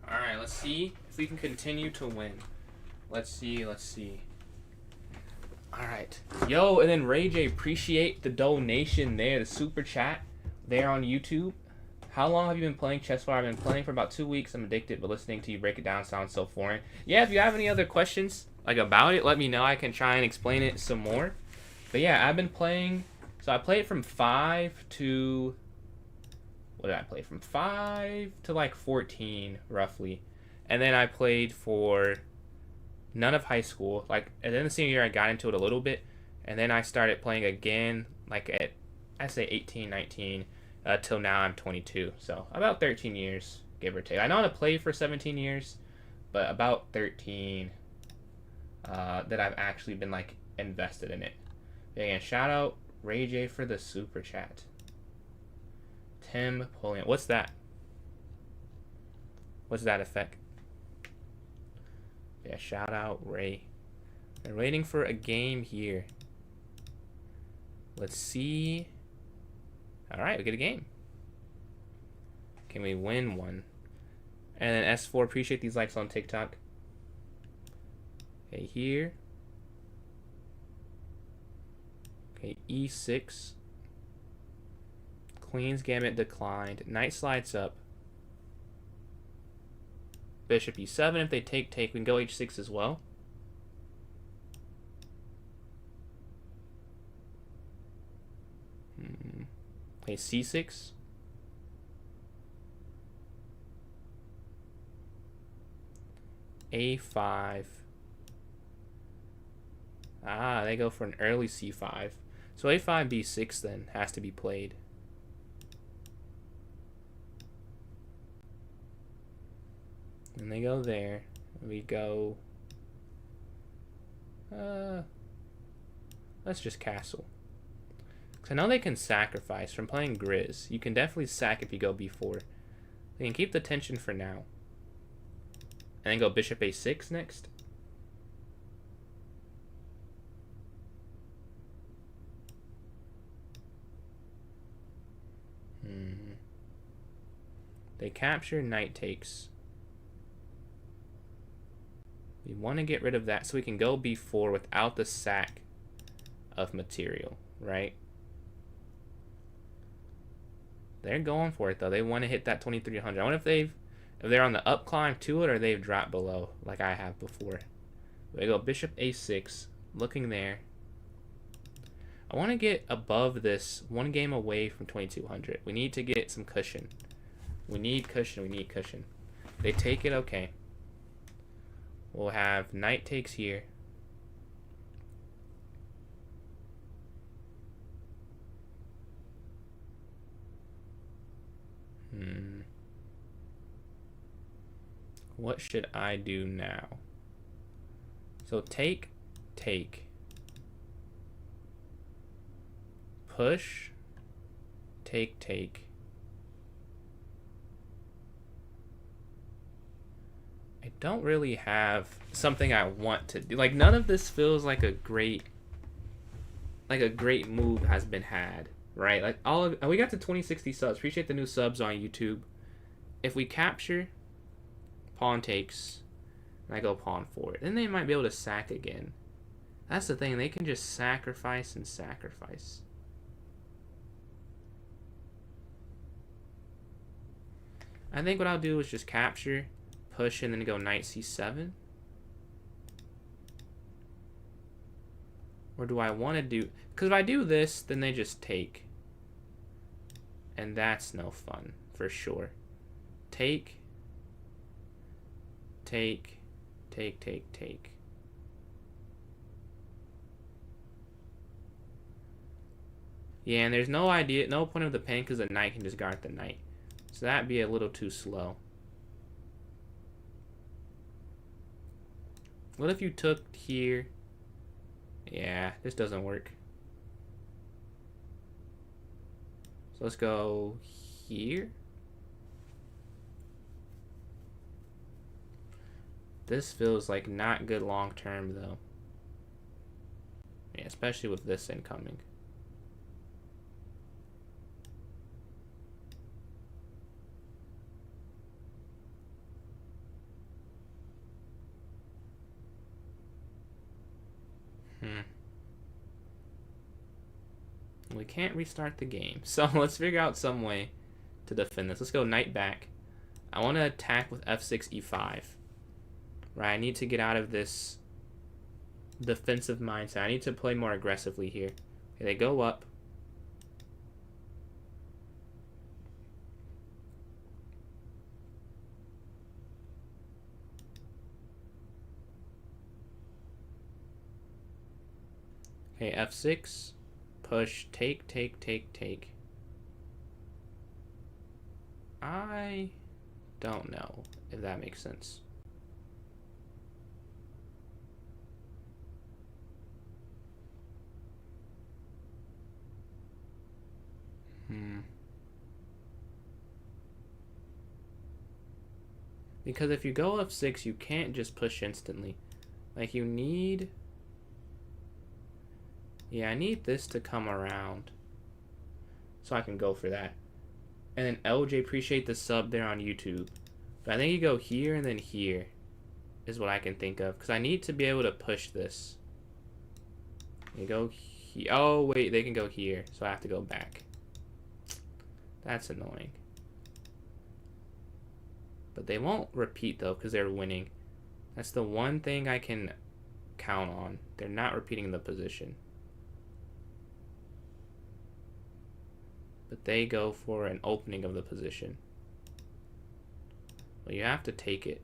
Alright, let's see if we can continue to win. Let's see. Alright. Yo, and then Ray J, appreciate the donation there, the super chat there on YouTube. How long have you been playing chess for? I've been playing for about 2 weeks. I'm addicted, but listening to you break it down sounds so foreign. Yeah, if you have any other questions like about it, let me know. I can try and explain it some more. But yeah, I've been playing. So I played from 5 to... What did I play? From 5 to like 14, roughly. And then I played for none of high school. Like, and then the senior year, I got into it a little bit. And then I started playing again, like at, I'd say 18, 19, till now I'm 22. So about 13 years, give or take. I know how to play for 17 years, but about 13 that I've actually been like invested in it. Again, shout out Ray J for the super chat. Tim Polian. What's that? What's that effect? Yeah, shout out Ray. They're waiting for a game here. Let's see. Alright, we get a game. Can we win one? And then S4, appreciate these likes on TikTok. Okay, here. Okay, E6. Queen's Gambit declined. Knight slides up. Bishop E7. If they take, we can go H6 as well. Okay, C6. A5. Ah, they go for an early C5. So A5, B6 then has to be played. And they go there. We go... let's just castle. Because I know they can sacrifice from playing Grizz. You can definitely sack if you go B4. They can keep the tension for now. And then go Bishop A6 next. They capture, knight takes. We want to get rid of that so we can go B4 without the sack of material, right? They're going for it though. They want to hit that 2300. I wonder if they're on the up climb to it or they've dropped below like I have before. They go bishop a6, looking there. I want to get above this, one game away from 2200. We need to get some cushion. We need cushion. We need cushion. They take it, okay. We'll have knight takes here. What should I do now? So take, push, take. I don't really have something I want to do. Like, none of this feels like a great move has been had, right? Like, we got to 2060 subs. Appreciate the new subs on YouTube. If we capture, pawn takes, and I go pawn forward, then they might be able to sack again. That's the thing. They can just sacrifice and sacrifice. I think what I'll do is just capture, push, and then go knight c7. Or do I want to do... Because if I do this, then they just take. And that's no fun, for sure. Take. Yeah, and there's no point of the pen because the knight can just guard the knight. So that'd be a little too slow. What if you took here? Yeah, this doesn't work. So let's go here. This feels like not good long term though. Yeah, especially with this incoming. We can't restart the game. So let's figure out some way to defend this. Let's go knight back. I want to attack with f6, e5. Right, I need to get out of this defensive mindset. I need to play more aggressively here. Okay, they go up. Okay, f6. Push, take. I don't know if that makes sense. Because if you go f6, you can't just push instantly. Like, you need... Yeah, I need this to come around so I can go for that. And then LJ, appreciate the sub there on YouTube. But I think you go here and then here is what I can think of. Because I need to be able to push this. You go here. Oh, wait, they can go here. So I have to go back. That's annoying. But they won't repeat, though, because they're winning. That's the one thing I can count on. They're not repeating the position. But they go for an opening of the position. Well, you have to take it.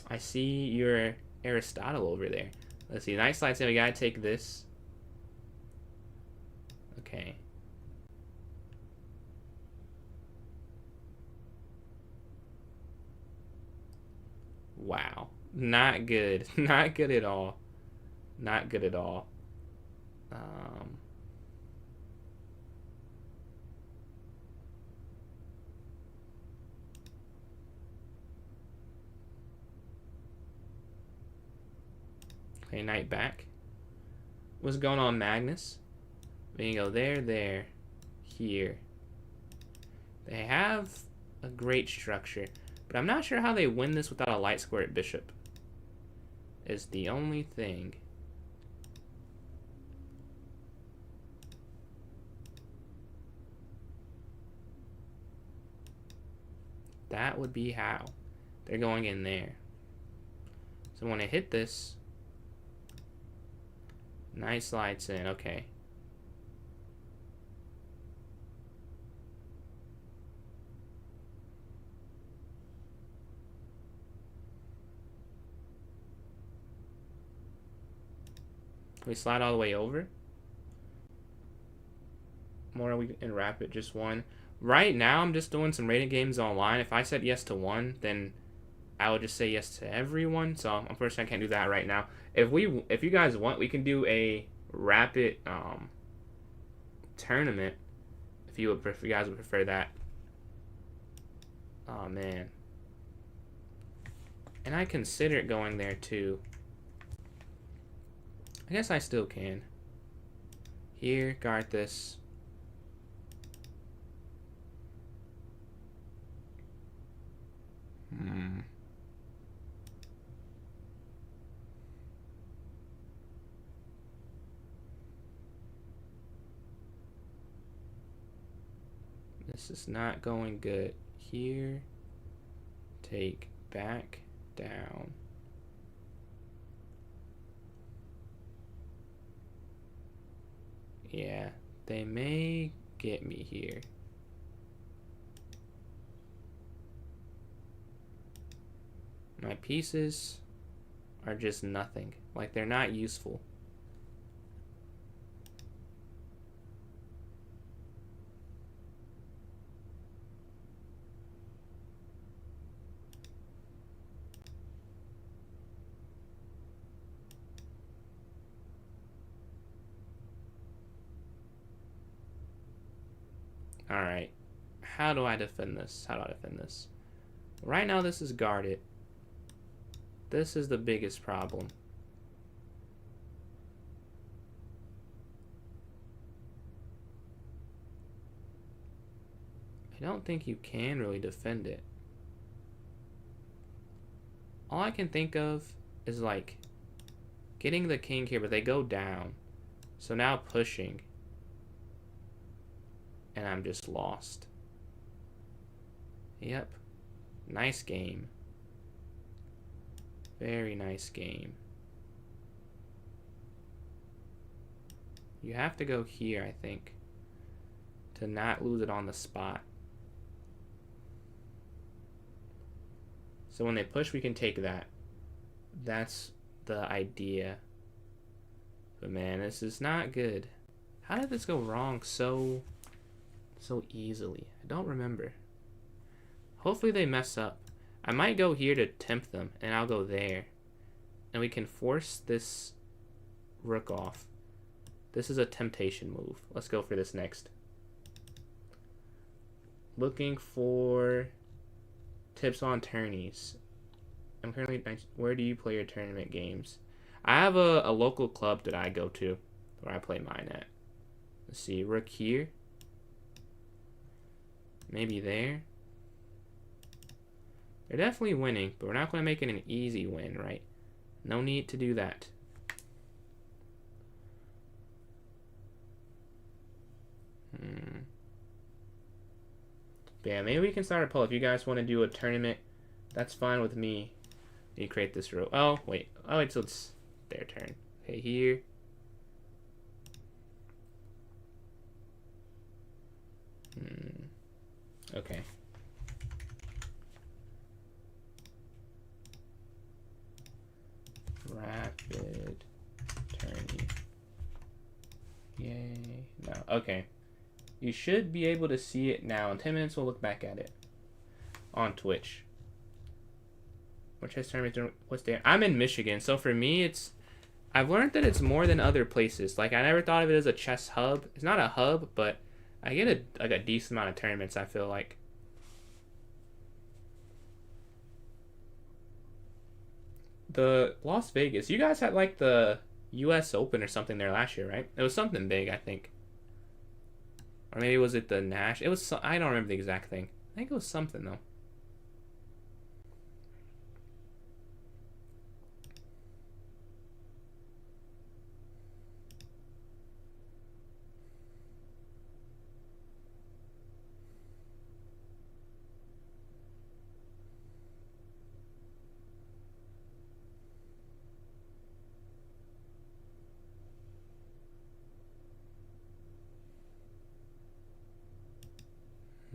I see your Aristotle over there. Let's see. Nice slide. So we gotta take this. Okay. Wow. Not good. Not good at all. Not good at all. Okay, knight back. What's going on, Magnus? Then you go there, here. They have a great structure, but I'm not sure how they win this without a light square bishop. Is the only thing. That would be how. They're going in there. So when I hit this, knight slides in, okay. We slide all the way over. More are we in rapid? Just one. Right now, I'm just doing some rated games online. If I said yes to one, then I would just say yes to everyone. So unfortunately, I can't do that right now. If you guys want, we can do a rapid tournament. If you guys would prefer that. Oh man. And I consider going there too. I guess I still can. Here, guard this. This is not going good. Here, take back, down. Yeah, they may get me here. My pieces are just nothing. Like, they're not useful. Alright. How do I defend this? How do I defend this? Right now, this is guarded. This is the biggest problem. I don't think you can really defend it. All I can think of is like getting the king here, but they go down. So now pushing. And I'm just lost. Yep. Nice game. Very nice game. You have to go here, I think, to not lose it on the spot. So when they push, we can take that. That's the idea. But man, this is not good. How did this go wrong so easily? I don't remember. Hopefully they mess up. I might go here to tempt them, and I'll go there. And we can force this rook off. This is a temptation move. Let's go for this next. Looking for tips on tourneys. I'm currently... Where do you play your tournament games? I have a local club that I go to, where I play mine at. Let's see, rook here. Maybe there. They're definitely winning, but we're not going to make it an easy win, right? No need to do that. But yeah, maybe we can start a poll. If you guys want to do a tournament, that's fine with me. You create this row. Oh, wait. Oh, wait till it's their turn. Okay, here. Okay. Rapid tourney. Yay. No. Okay. You should be able to see it now. In 10 minutes, we'll look back at it on Twitch. Which has tournament? What's there? I'm in Michigan, so for me, it's... I've learned that it's more than other places. Like, I never thought of it as a chess hub. It's not a hub, but I get a decent amount of tournaments, I feel like. The Las Vegas. You guys had, like, the U.S. Open or something there last year, right? It was something big, I think. Or maybe was it the Nash? It was. I don't remember the exact thing. I think it was something though.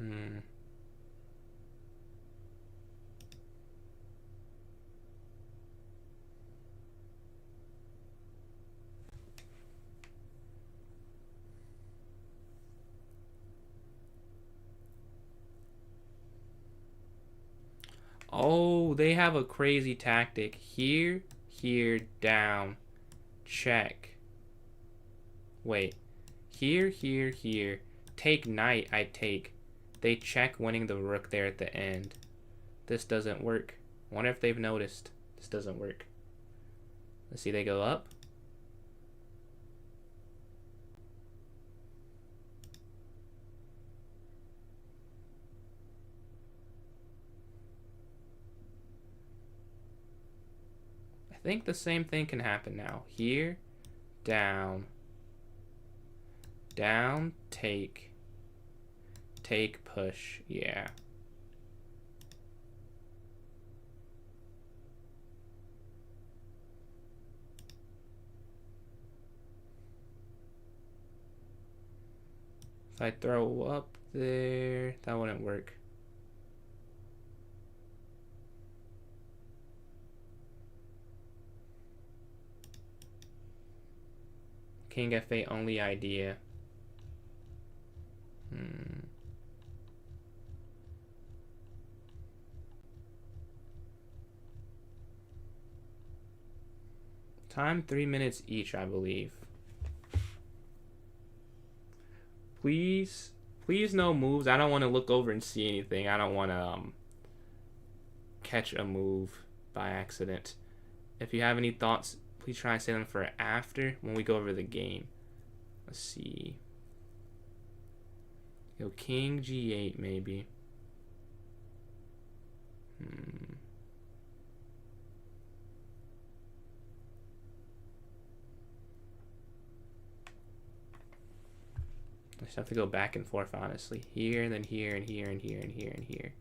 Hmm. Oh, they have a crazy tactic. Here, here, down, check. Wait. Here, here, here. Take knight, I take. They check winning the rook there at the end. This doesn't work. I wonder if they've noticed. This doesn't work. Let's see, they go up. I think the same thing can happen now. Here, down, down, take, take, push. Yeah. If I throw up there, that wouldn't work. King F8 only idea. Time 3 minutes each, I believe. Please, please no moves. I don't want to look over and see anything. I don't want to catch a move by accident. If you have any thoughts, please try and say them for after when we go over the game. Let's see. Go King G8 maybe. I just have to go back and forth, honestly. Here, and then here, and here, and here, and here, and here.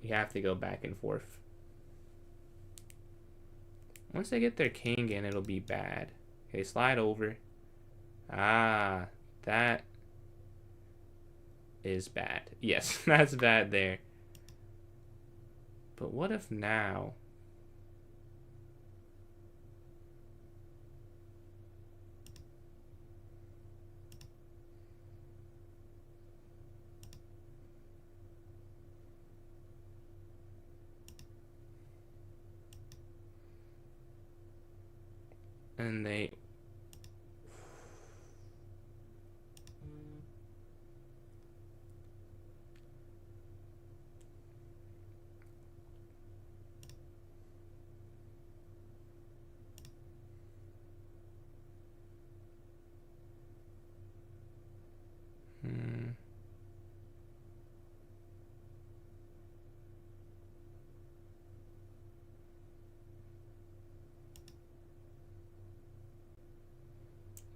We have to go back and forth. Once they get their king in, it'll be bad. Okay, slide over. Ah, that is bad. Yes, that's bad there. But what if now... and they...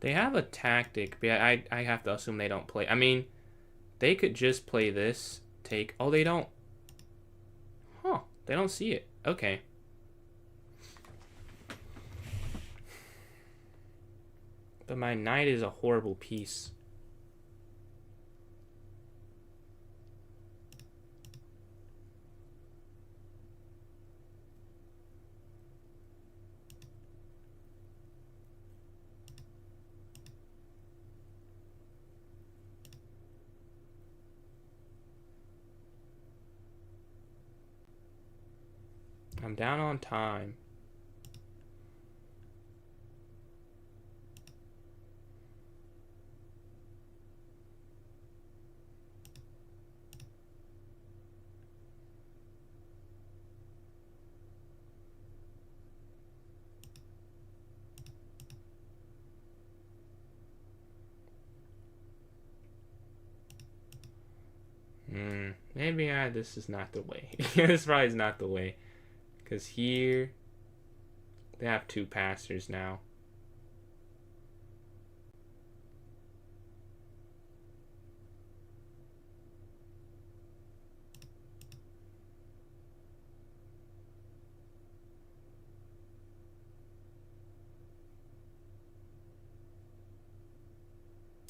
They have a tactic, but I have to assume they don't play. I mean, they could just play this, take... Oh, they don't... Huh, they don't see it. Okay. But my knight is a horrible piece. I'm down on time. Maybe this is not the way. This probably is not the way. Because here, they have 2 passers now.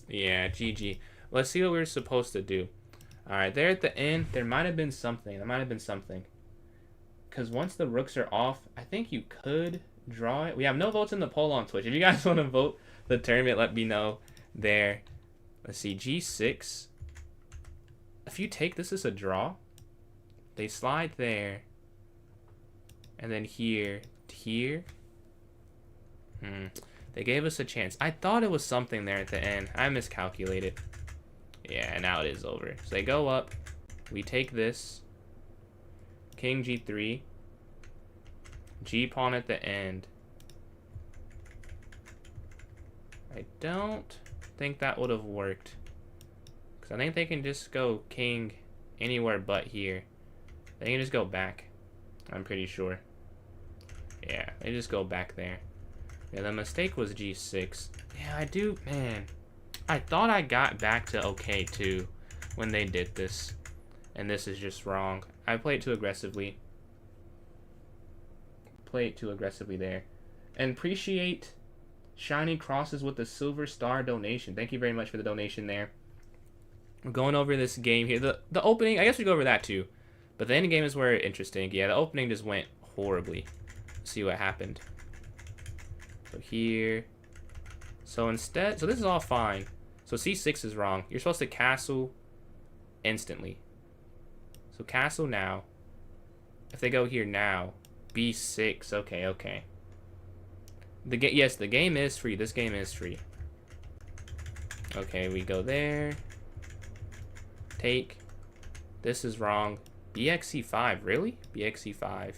Yeah, GG. Let's see what we're supposed to do. Alright, there at the end, there might have been something. Because once the rooks are off, I think you could draw it. We have no votes in the poll on Twitch. If you guys want to vote the tournament, let me know there. Let's see, G6. If you take this as a draw, they slide there. And then here to here. They gave us a chance. I thought it was something there at the end. I miscalculated. Yeah, now it is over. So they go up. We take this. King G3. G-pawn at the end. I don't think that would have worked. Because I think they can just go king anywhere but here. They can just go back. I'm pretty sure. Yeah, they just go back there. Yeah, the mistake was G6. Yeah, I do, man. I thought I got back to okay, too, when they did this. And this is just wrong. I played too aggressively. Played too aggressively there. And appreciate Shiny Crosses with the Silver Star donation. Thank you very much for the donation there. We're going over this game here. The opening, I guess we go over that, too. But the end game is where it's interesting. Yeah, the opening just went horribly. Let's see what happened. So here. So instead, so this is all fine. So C6 is wrong. You're supposed to castle instantly. So castle now. If they go here now, B6. Okay, okay. Yes, the game is free. This game is free. Okay, we go there. Take. This is wrong. BXE5, really? BXE5.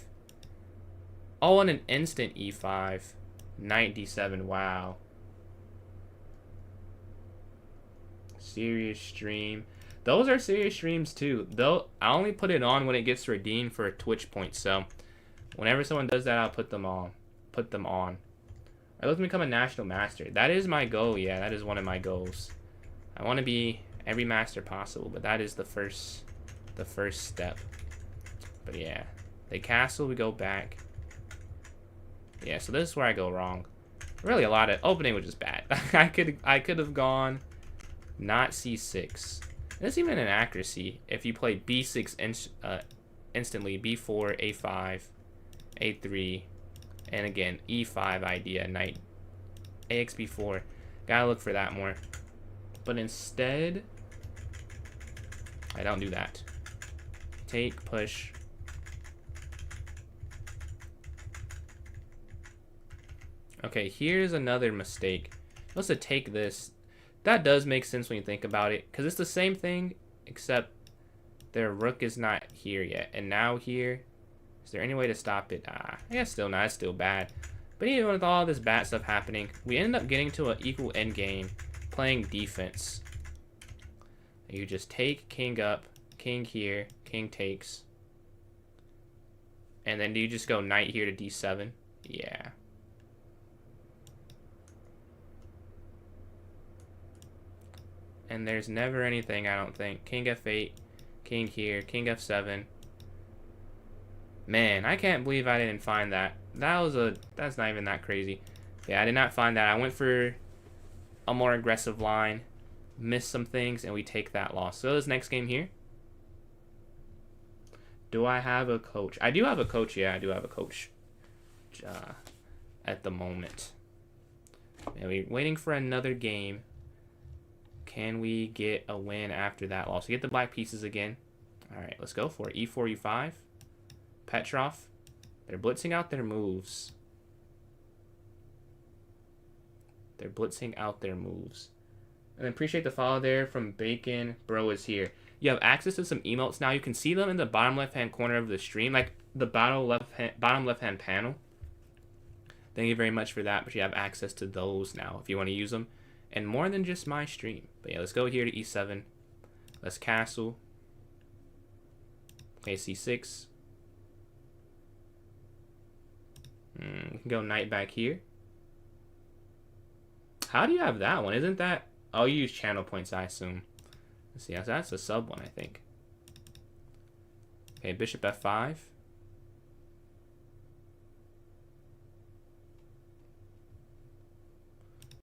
Oh, and an instant E5. Knight D7, wow. Serious stream. Those are serious streams too. Though I only put it on when it gets redeemed for a Twitch point. So whenever someone does that, I'll put them on. Alright, let's become a national master. That is my goal. Yeah, that is one of my goals. I want to be every master possible, but that is the first step. But yeah, they castle, we go back. Yeah, so this is where I go wrong. Really, a lot of opening was just bad. I could have gone not C6. That's even an accuracy. If you play B6 instantly, B4, A5, A3, and again E5 idea, knight, AX B4. Gotta look for that more. But instead, I don't do that. Take, push. Okay, here's another mistake. Let's take this. That does make sense when you think about it, because it's the same thing, except their rook is not here yet. And now here, is there any way to stop it? I guess still not. It's still bad. But even with all this bad stuff happening, we end up getting to an equal endgame, playing defense. You just take king up, king here, king takes. And then do you just go knight here to D7? Yeah. And there's never anything, I don't think. King F8, king here, king F7. Man, I can't believe I didn't find that. That's not even that crazy. Yeah, I did not find that. I went for a more aggressive line, missed some things, and we take that loss. So this next game here. Do I have a coach? I do have a coach, yeah, I do have a coach. At the moment. Yeah, we're waiting for another game. Can we get a win after that loss? We get the black pieces again. Alright, let's go for it. E4, E5. Petrov. They're blitzing out their moves. And then appreciate the follow there from Bacon. Bro is here. You have access to some emotes now. You can see them in the bottom left-hand corner of the stream. Like the bottom left-hand panel. Thank you very much for that. But you have access to those now if you want to use them. And more than just my stream. But yeah, let's go here to E7. Let's castle. Okay, c6. We can go knight back here. How do you have that one? Isn't that... Oh, you use channel points, I assume. Let's see, that's a sub one, I think. Okay, bishop f5.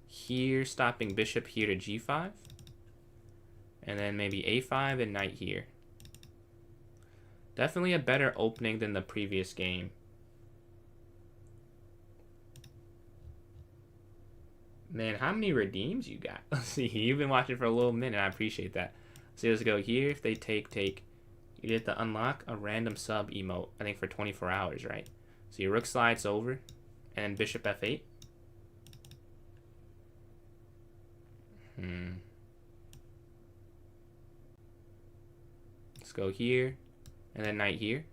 Here, stopping bishop here to g5. And then maybe a5 and knight here. Definitely a better opening than the previous game. Man, how many redeems you got? Let's see, you've been watching for a little minute. I appreciate that. So let's go here. If they take. You get to unlock a random sub emote, I think for 24 hours, right? So your rook slides over, and bishop f8. Let's go here, and then knight here.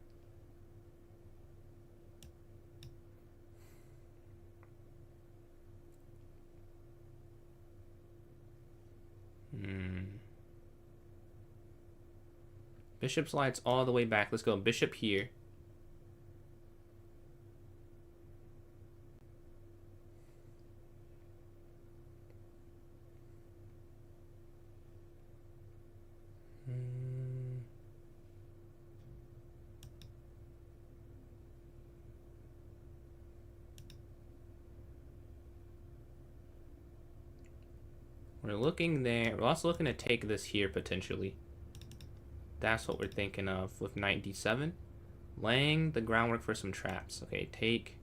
Bishop slides all the way back. Let's go bishop here. We're looking there. We're also looking to take this here potentially. That's what we're thinking of with knight d7. Laying the groundwork for some traps. Okay, take.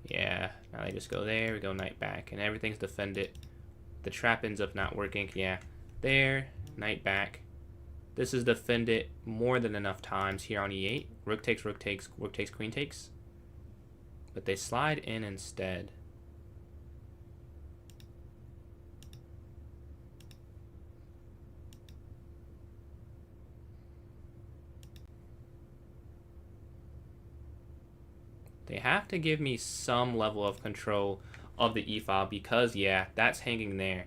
Yeah, now they just go there. We go knight back. And everything's defended. The trap ends up not working. Yeah, there. Knight back. This is defended more than enough times here on e8. Rook takes, rook takes, rook takes, queen takes. But they slide in instead. They have to give me some level of control of the e-file because, yeah, that's hanging there.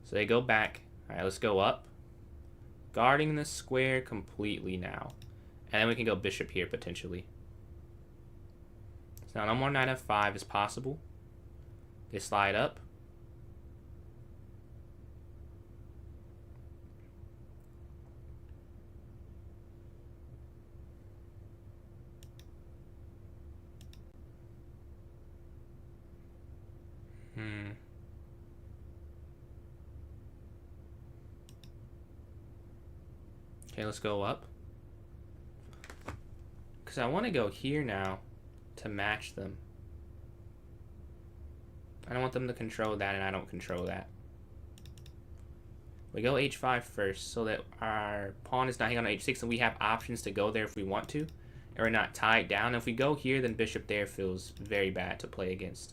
So they go back. All right, let's go up. Guarding the square completely now. And then we can go bishop here, potentially. So now no more knight f5 is possible. They slide up. Okay, let's go up. Because I want to go here now to match them. I don't want them to control that, and I don't control that. We go h5 first so that our pawn is not hanging on h6, and we have options to go there if we want to. And we're not tied down. If we go here, then bishop there feels very bad to play against.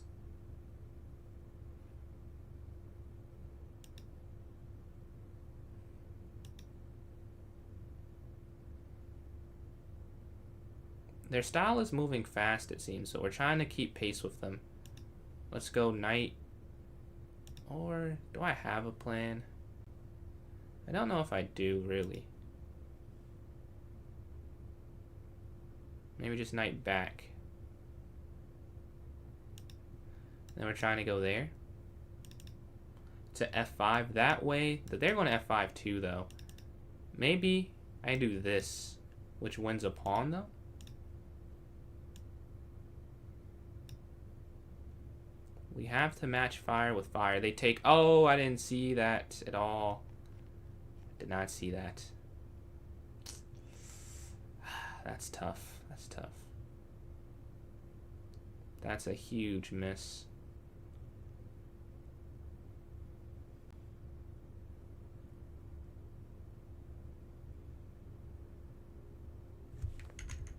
Their style is moving fast, it seems, so we're trying to keep pace with them. Let's go knight. Or do I have a plan? I don't know if I do, really. Maybe just knight back. Then we're trying to go there. To f5 that way. They're going to f5 too, though. Maybe I do this, which wins a pawn, though. We have to match fire with fire. They take... Oh, I didn't see that at all. Did not see that. That's tough. That's tough. That's a huge miss.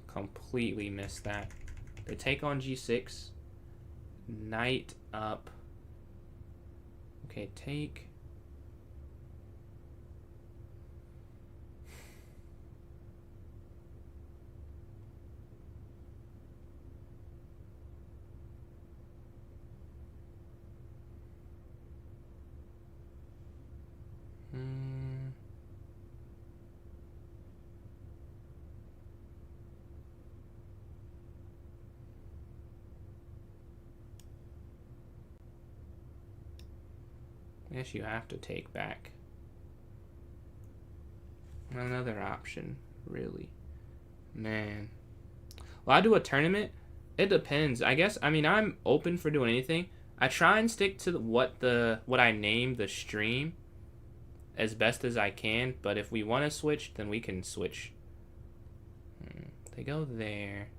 Completely missed that. They take on g6. Knight up. Okay, take. I guess you have to take back. Another option, really. Man. Will I do a tournament? It depends. I guess, I mean, I'm open for doing anything. I try and stick to what I name the stream as best as I can, but if we want to switch, then we can switch. They go there.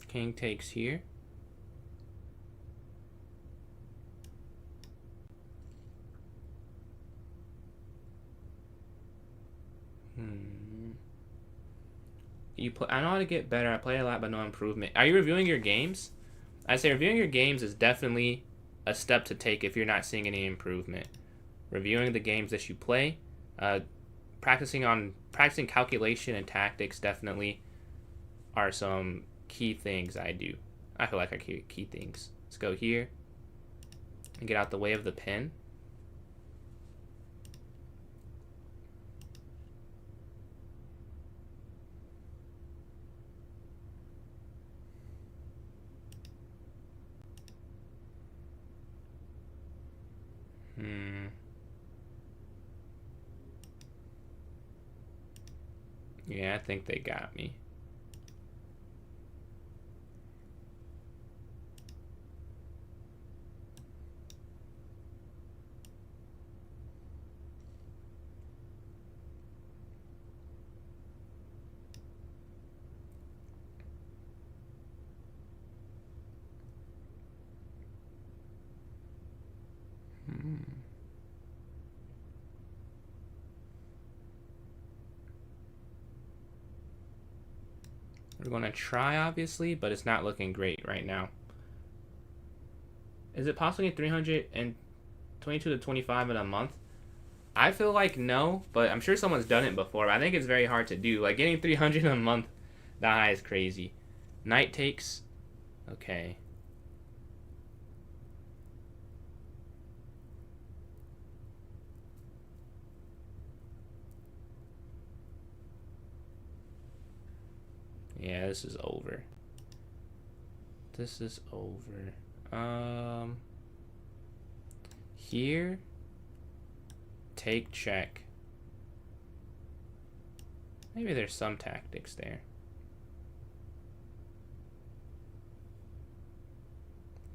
King takes here. You play. I know how to get better. I play a lot, but no improvement. Are you reviewing your games? I say reviewing your games is definitely a step to take if you're not seeing any improvement. Reviewing the games that you play, practicing calculation and tactics definitely are some key things I do. I feel like are key things. Let's go here and get out the way of the pin. Yeah, I think they got me. We're going to try, obviously, but it's not looking great right now. Is it possible to get 322 to 25 in a month? I feel like no, but I'm sure someone's done it before. But I think it's very hard to do. Like, getting 300 in a month, that high is crazy. Knight takes. Okay. Yeah, this is over. This is over. Here. Take check. Maybe there's some tactics there.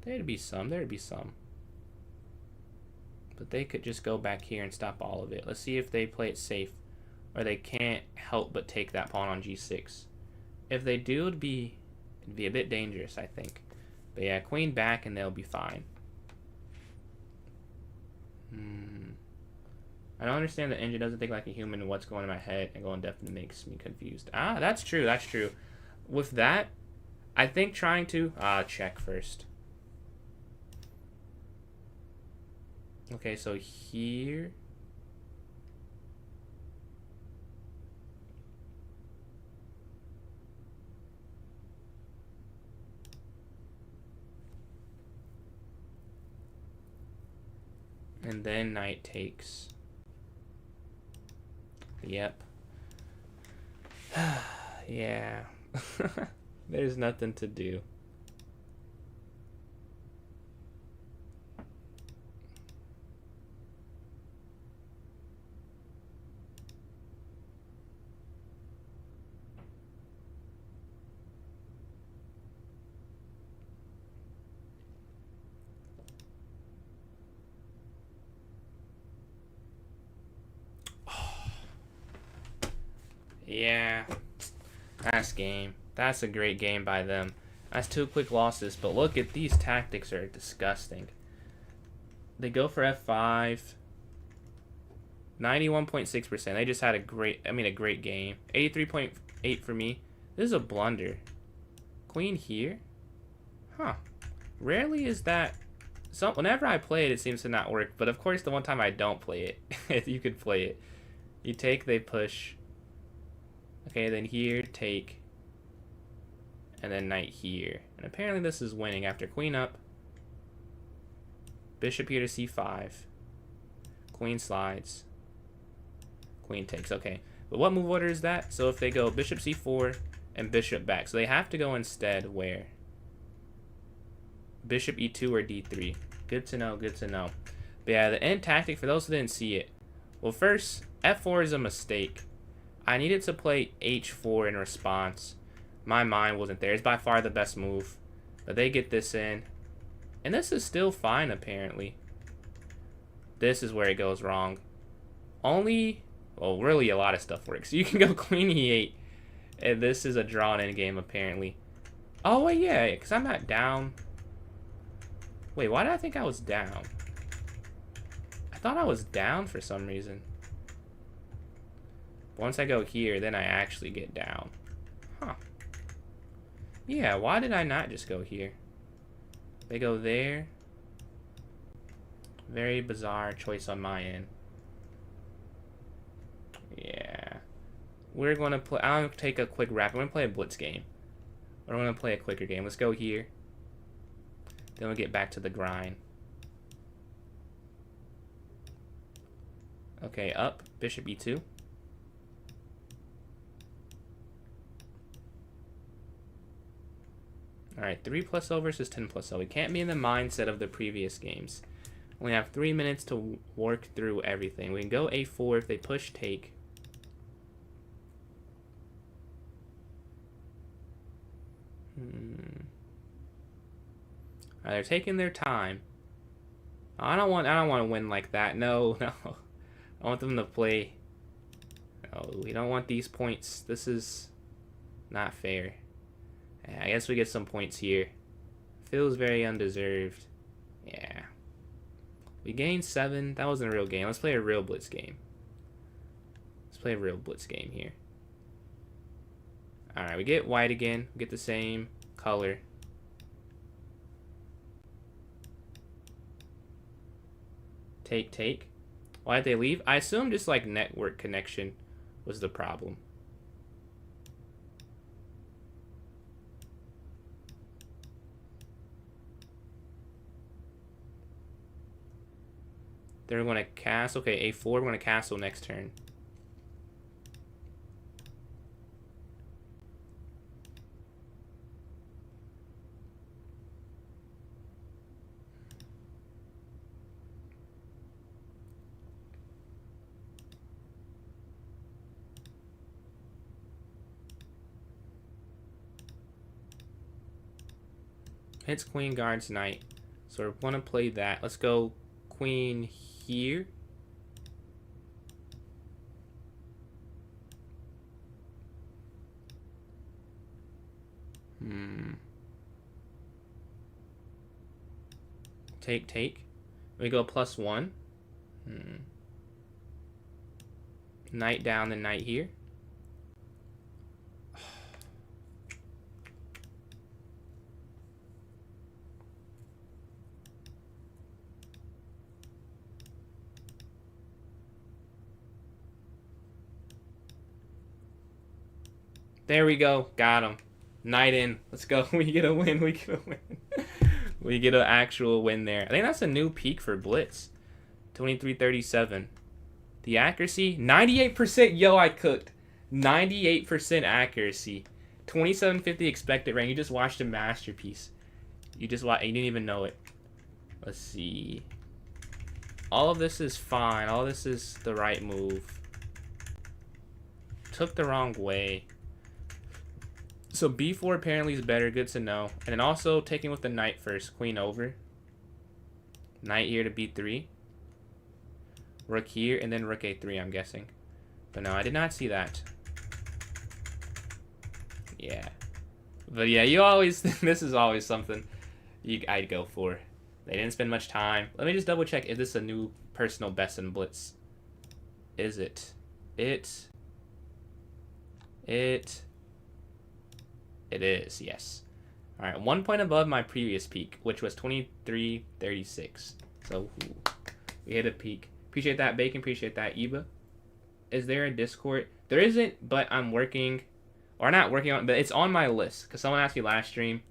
There'd be some. But they could just go back here and stop all of it. Let's see if they play it safe. Or they can't help but take that pawn on g6. If they do, it'd be a bit dangerous, I think. But yeah, queen back and they'll be fine. I don't understand the engine doesn't think like a human and what's going in my head, and going definitely makes me confused. Ah, that's true, that's true. With that, I think trying to check first. Okay, so here. And then knight takes. Yep. Yeah. There's nothing to do. Yeah, nice game. That's a great game by them. That's 2 quick losses, but look at these tactics are disgusting. They go for f5. 91.6%. They just had a great game. 83.8 for me. This is a blunder. Queen here? Huh. Rarely is that. Whenever I play it, it seems to not work. But of course, the one time I don't play it, you could play it. You take, they push. Okay, then here, take. And then knight here. And apparently this is winning after queen up. Bishop here to c5. Queen slides. Queen takes. Okay. But what move order is that? So if they go bishop c4 and bishop back. So they have to go instead where? Bishop e2 or d3. Good to know, good to know. But yeah, the end tactic, for those who didn't see it. Well, first, f4 is a mistake. I needed to play h4 in response. My mind wasn't there. It's by far the best move. But they get this in. And this is still fine, apparently. This is where it goes wrong. Only, well, really a lot of stuff works. You can go queen e8. And this is a drawn-in game, apparently. Oh, wait, yeah, because I'm not down. Wait, why did I think I was down? I thought I was down for some reason. Once I go here, then I actually get down. Huh. Yeah, why did I not just go here? They go there. Very bizarre choice on my end. Yeah. We're going to play... I'll take a quick wrap. I'm going to play a blitz game. Or I'm going to play a quicker game. Let's go here. Then we'll get back to the grind. Okay, up. Bishop e2. Alright, 3+0 versus 10+0. We can't be in the mindset of the previous games. We have 3 minutes to work through everything. We can go a4 if they push take. Alright, they're taking their time. I don't want to win like that. No, no. I want them to play. No, we don't want these points. This is not fair. I guess we get some points here. Feels very undeserved. Yeah. We gained 7. That wasn't a real game. Let's play a real blitz game. Let's play a real blitz game here. Alright, we get white again. We get the same color. Take, take. Why did they leave? I assume just like network connection was the problem. They're going to castle. Okay, a4. We're going to castle next turn. Hits queen, guards knight. So we're going to play that. Let's go queen here. Take, take. We go +1. Knight down, then knight here. There we go. Got him. Knight in. Let's go. We get a win. We get a win. We get an actual win there. I think that's a new peak for Blitz. 2337. The accuracy, 98%. Yo, I cooked. 98% accuracy. 2750 expected rank. You just watched a masterpiece. You didn't even know it. Let's see. All of this is fine. All this is the right move. Took the wrong way. So b4 apparently is better. Good to know. And then also taking with the knight first. Queen over. Knight here to b3. Rook here, and then rook a3, I'm guessing. But no, I did not see that. Yeah. But yeah, you always... this is always something I'd go for. They didn't spend much time. Let me just double check if this is a new personal best in Blitz. Is it? It is, yes. Alright, 1 point above my previous peak, which was 2336. So, we hit a peak. Appreciate that, Bacon. Appreciate that, Eva. is there a Discord? There isn't, but I'm working, or not working on, but it's on my list. Because someone asked me last stream.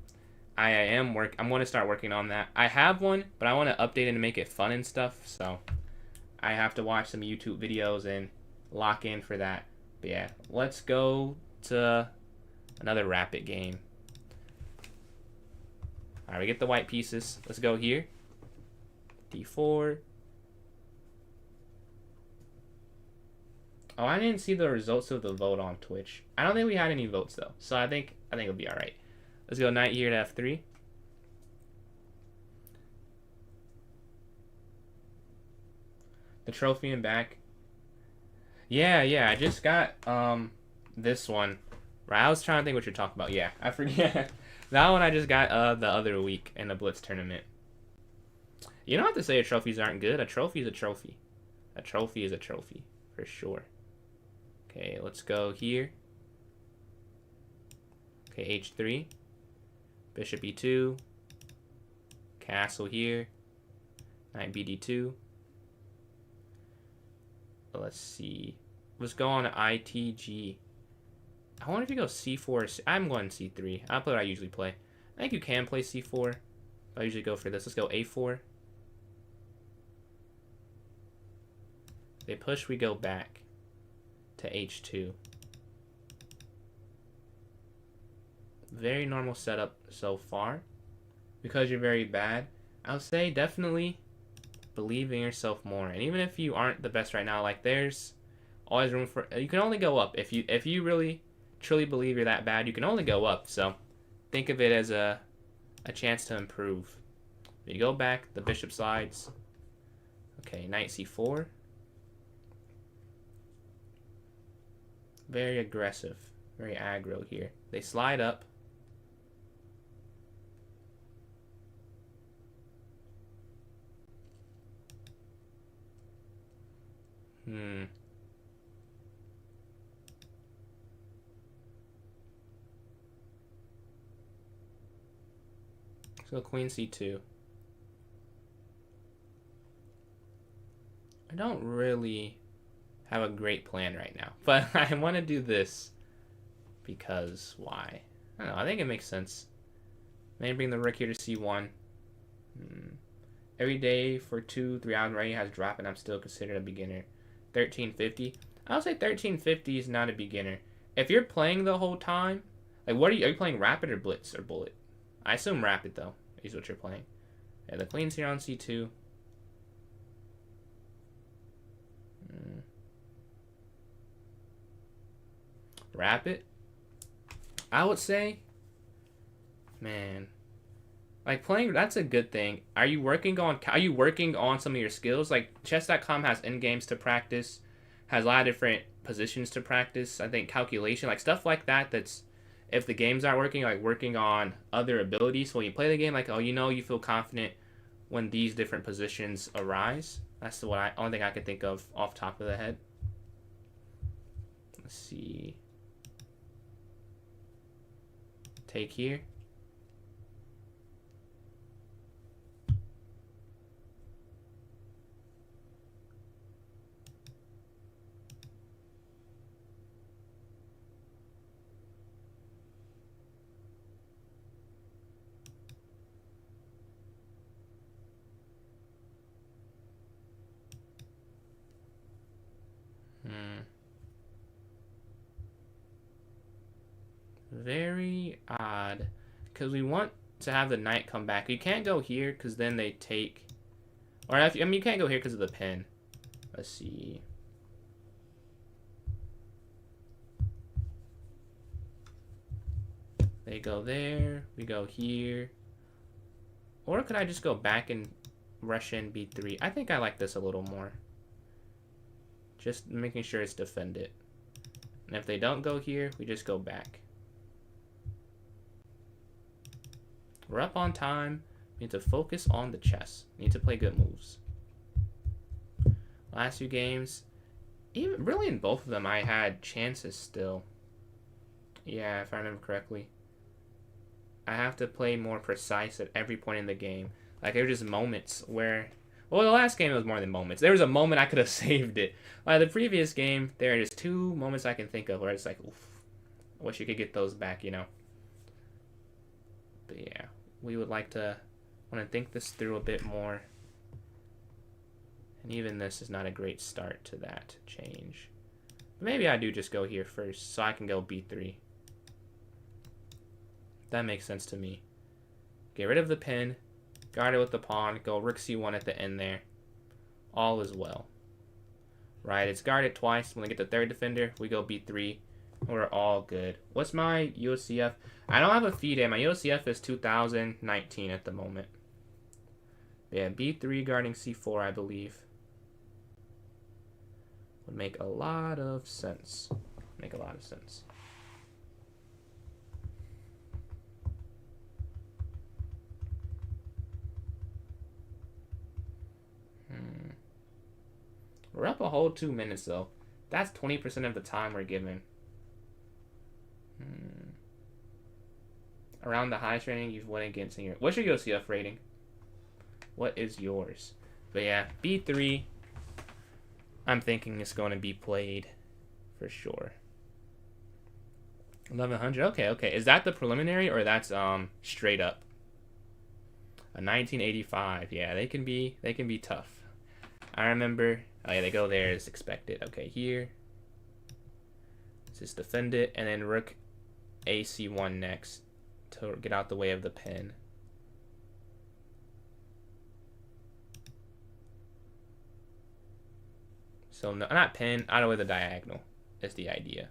I'm going to start working on that. I have one, but I want to update it and make it fun and stuff. So I have to watch some YouTube videos and lock in for that. But yeah, let's go to another rapid game. Alright, we get the white pieces. Let's go here. D4. Oh, I didn't see the results of the vote on Twitch. I don't think we had any votes though, so I think it'll be alright. Let's go knight here to F3. The trophy in back. Yeah, I just got this one. Right, I was trying to think what you're talking about. Yeah, I forget. That one I just got the other week in the Blitz tournament. You don't have to say trophies aren't good. A trophy is a trophy. A trophy is a trophy, for sure. Okay, let's go here. Okay, H3. Bishop E2. Castle here. Knight BD2. Let's see. Let's go on to ITG. I wonder if you go C4. I'm going C3. I'll play what I usually play. I think you can play C4. I usually go for this. Let's go A4. They push, we go back to H2. Very normal setup so far. Because you're very bad, I'll say definitely believe in yourself more. And even if you aren't the best right now, like there's always room for, you can only go up. If you really truly believe you're that bad, you can only go up. So think of it as a chance to improve. You go back, the bishop slides. Okay, knight C4. Very aggressive, very aggro here. They slide up. So queen C2. I don't really have a great plan right now, but I want to do this because why? I don't know. I think it makes sense. Maybe bring the rook here to C1. Every day for 2-3 hours right has dropped, and I'm still considered a beginner. 1350. I'll say 1350 is not a beginner. If you're playing the whole time, like are you playing rapid or blitz or bullet? I assume rapid though is what you're playing. Yeah, the queen's here on C2. Rapid. I would say, man, like playing, that's a good thing. Are you working on some of your skills? Like chess.com has end games to practice, has a lot of different positions to practice. I think calculation, like stuff like that, that's, if the games aren't working, like working on other abilities. So when you play the game, like, you feel confident when these different positions arise. That's the only thing I can think of off the top of the head. Let's see. Take here. Very odd, because we want to have the knight come back. You can't go here because then they take, or you can't go here because of the pin. Let's see. They go there. We go here. Or could I just go back and rush in B3? I think I like this a little more. Just making sure it's defended. And if they don't go here, we just go back. We're up on time. We need to focus on the chess. We need to play good moves. Last few games, even really in both of them, I had chances still. Yeah, if I remember correctly. I have to play more precise at every point in the game. Like there were just moments where Well, the last game was more than moments. There was a moment I could have saved it. Like the previous game, there are just 2 moments I can think of where it's like, oof, I wish you could get those back, you know. But yeah, we would like to want to think this through a bit more. And even this is not a great start to that change. But maybe I do just go here first, so I can go b3. That makes sense to me. Get rid of the pin, guard it with the pawn, go rook c1 at the end there. All is well. Right, it's guarded twice. When we get the third defender, we go b3. We're all good. What's my USCF? I don't have a FIDE. My USCF is 2019 at the moment. Yeah, b3 guarding c4, I believe. Would make a lot of sense. Make a lot of sense. We're up a whole 2 minutes, though. That's 20% of the time we're given. Around the highest rating you've won against in your... What's your UCF rating? What is yours? But yeah, b3. I'm thinking it's going to be played for sure. 1100. Okay. Is that the preliminary or that's straight up? A 1985. Yeah, they can be tough. I remember. Oh yeah, they go there as expected. Okay, here. Let's just defend it and then rook ac1 next to get out the way of the pin. So no, not pin, out of the way the diagonal is the idea.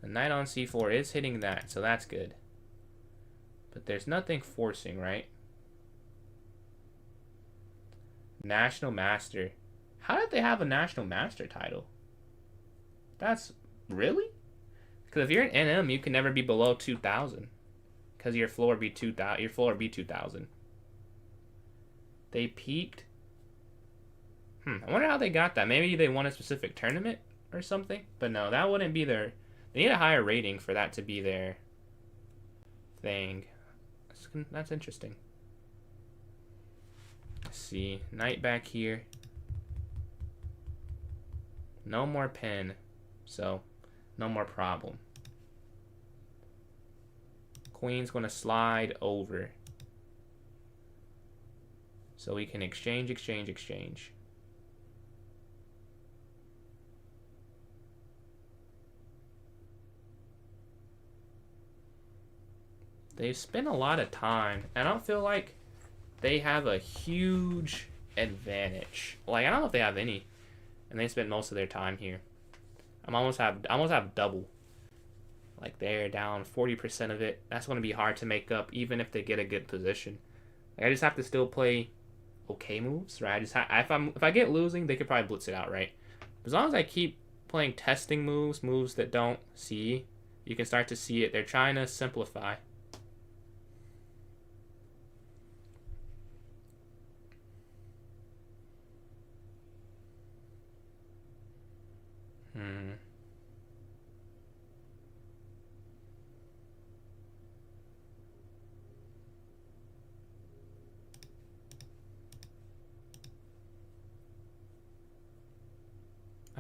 The knight on c4 is hitting that, so that's good. But there's nothing forcing, right? National Master. How did they have a National Master title? That's really? Because if you're an NM, you can never be below 2,000. Because your floor be 2,000. Your floor be 2,000. They peaked. I wonder how they got that. Maybe they won a specific tournament or something. But no, that wouldn't be their... They need a higher rating for that to be their thing. That's interesting. Let's see. Knight back here. No more pin. So, no more problem. Queen's going to slide over. So we can exchange. They've spent a lot of time. I don't feel like they have a huge advantage. Like, I don't know if they have any. And they spent most of their time here. I almost have double. Like, they're down 40% of it. That's going to be hard to make up, even if they get a good position. Like, I just have to still play okay moves, right? If I get losing, they could probably blitz it out, right? As long as I keep playing testing moves that don't see, you can start to see it. They're trying to simplify.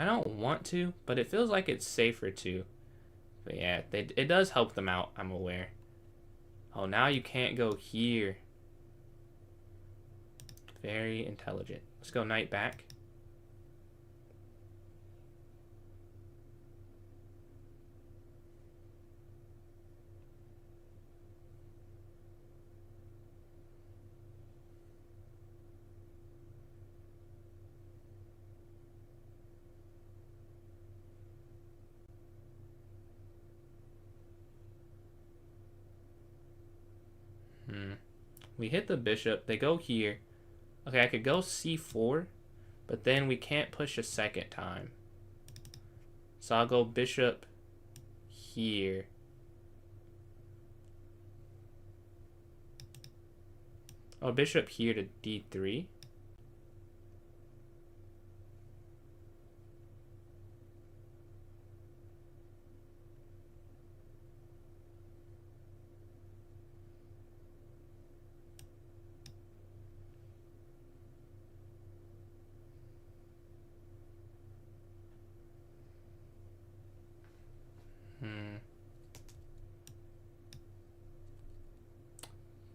I don't want to, but it feels like it's safer to. But yeah, it does help them out, I'm aware. Oh, now you can't go here. Very intelligent. Let's go knight back. We hit the bishop. They go here. Okay, I could go c4, but then we can't push a second time. So I'll go bishop here. Oh, bishop here to d3.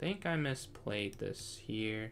think I misplayed this here.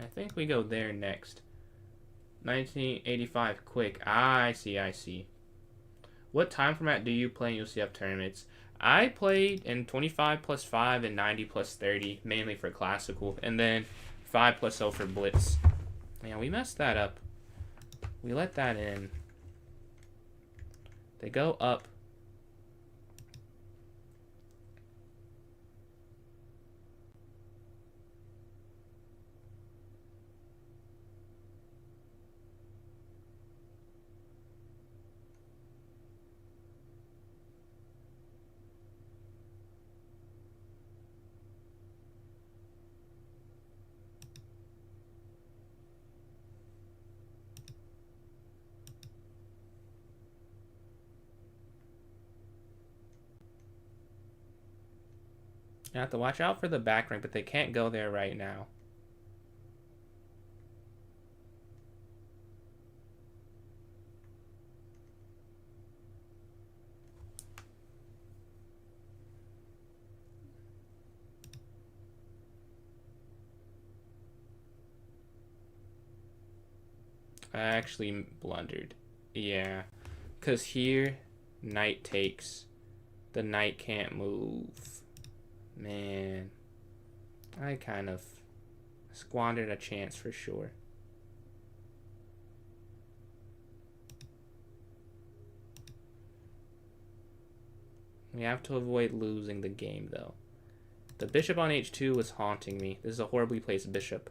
I think we go there next. 1985 quick. I see. What time format do you play in UCF tournaments? I played in 25 plus 5 and 90 plus 30, mainly for classical, and then 5 plus 0 for blitz. Yeah, we messed that up. We let that in. They go up. You have to watch out for the back rank, but they can't go there right now. I actually blundered. Yeah. Because here, knight takes. The knight can't move. Man. I kind of squandered a chance for sure. We have to avoid losing the game, though. The bishop on h2 is haunting me. This is a horribly placed bishop.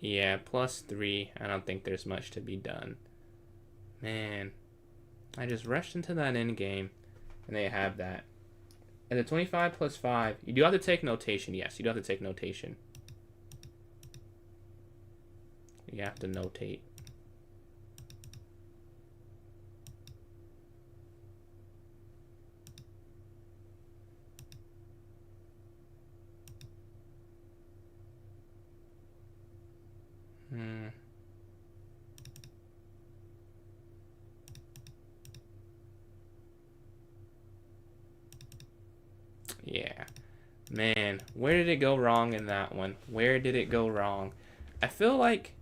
Yeah, +3. I don't think there's much to be done. Man, I just rushed into that endgame, and they have that. And the 25 plus 5, you do have to take notation. Yes, you do have to take notation. You have to notate. Yeah. Man, where did it go wrong in that one? Where did it go wrong? I feel like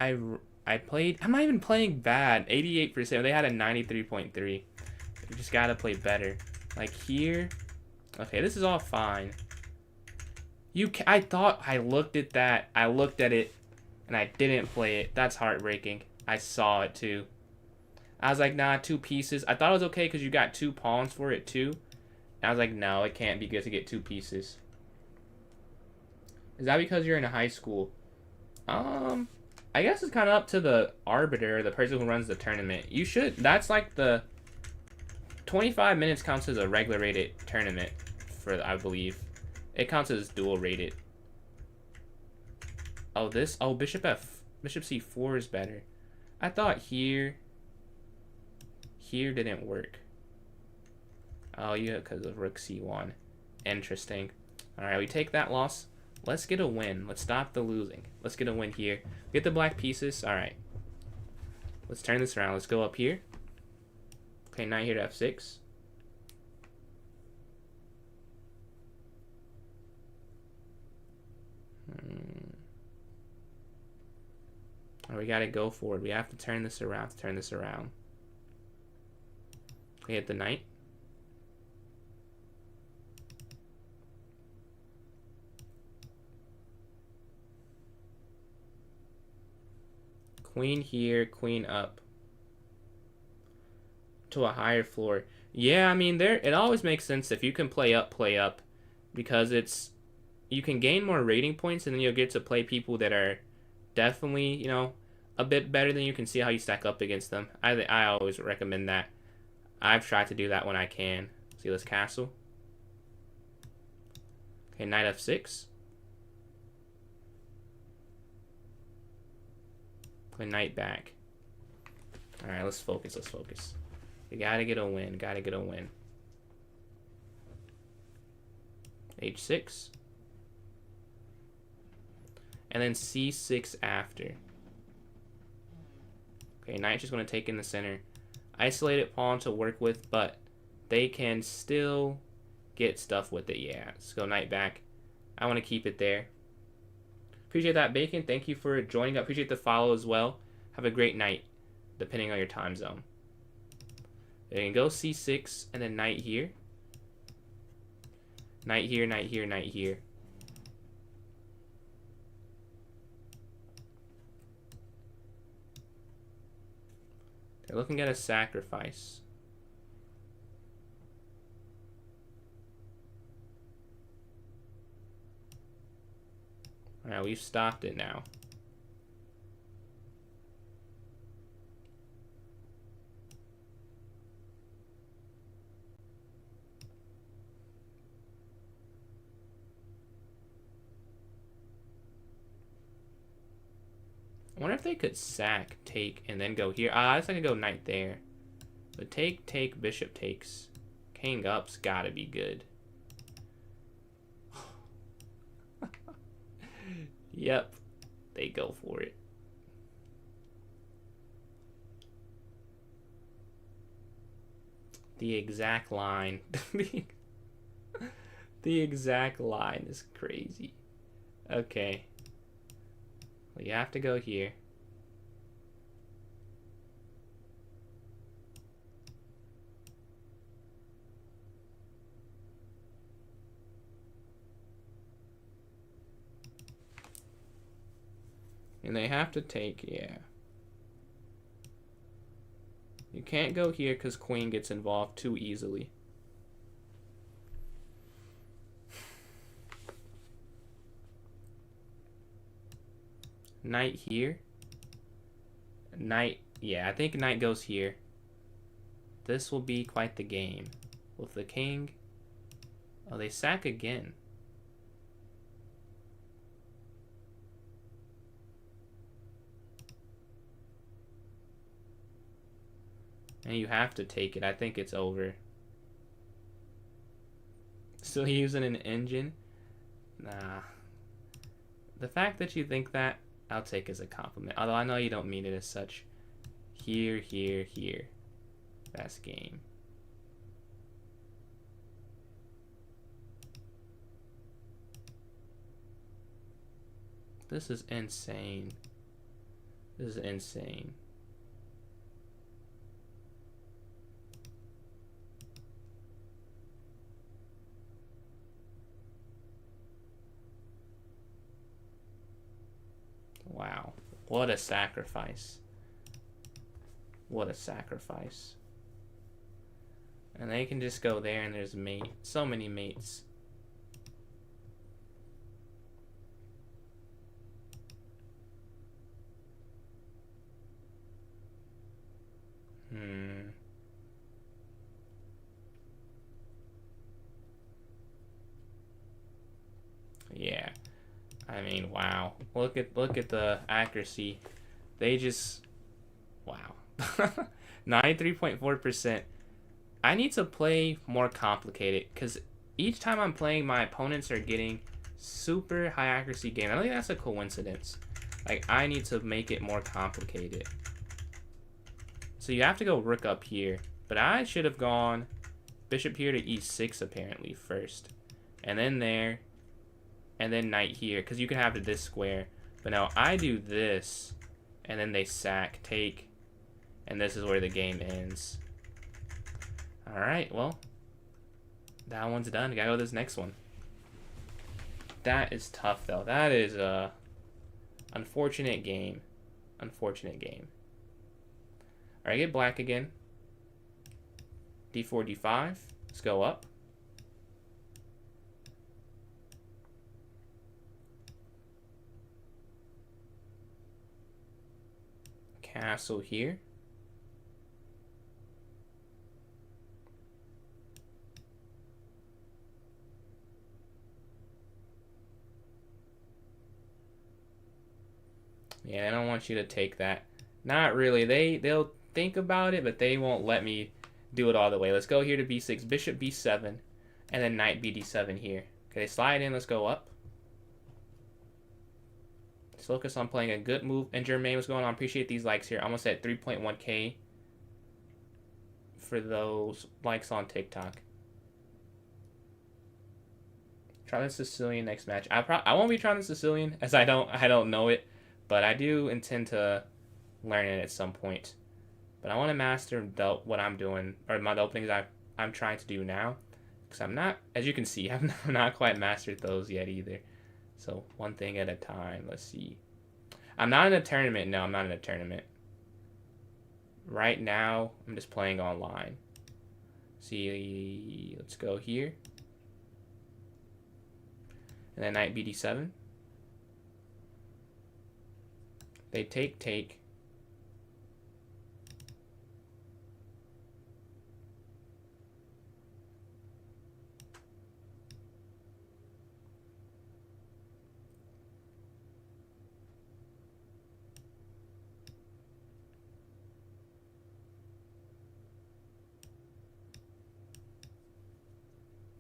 I played... I'm not even playing bad. 88%. They had a 93.3. You just gotta play better. Like here... Okay, this is all fine. I thought I looked at that. I looked at it, and I didn't play it. That's heartbreaking. I saw it, too. I was like, nah, 2 pieces. I thought it was okay because you got 2 pawns for it, too. And I was like, no, it can't be good to get 2 pieces. Is that because you're in a high school? I guess it's kind of up to the arbiter, the person who runs the tournament. You should... That's like the... 25 minutes counts as a regular rated tournament, for I believe. It counts as dual rated. Oh, this. Oh, Bishop C4 is better. I thought here didn't work. Oh, yeah, because of Rook C1. Interesting. All right, we take that loss. Let's get a win. Let's stop the losing. Let's get a win here. Get the black pieces. All right. Let's turn this around. Let's go up here. Okay, knight here to F6. Oh, we gotta go forward. We have to turn this around. We hit the knight. Queen here, queen up. To a higher floor. Yeah, I mean, it always makes sense if you can play up, because you can gain more rating points, and then you'll get to play people that are definitely, you know, a bit better than you. Can see how you stack up against them. I always recommend that. I've tried to do that when I can. See this castle. Okay, knight F6. Play knight back. All right, let's focus. You gotta get a win. H6. And then C6 after. Okay, knight's just going to take in the center. Isolated pawn to work with, but they can still get stuff with it. Yeah, let's go knight back. I want to keep it there. Appreciate that, Bacon. Thank you for joining up. Appreciate the follow as well. Have a great night, depending on your time zone. You can go C6 and then knight here. Knight here, knight here, knight here. They're looking at a sacrifice. Alright, we've stopped it now. I wonder if they could sack, take, and then go here. I guess I could go knight there. But take, bishop takes. King up's gotta be good. Yep, they go for it. The exact line. The exact line is crazy. Okay. Well, you have to go here. And they have to take, yeah. You can't go here because queen gets involved too easily. Knight here. Knight, yeah, I think knight goes here. This will be quite the game. With the king. Oh, they sack again. And you have to take it. I think it's over. Still using an engine? Nah. The fact that you think that, I'll take as a compliment. Although I know you don't mean it as such. Here, here, here. That's game. This is insane. This is insane. Wow. What a sacrifice. What a sacrifice. And they can just go there and there's mate. So many mates. Yeah. I mean, wow. Look at the accuracy. They just wow. 93.4%. I need to play more complicated because each time I'm playing, my opponents are getting super high accuracy game. I don't think that's a coincidence. Like, I need to make it more complicated. So you have to go rook up here. But I should have gone bishop here to e6 apparently first. And then there. And then knight here. Because you can have this square. But now I do this. And then they sack, take. And this is where the game ends. Alright, well. That one's done. Gotta go to this next one. That is tough, though. That is a unfortunate game. Unfortunate game. Alright, get black again. D4, D5. Let's go up. Castle here. Yeah, I don't want you to take that. Not really. They'll think about it, but they won't let me do it all the way. Let's go here to b6, bishop b7, and then knight bd7 here. Okay, slide in. Let's go up. Let's focus on playing a good move. And Jermaine, what's going on? Appreciate these likes here. Almost at 3.1k for those likes on TikTok. Try the Sicilian next match. I won't be trying the Sicilian as I don't know it, but I do intend to learn it at some point. But I want to master what I'm doing, or the openings I'm trying to do now, because I'm not, as you can see, I've not quite mastered those yet either. So one thing at a time. Let's see. I'm not in a tournament. No, I'm not in a tournament. Right now, I'm just playing online. See, let's go here. And then knight bd7. They take.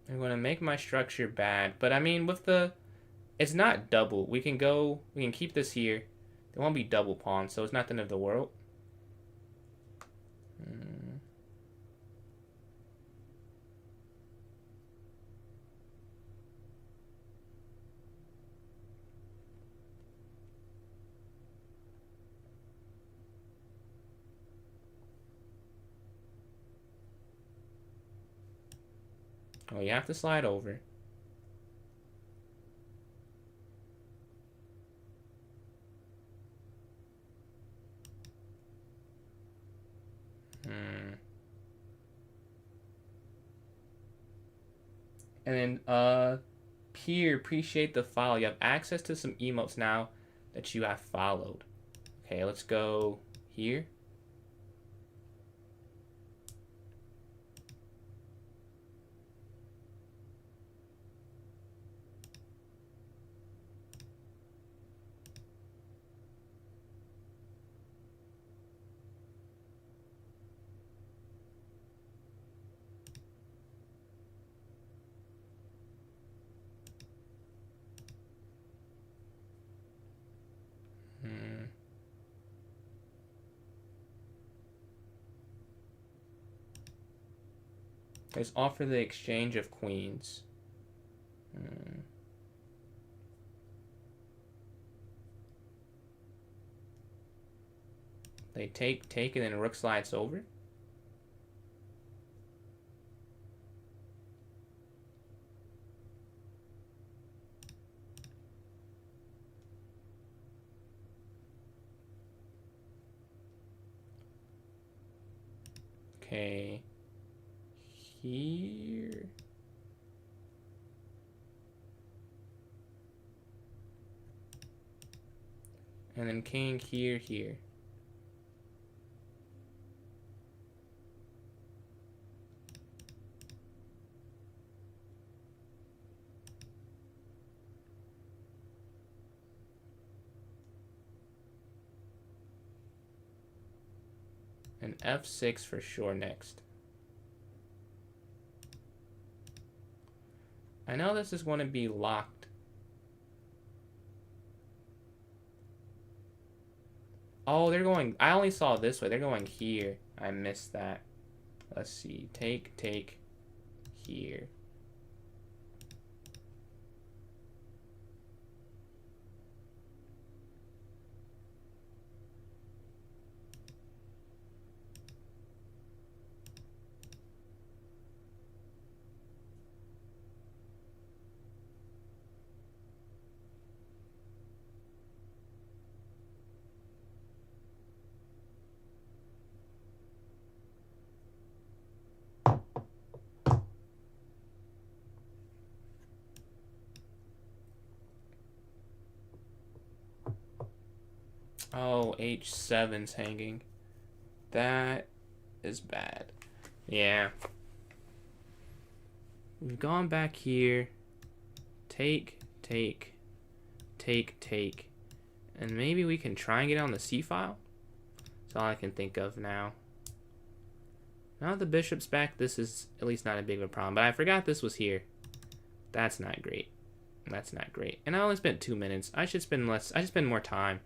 I'm going to make my structure bad. But I mean, with the... It's not double. We can keep this here. There won't be double pawns, so it's not the end of the world. Oh, you have to slide over. And then, Pierre, appreciate the follow. You have access to some emotes now that you have followed. Okay, let's go here. Let's offer the exchange of queens. They take, and then rook slides over. Okay. Here. And then king here. And f6 for sure next. I know this is going to be locked. Oh, they're going... I only saw this way. They're going here. I missed that. Let's see. Take here. Oh, h7's hanging. That is bad. Yeah. We've gone back here. Take. And maybe we can try and get on the c-file? That's all I can think of now. Now that the bishop's back, this is at least not a big of a problem. But I forgot this was here. That's not great. That's not great. And I only spent 2 minutes. I should spend less. I should spend more time.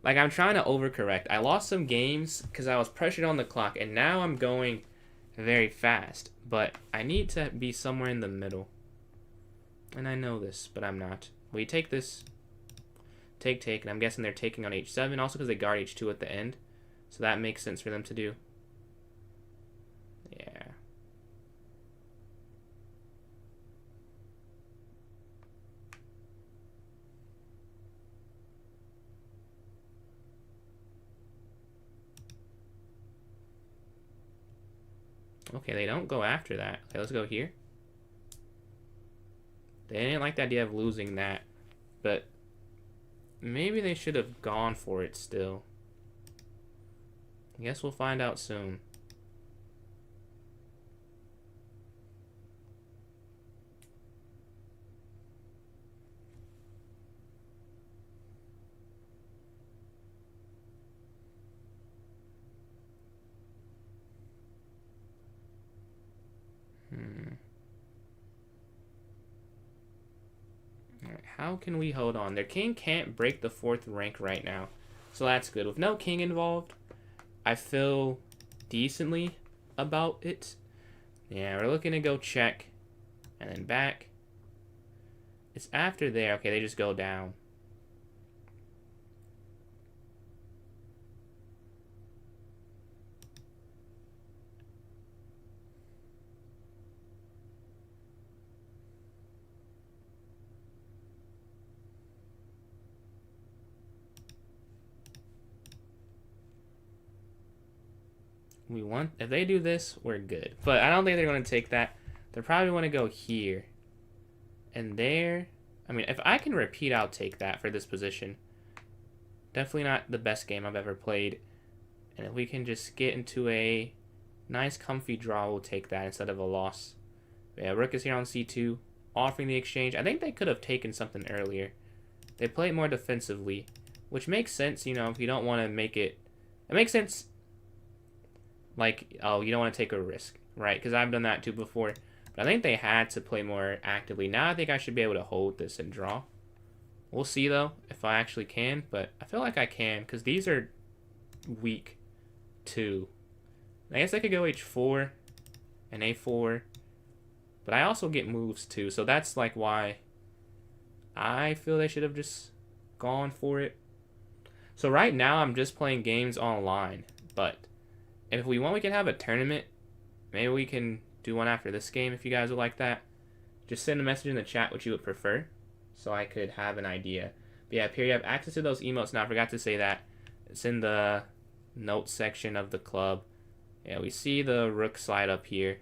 Like, I'm trying to overcorrect. I lost some games because I was pressured on the clock, and now I'm going very fast. But I need to be somewhere in the middle. And I know this, but I'm not. We take this. Take, and I'm guessing they're taking on h7, also because they guard h2 at the end. So that makes sense for them to do. Yeah. Okay, they don't go after that. Okay, let's go here. They didn't like the idea of losing that, but maybe they should have gone for it still. I guess we'll find out soon. Alright, how can we hold on? Their king can't break the 4th rank right now, so that's good. With no king involved, I feel decently about it. Yeah, we're looking to go check and then back. It's after there. Okay, they just go down. We want, if they do this, we're good. But I don't think they're going to take that. They probably want to go here. And there. I mean, if I can repeat, I'll take that for this position. Definitely not the best game I've ever played. And if we can just get into a nice comfy draw, we'll take that instead of a loss. Yeah, rook is here on c2, offering the exchange. I think they could have taken something earlier. They play it more defensively, which makes sense, you know, if you don't want to make it... It makes sense, like, oh, you don't want to take a risk, right? Because I've done that too before. But I think they had to play more actively. Now I think I should be able to hold this and draw. We'll see, though, if I actually can. But I feel like I can, because these are weak, too. I guess I could go h4 and a4. But I also get moves, too. So that's, like, why I feel they should have just gone for it. So right now, I'm just playing games online. But if we want, we can have a tournament. Maybe we can do one after this game if you guys would like that. Just send a message in the chat what you would prefer, so I could have an idea. But yeah, here you have access to those emotes. Now I forgot to say that. It's in the notes section of the club. Yeah, we see the rook slide up here.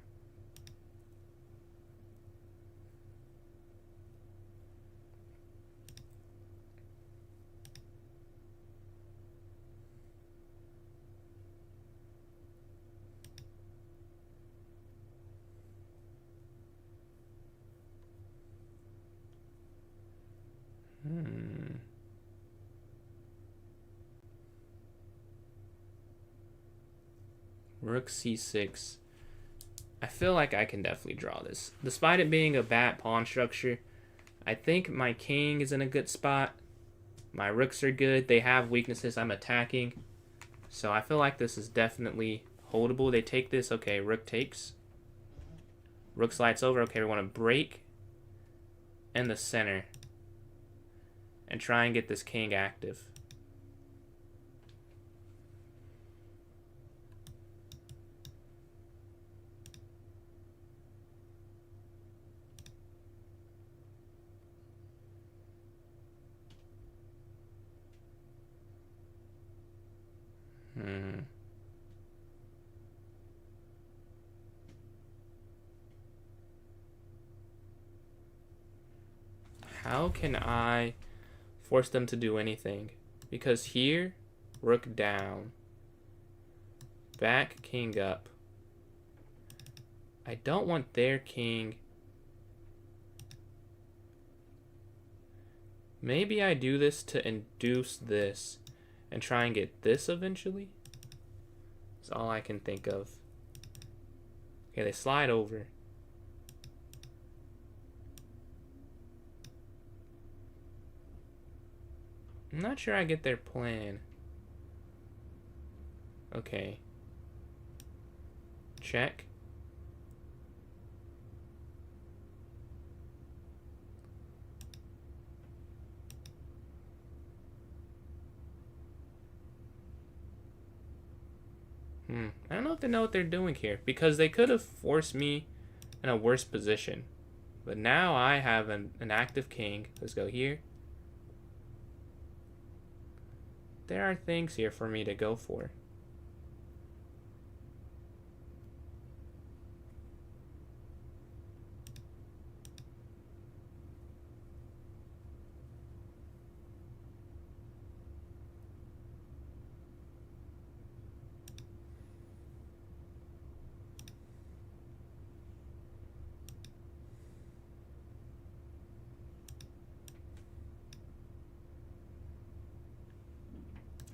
Rook c6. I feel like I can definitely draw this. Despite it being a bad pawn structure, I think my king is in a good spot. My rooks are good. They have weaknesses I'm attacking. So I feel like this is definitely holdable. They take this. Okay, rook takes. Rook slides over. Okay, we want to break in the center and try and get this king active. How can I force them to do anything? Because here, rook down, back, king up. I don't want their king. Maybe I do this to induce this and try and get this eventually. That's all I can think of. Okay, they slide over. I'm not sure I get their plan. Okay. Check. I don't know if they know what they're doing here, because they could have forced me in a worse position. But now I have an active king. Let's go here. There are things here for me to go for.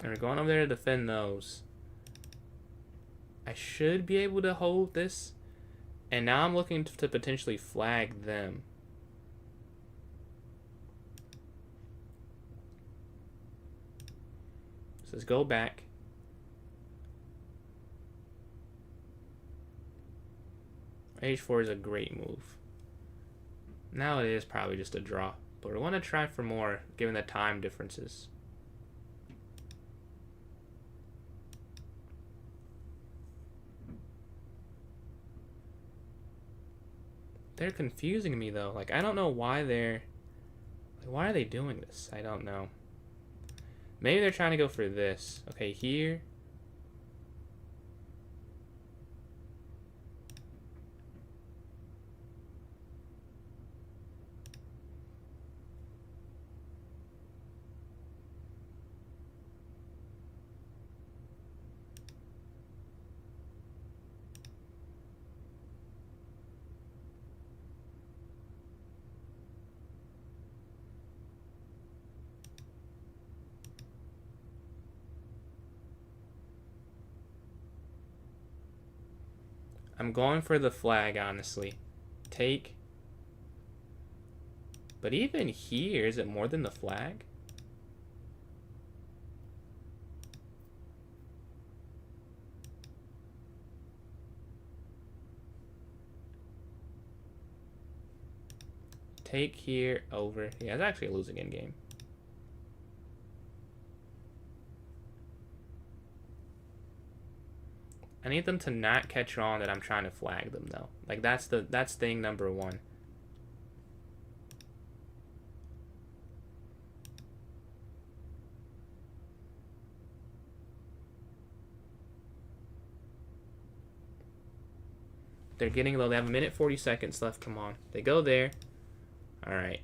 And we're going over there to defend those. I should be able to hold this. And now I'm looking to potentially flag them. So let's go back. H4 is a great move. Now it is probably just a draw. But we want to try for more, given the time differences. They're confusing me though. Like, I don't know why they're... Like, why are they doing this? I don't know. Maybe they're trying to go for this. Okay, here. I'm going for the flag, honestly. Take. But even here, is it more than the flag? Take here, over. Yeah, it's actually a losing end game. I need them to not catch on that I'm trying to flag them though. Like that's thing number one. They're getting low. They have a minute 40 seconds left. Come on. They go there. All right.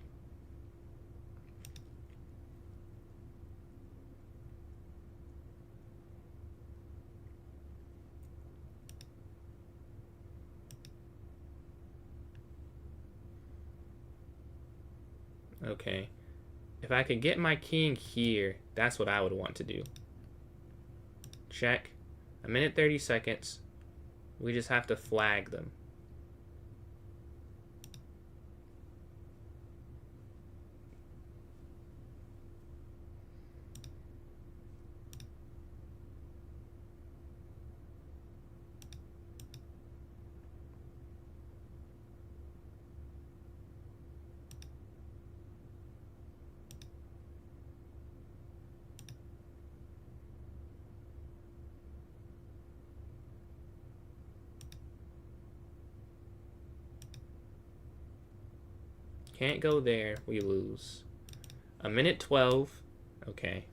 Okay. If I could get my king here, that's what I would want to do. Check. A minute 30 seconds. We just have to flag them. Can't go there. We lose. A minute 12. Okay.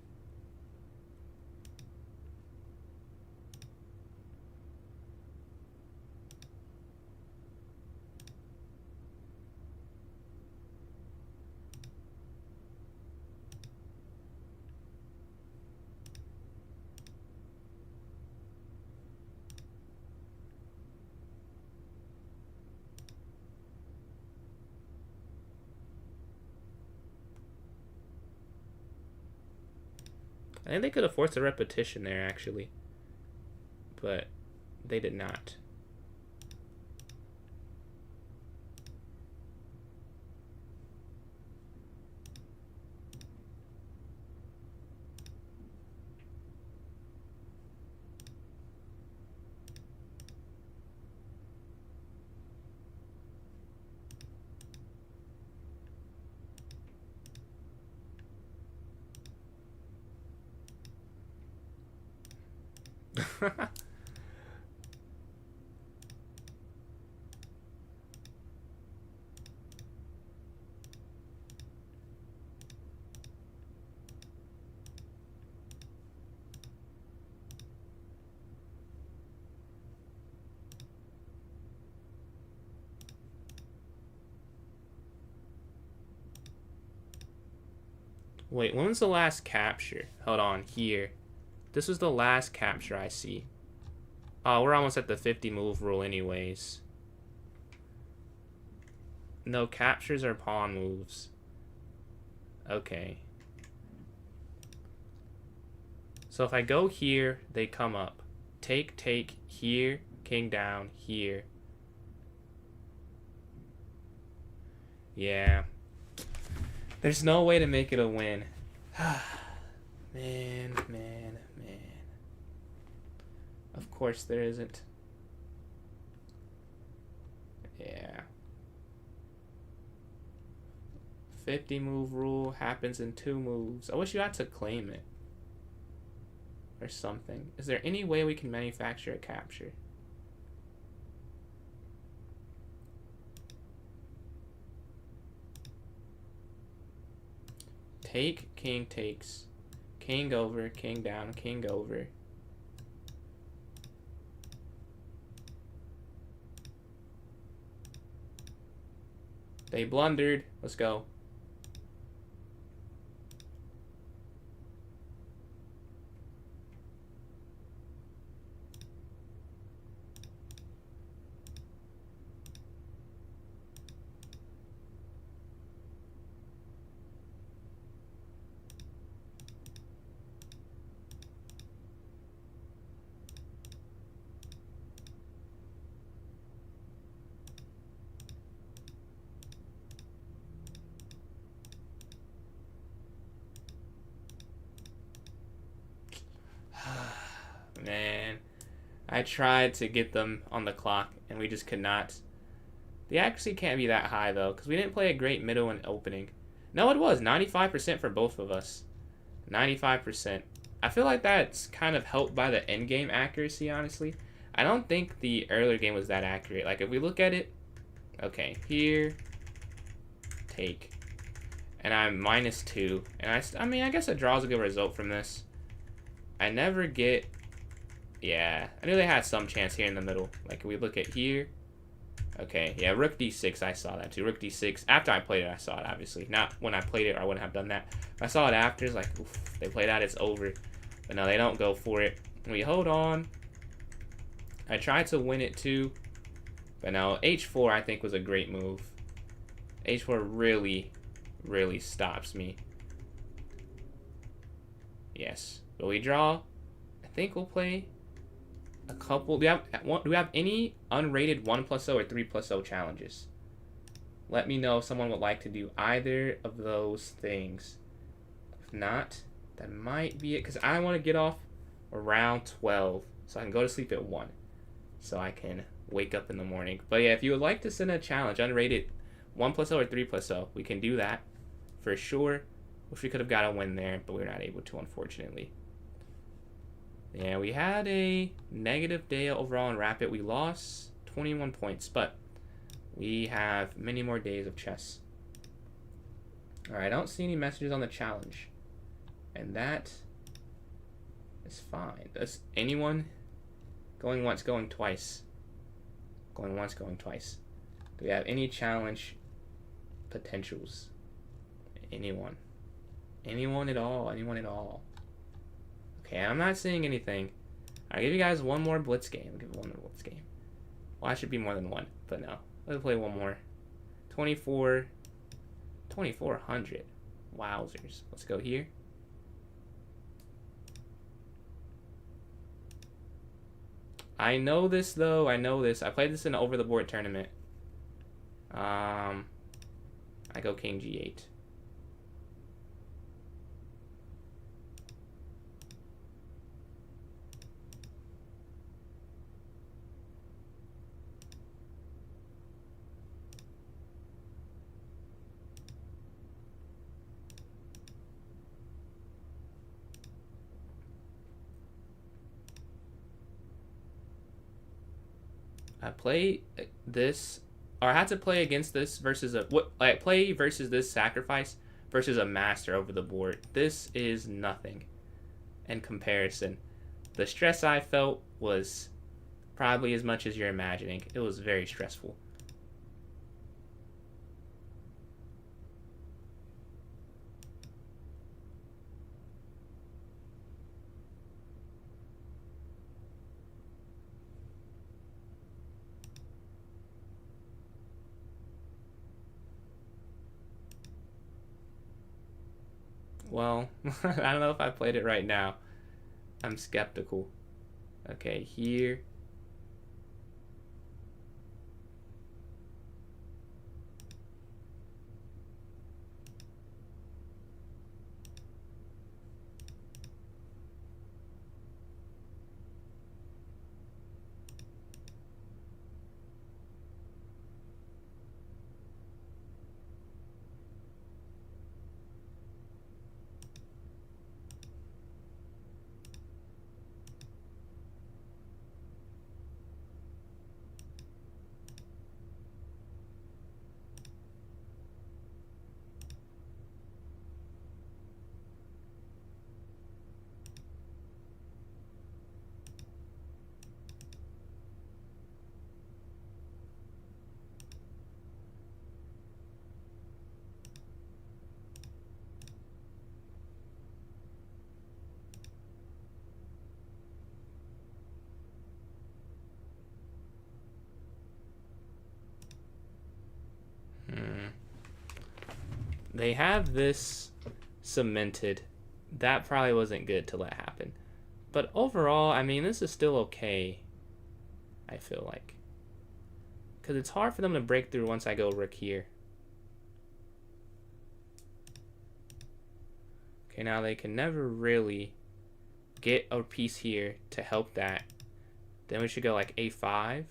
I think they could have forced a repetition there, actually. But they did not. Wait, when was the last capture? Hold on, here. This was the last capture I see. Oh, we're almost at the 50 move rule anyways. No, captures are pawn moves. Okay. So if I go here, they come up. Take, take, here, king down, here. Yeah. There's no way to make it a win. Man. Of course there isn't. Yeah. 50 move rule happens in 2 moves. I wish you had to claim it. Or something. Is there any way we can manufacture a capture? Take, king takes. King over, king down, king over. They blundered. Let's go. Man, I tried to get them on the clock, and we just could not. The accuracy can't be that high, though, because we didn't play a great middle and opening. No, it was 95% for both of us. 95%. I feel like that's kind of helped by the end game accuracy, honestly. I don't think the earlier game was that accurate. Like, if we look at it, okay, here, take, and I'm -2, and I mean, I guess a draw is a good result from this. I never get, yeah, I knew they had some chance here in the middle. Like, if we look at here, okay, yeah, rook d6, I saw that too. Rook d6, after I played it, I saw it, obviously. Not when I played it, or I wouldn't have done that. If I saw it after, it's like, oof, they play that, it's over. But no, they don't go for it. We hold on. I tried to win it too, but no, h4 I think was a great move. h4 really stops me. Yes, but we draw. I think we'll play a couple. Do we have any unrated 1+0 or 3+0 challenges? Let me know if someone would like to do either of those things. If not, that might be it, because I want to get off around 12 so I can go to sleep at 1 so I can wake up in the morning. But yeah, if you would like to send a challenge, unrated 1+0 or 3+0, we can do that for sure. Wish we could have got a win there, but we were not able to, unfortunately. Yeah, we had a negative day overall in Rapid. We lost 21 points, but we have many more days of chess. Alright, I don't see any messages on the challenge. And that is fine. Does anyone going once, going twice? Going once, going twice. Do we have any challenge potentials? Anyone? Anyone at all? Anyone at all? Okay, I'm not seeing anything. I'll give you guys one more blitz game. I'll give you one more blitz game. Well, I should be more than one, but no. Let's play one more. 2400. Wowzers. Let's go here. I know this though. I know this. I played this in an over the board tournament. I go King G8. I play this, or I had to play against this versus play versus this sacrifice versus a master over the board. This is nothing in comparison. The stress I felt was probably as much as you're imagining. It was very stressful. Well, I don't know if I played it right now. I'm skeptical. Okay, here. They have this cemented. That probably wasn't good to let happen. But overall, I mean, this is still okay, I feel like. Because it's hard for them to break through once I go rook here. Okay, now they can never really get a piece here to help that. Then we should go like a5.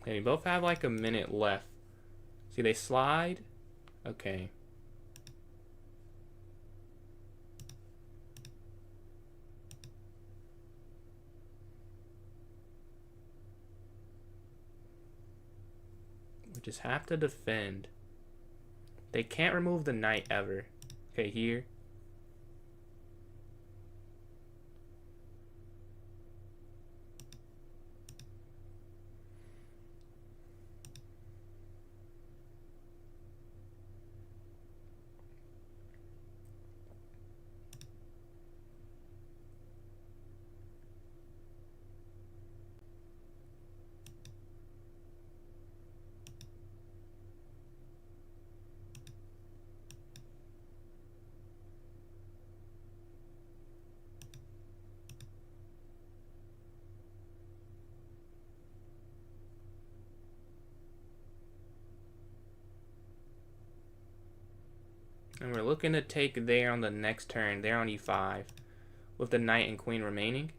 Okay, we both have like a minute left. See, they slide. Okay. We just have to defend. They can't remove the knight ever. Okay, here. And we're looking to take there on the next turn, there on e5, with the knight and queen remaining.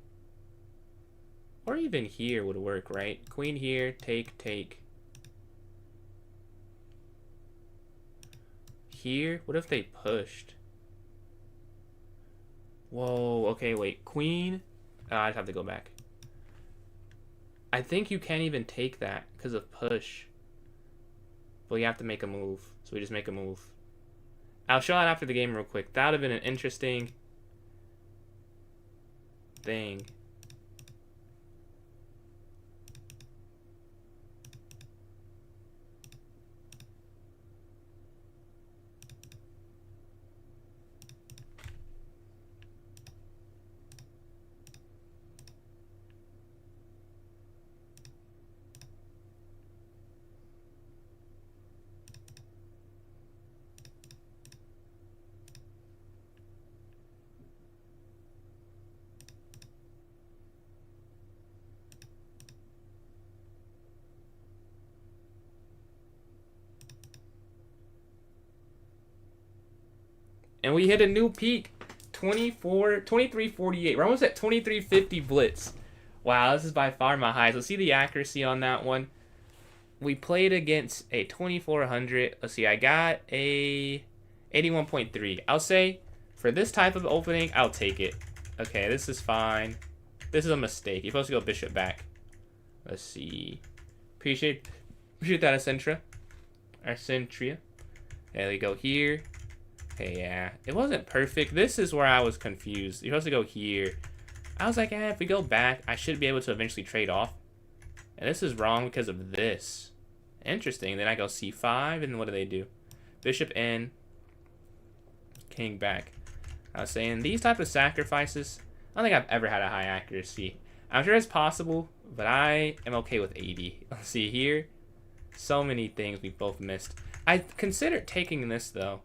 Or even here would work, right? Queen here, take, take. Here, what if they pushed? Whoa, okay, wait, queen? I just have to go back. I think you can't even take that because of push. But you have to make a move, so we just make a move. I'll show that after the game real quick. That would have been an interesting thing. And we hit a new peak, 2348. We're almost at 2350 blitz. Wow, this is by far my highest. Let's see the accuracy on that one. We played against a 2400. Let's see, I got a 81.3. I'll say for this type of opening, I'll take it. Okay, this is fine. This is a mistake. You're supposed to go bishop back. Let's see. Appreciate that, Accentria. There we go here. Okay, yeah. It wasn't perfect. This is where I was confused. You're supposed to go here. I was like, if we go back, I should be able to eventually trade off. And this is wrong because of this. Interesting. Then I go c5, and what do they do? Bishop in. King back. I was saying, these type of sacrifices, I don't think I've ever had a high accuracy. I'm sure it's possible, but I am okay with 80. Let's see here. So many things we both missed. I considered taking this, though.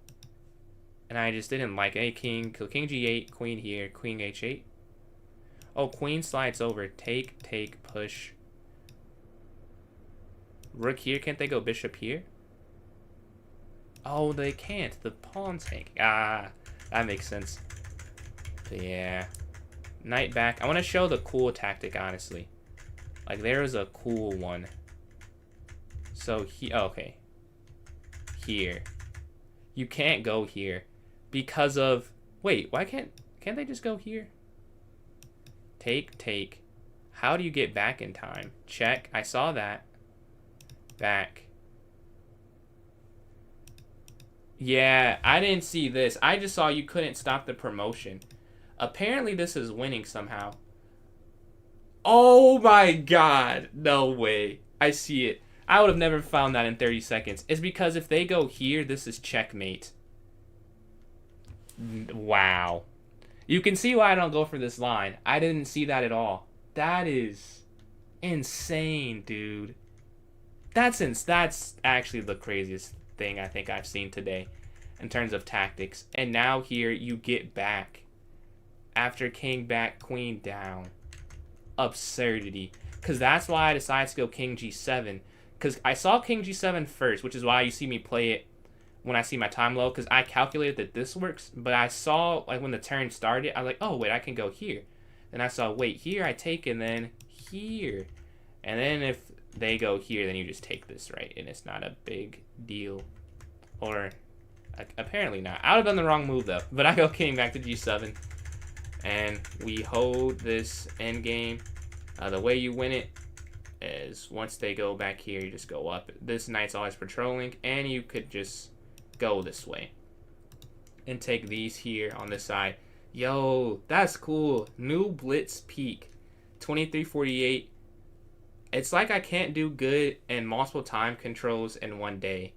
And I just didn't like it. King, king g8, queen here, queen h8. Oh, queen slides over. Take, take, push. Rook here. Can't they go bishop here? Oh, they can't. The pawn's hanging. Ah, that makes sense. But yeah. Knight back. I want to show the cool tactic, honestly. Like, there is a cool one. So, okay. Here. You can't go here. Because of... Wait, why can't they just go here? Take, take. How do you get back in time? Check. I saw that. Back. Yeah, I didn't see this. I just saw you couldn't stop the promotion. Apparently this is winning somehow. Oh my god. No way. I see it. I would have never found that in 30 seconds. It's because if they go here, this is checkmate. Wow. You can see why I don't go for this line. I didn't see that at all. That is insane, dude. That's actually the craziest thing I think I've seen today in terms of tactics. And now here you get back. After king back, queen down. Absurdity. Because that's why I decided to go king g7. Because I saw king g7 first, which is why you see me play it when I see my time low, because I calculated that this works, but I saw, like, when the turn started, I was like, oh, wait, I can go here. Then I saw, wait, here I take, and then here. And then if they go here, then you just take this, right? And it's not a big deal. Or, apparently not. I would have done the wrong move, though. But I go king back to g7. And we hold this endgame. The way you win it is once they go back here, you just go up. This knight's always patrolling, and you could just go this way and take these here on this side. Yo, that's cool. New Blitz Peak 2348. It's like I can't do good in multiple time controls in one day.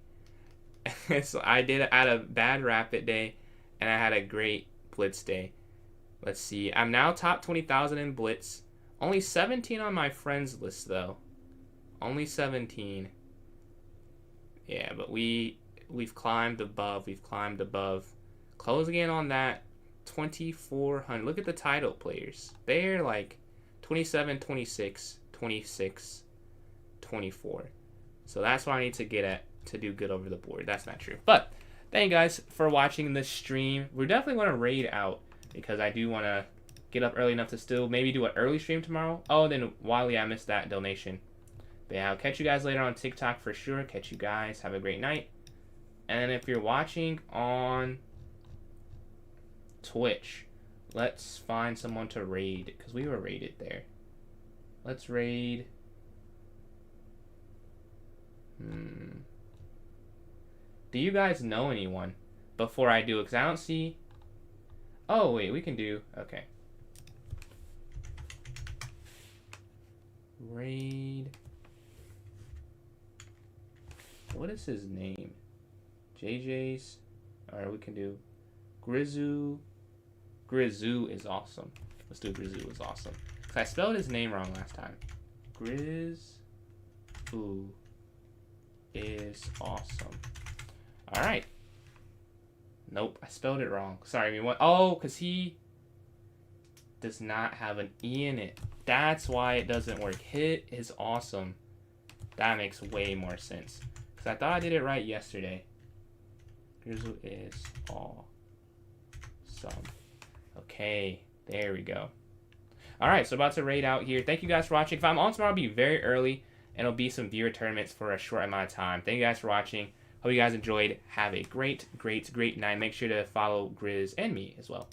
So I had a bad rapid day, and I had a great blitz day. Let's see. I'm now top 20,000 in blitz. Only 17 on my friends list, though. Only 17. Yeah, but we've climbed above. We've climbed above. Closing in on that 2,400. Look at the title players. They're like 27, 26, 26, 24. So that's what I need to get at to do good over the board. That's not true. But thank you guys for watching this stream. We're definitely going to raid out because I do want to get up early enough to still maybe do an early stream tomorrow. Oh, then Wiley, I missed that donation. But yeah, I'll catch you guys later on TikTok for sure. Catch you guys. Have a great night. And if you're watching on Twitch, let's find someone to raid because we were raided there. Let's raid. Do you guys know anyone before I do it? Because I don't see... Oh, wait, we can do... Okay. Raid. What is his name? JJ's. Alright, we can do Grizu. Grizu is awesome. Let's do Grizu is awesome. Because I spelled his name wrong last time. Grizu is awesome. Alright. Nope, I spelled it wrong. Sorry, I mean, what? Oh, because he does not have an E in it. That's why it doesn't work. Hit is awesome. That makes way more sense. Because I thought I did it right yesterday. Grizu is awesome. Okay, there we go. Alright, so about to raid out here. Thank you guys for watching. If I'm on tomorrow, it'll be very early. And it'll be some viewer tournaments for a short amount of time. Thank you guys for watching. Hope you guys enjoyed. Have a great, great, great night. Make sure to follow Grizz and me as well.